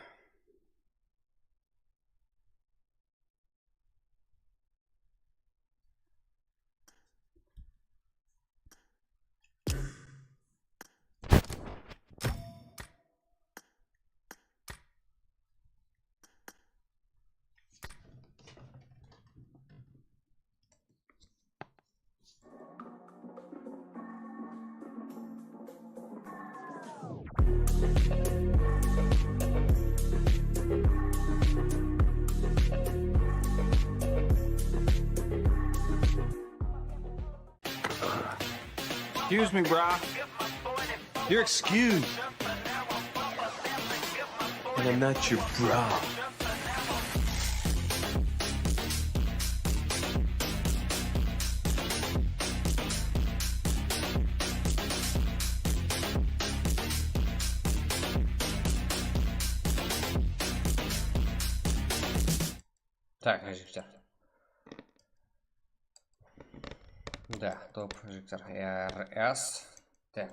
Excuse me, brah. You're excused. And I'm not your bra. Так, жігіттер. Да, топ жігіттер. РС. Так.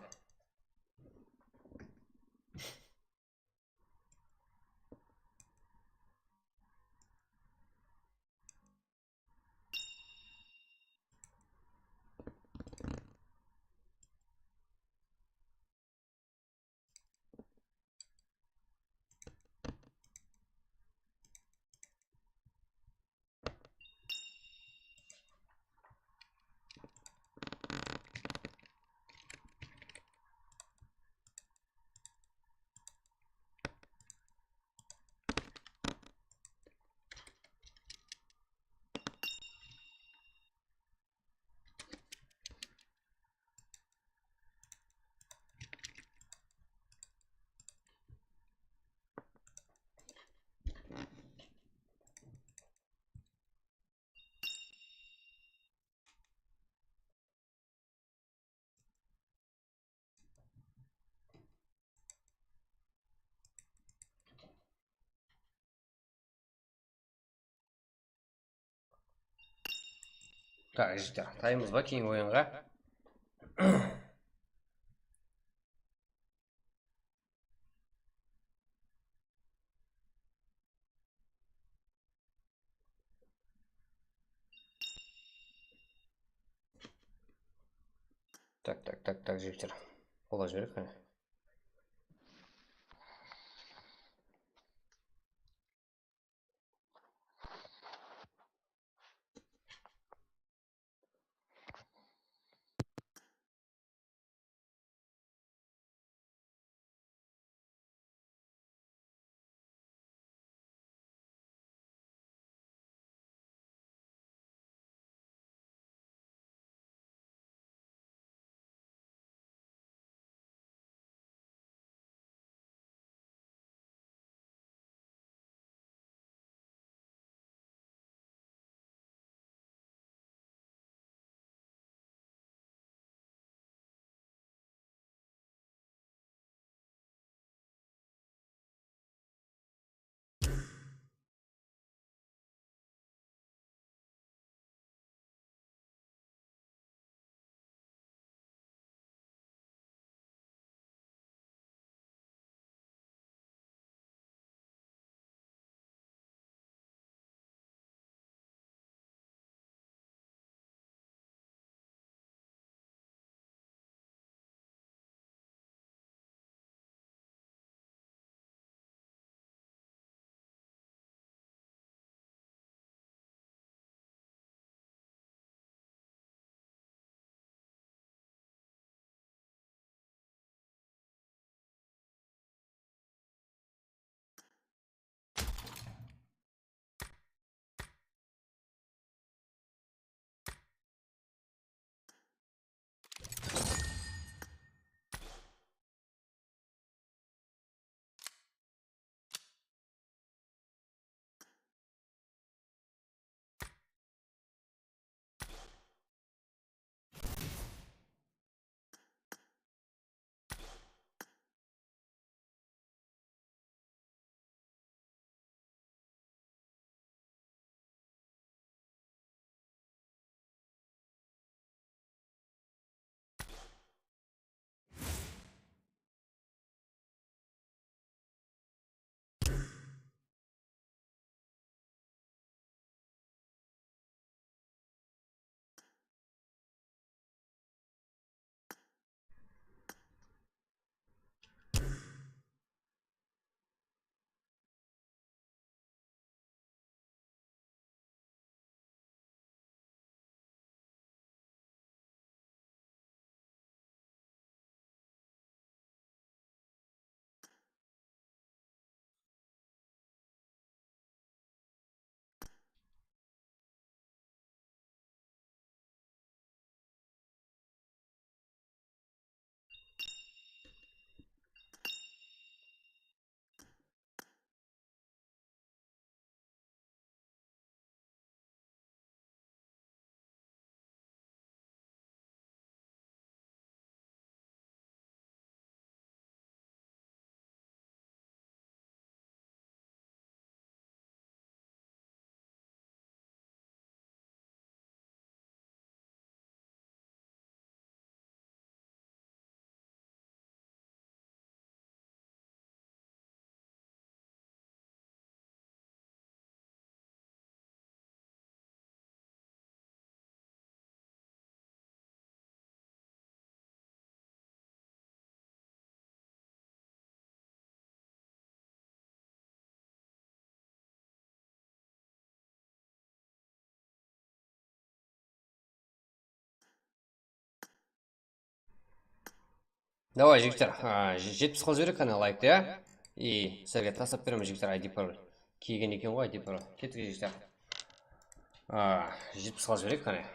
Так, жігіттер, таймыз ба кейін ойынға. Так, жігіттер. Ола жіберек қане. Давай, жігіттер, 70 қыл жіберек қана лайкты, иә? И сіздерге тастап беремін, жігіттер, ID пароль. Киген екен ғой ID пароль. Кеттік, жігіттер. 70 қыл жіберек қана.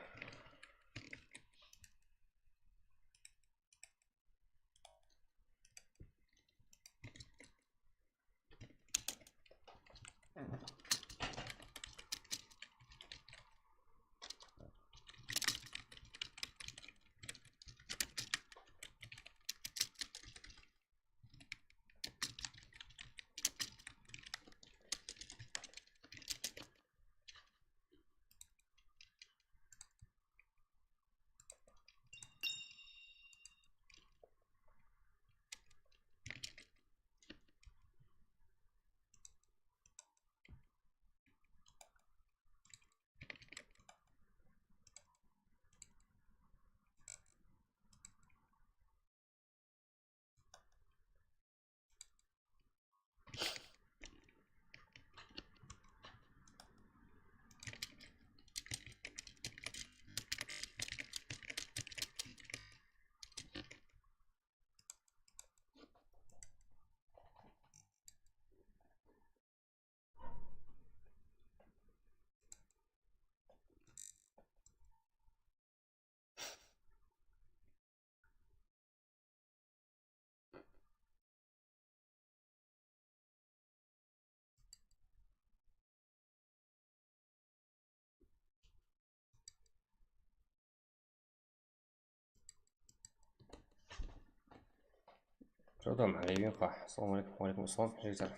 Продам, алейкум, ассаламу алейкум, алейкум ассалам, жігіттер.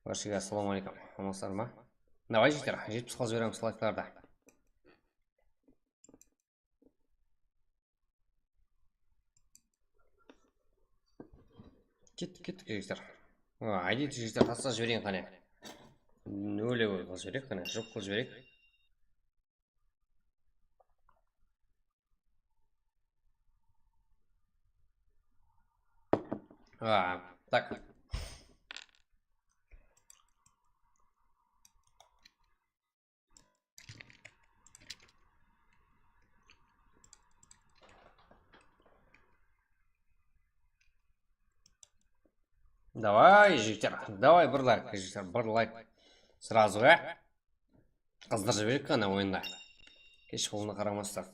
Баршаға ассаламу алейкум, амансыздар ма? Давай, жігіттер, 70 қыл жібереміз лайктарда. Кеттік, жігіттер. ID жігіттер таста жіберейін қане. Нөлі қыл жіберек қане, жоқ қыл жіберек. Так. Давай, жігіттер, давай бір лайк, жігіттер, бір лайк. Сразу, Қыздар жіберек қана ойында. Кеш қолына қарамастар.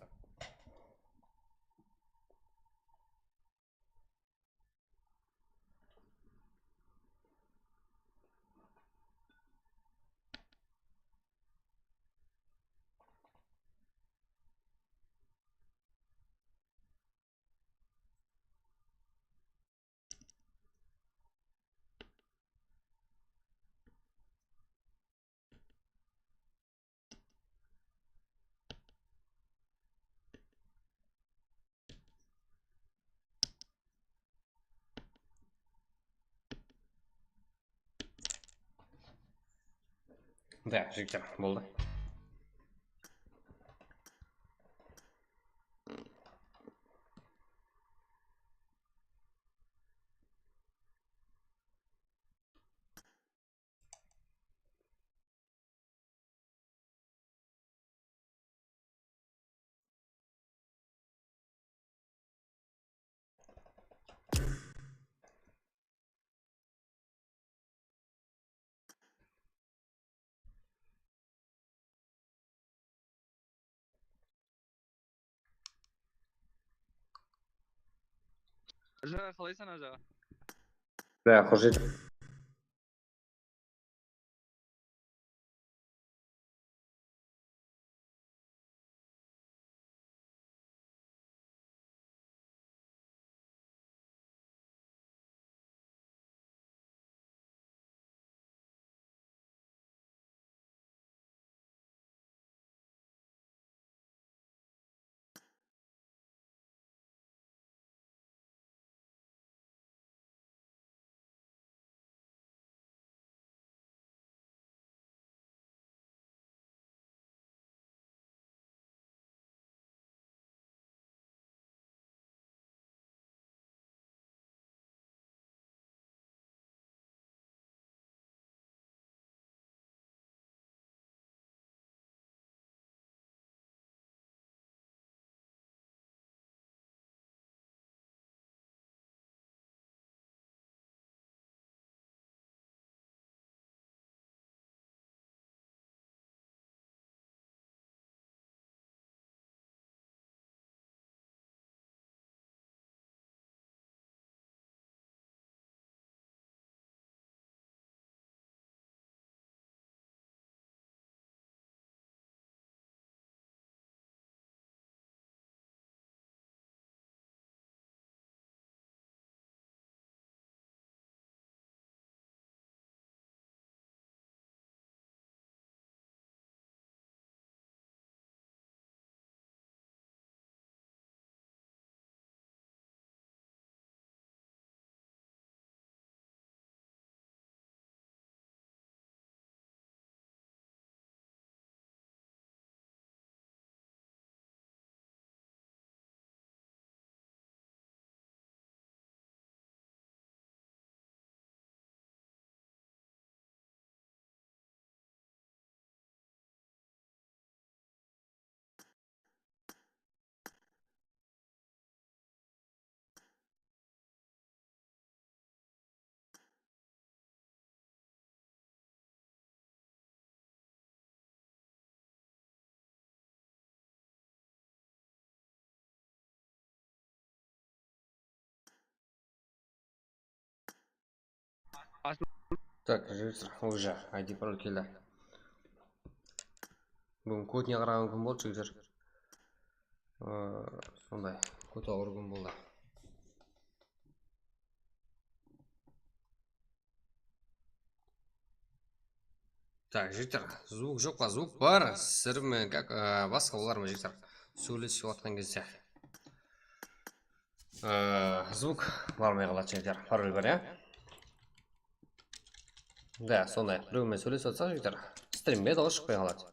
Да, жігіттер, болды. Aja қалайсың ажа? Да, қош жетіп. Так, жігіттер, уже ID пароль келді. Бүгін кодіне қараған күн болды жігіттер. Сондай код ауыр күн болды. Так, жігіттер, звук жоқ па? Звук бар, сірме, как басқа олар ма жігіттер? Сөйлесіп жатқан кезде. Звук бармай қалады жігіттер, пароль бар, я? Да, сондай, біреумен сөйлесіп жатсақ жігіттер, стримге дауыс шықпай қалады.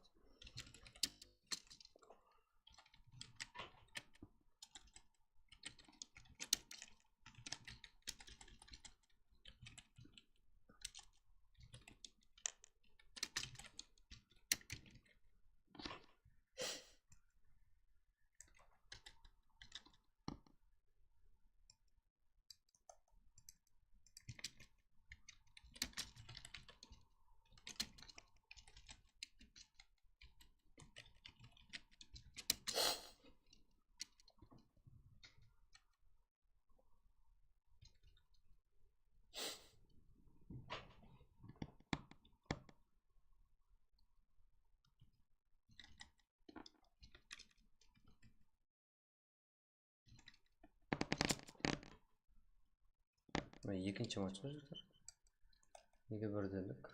Екінші матч ма жігіттер? Неге бірделік?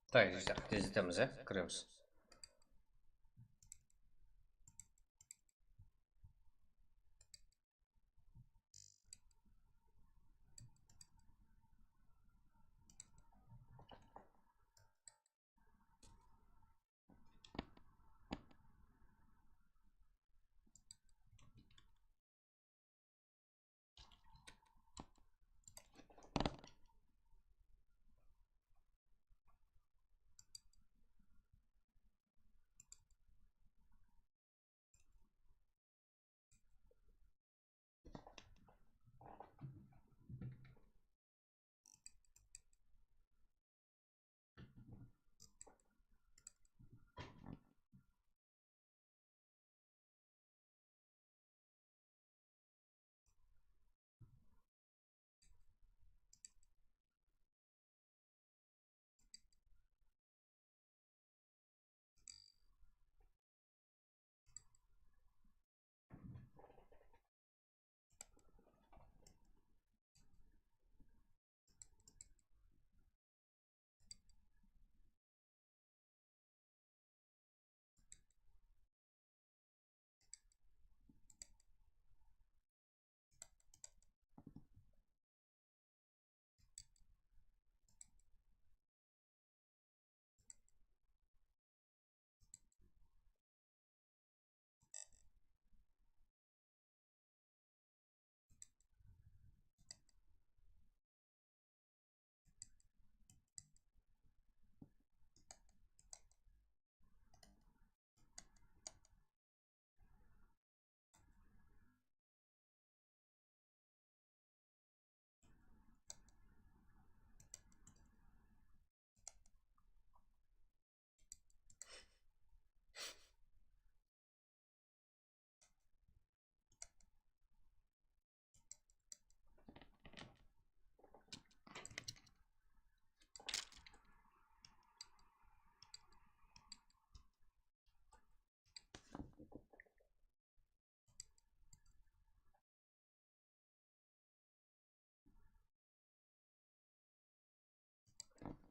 Так, жігіттер, тездетеміз, кіреміз.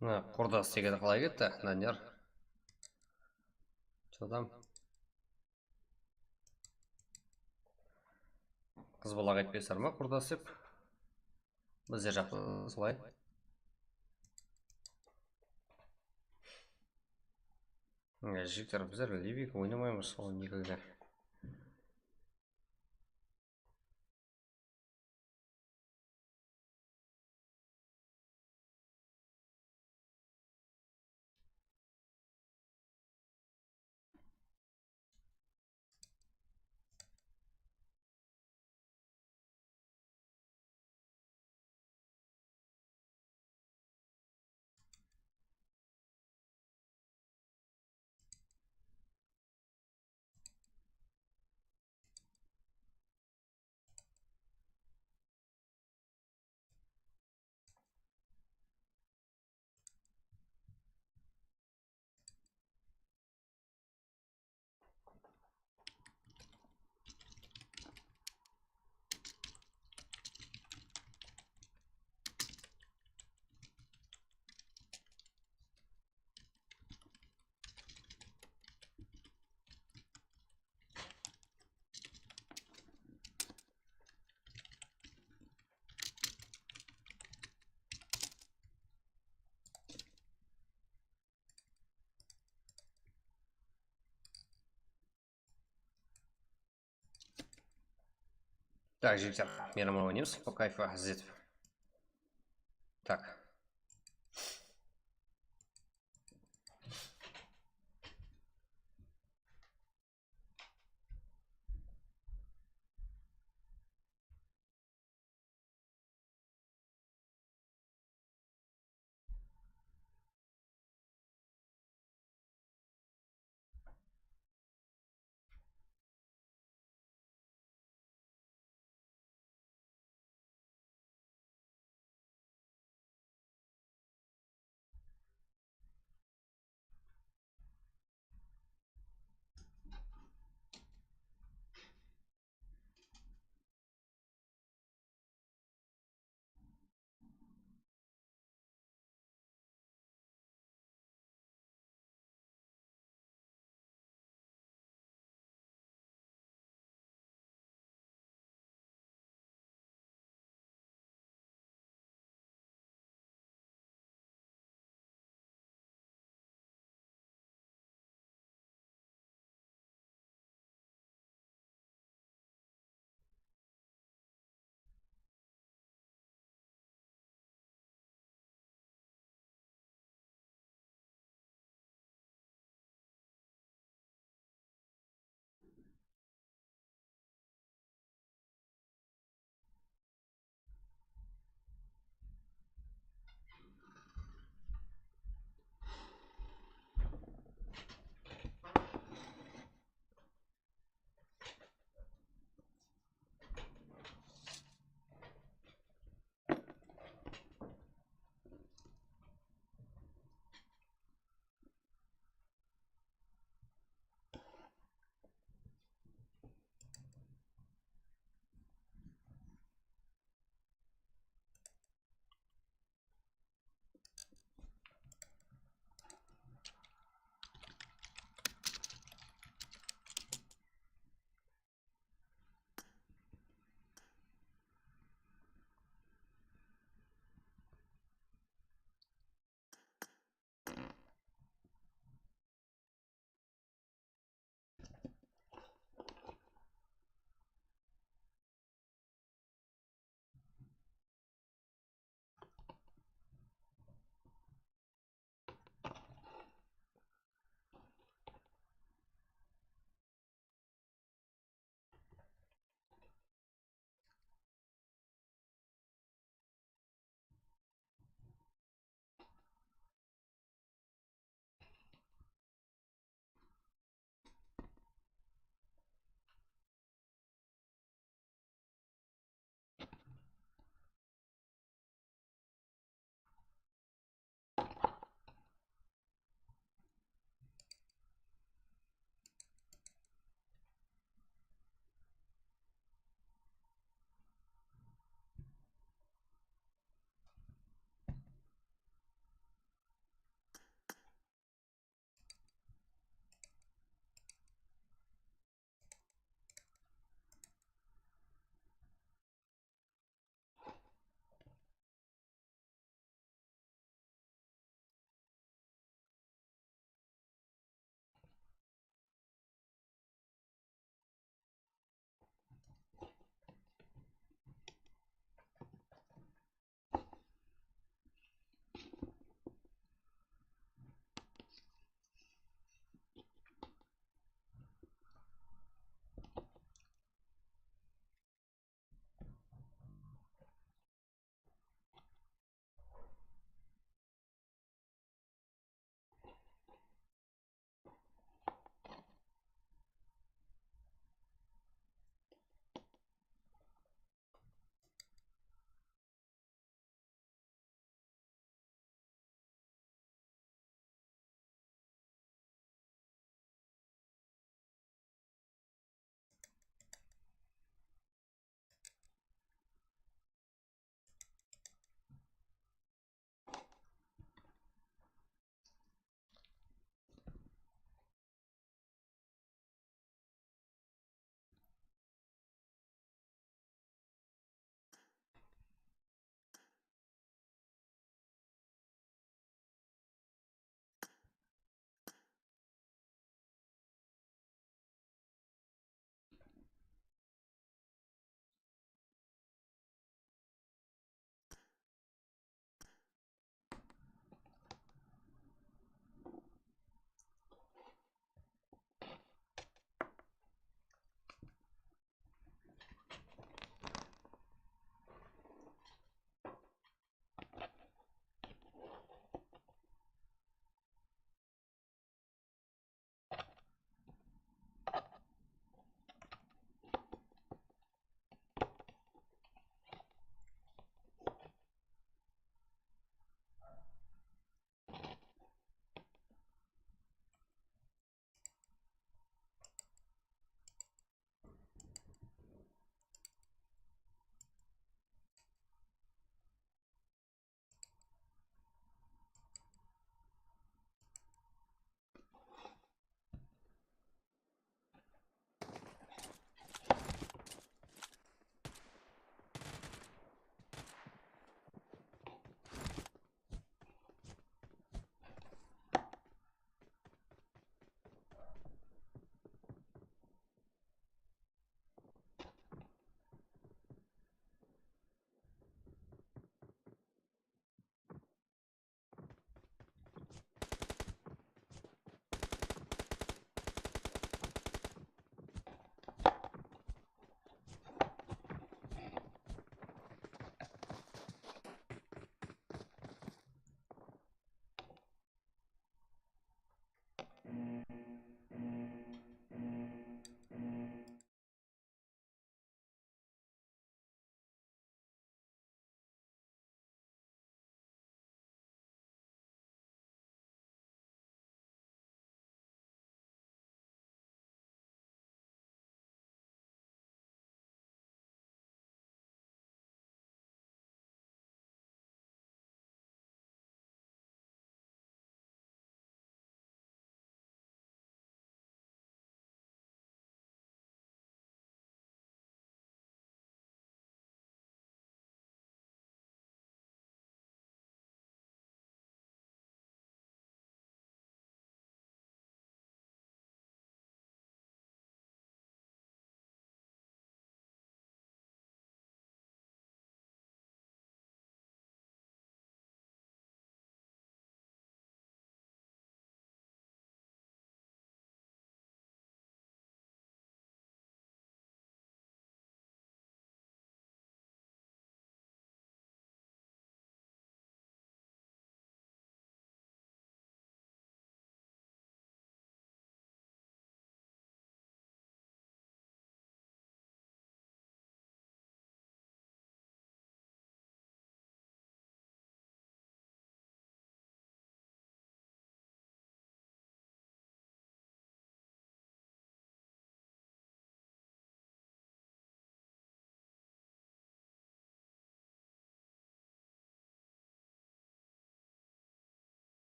мына құрдас дегені қалай кетті Данияр? Содан қыз балаға айтпайсыздар ма құрдас деп? Біздер жақта солай. Жігіттер, біздер Ливик ойнамаймыз ол никогда. Так, жігіттер, миром ойнаймыз по кайфу іздетіп. Так.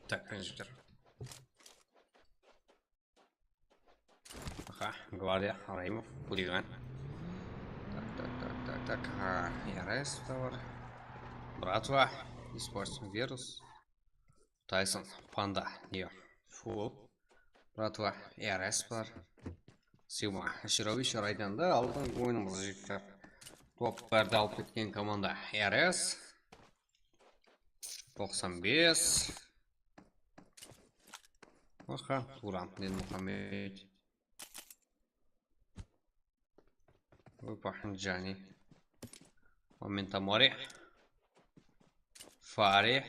Так, менеджер. Ага, гвардия, Реймов, хулиган. Так. ЯРС товар. Братва, используем вирус. Тайсон, панда, не. Фу. Братва, ЯРС бар. Сима Ширович райданда алдың ойынымыз жігіттер. Топтарды алып кеткен команда РС 95. Аха, Туран, Динмухаммед. Джани. Момента Мари. Фари.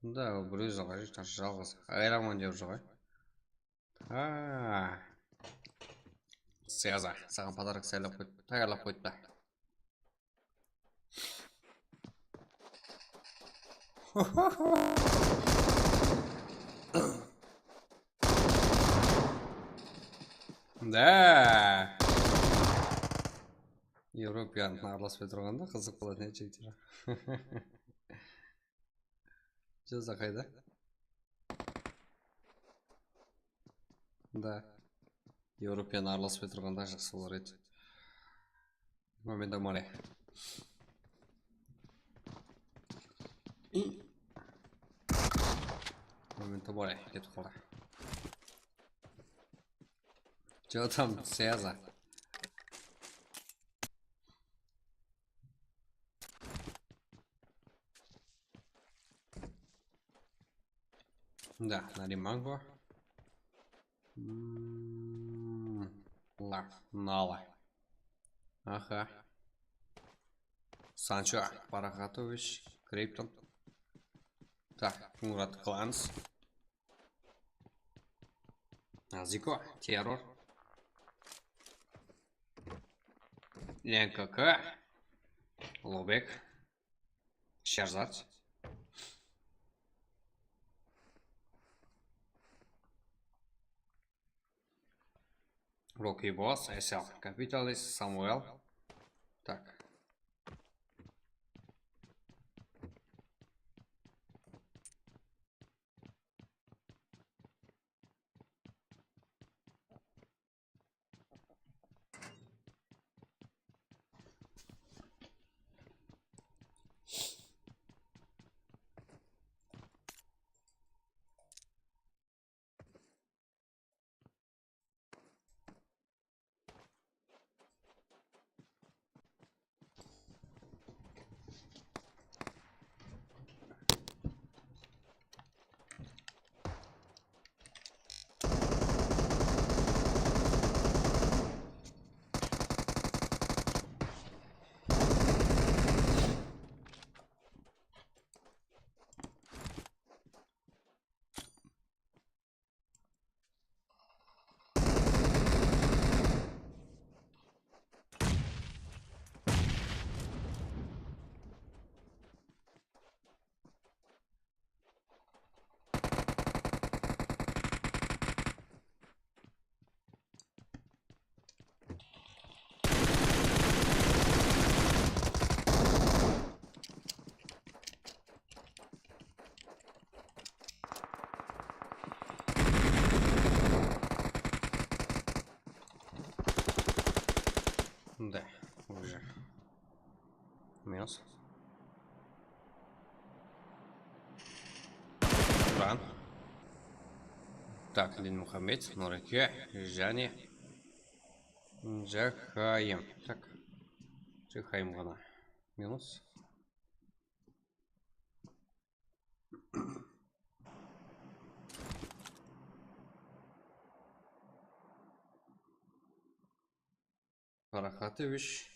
Да, бір өзі ғой, жалғыз. Айраман деп жүр ғой. Сеза, саған подарок сайлап қойды, тағарлап қойды ба. Да. Европиян араласпай тұрғанда қызық болады не чектері. Жаза қайда? Да. Европиян араласпай тұрғанда жақсы болар еді. Момента Мари. Момента Мари, кетіп қалды. Че там, Сеза? Да, Нариманго. Нала. Ага. Санчо Парахатович. Криптон. Так, Мурат Кланс. Азико. Террор. НКК. Лобек. Шерзат. Rocky Boss, SL Capitalist, Самуэл. Так. Да, уже. Минус. Туран. Так, Динмухаммед, Нураке, Жани. Джахаим. Так. Джахаим ғана. Минус. Парахатович.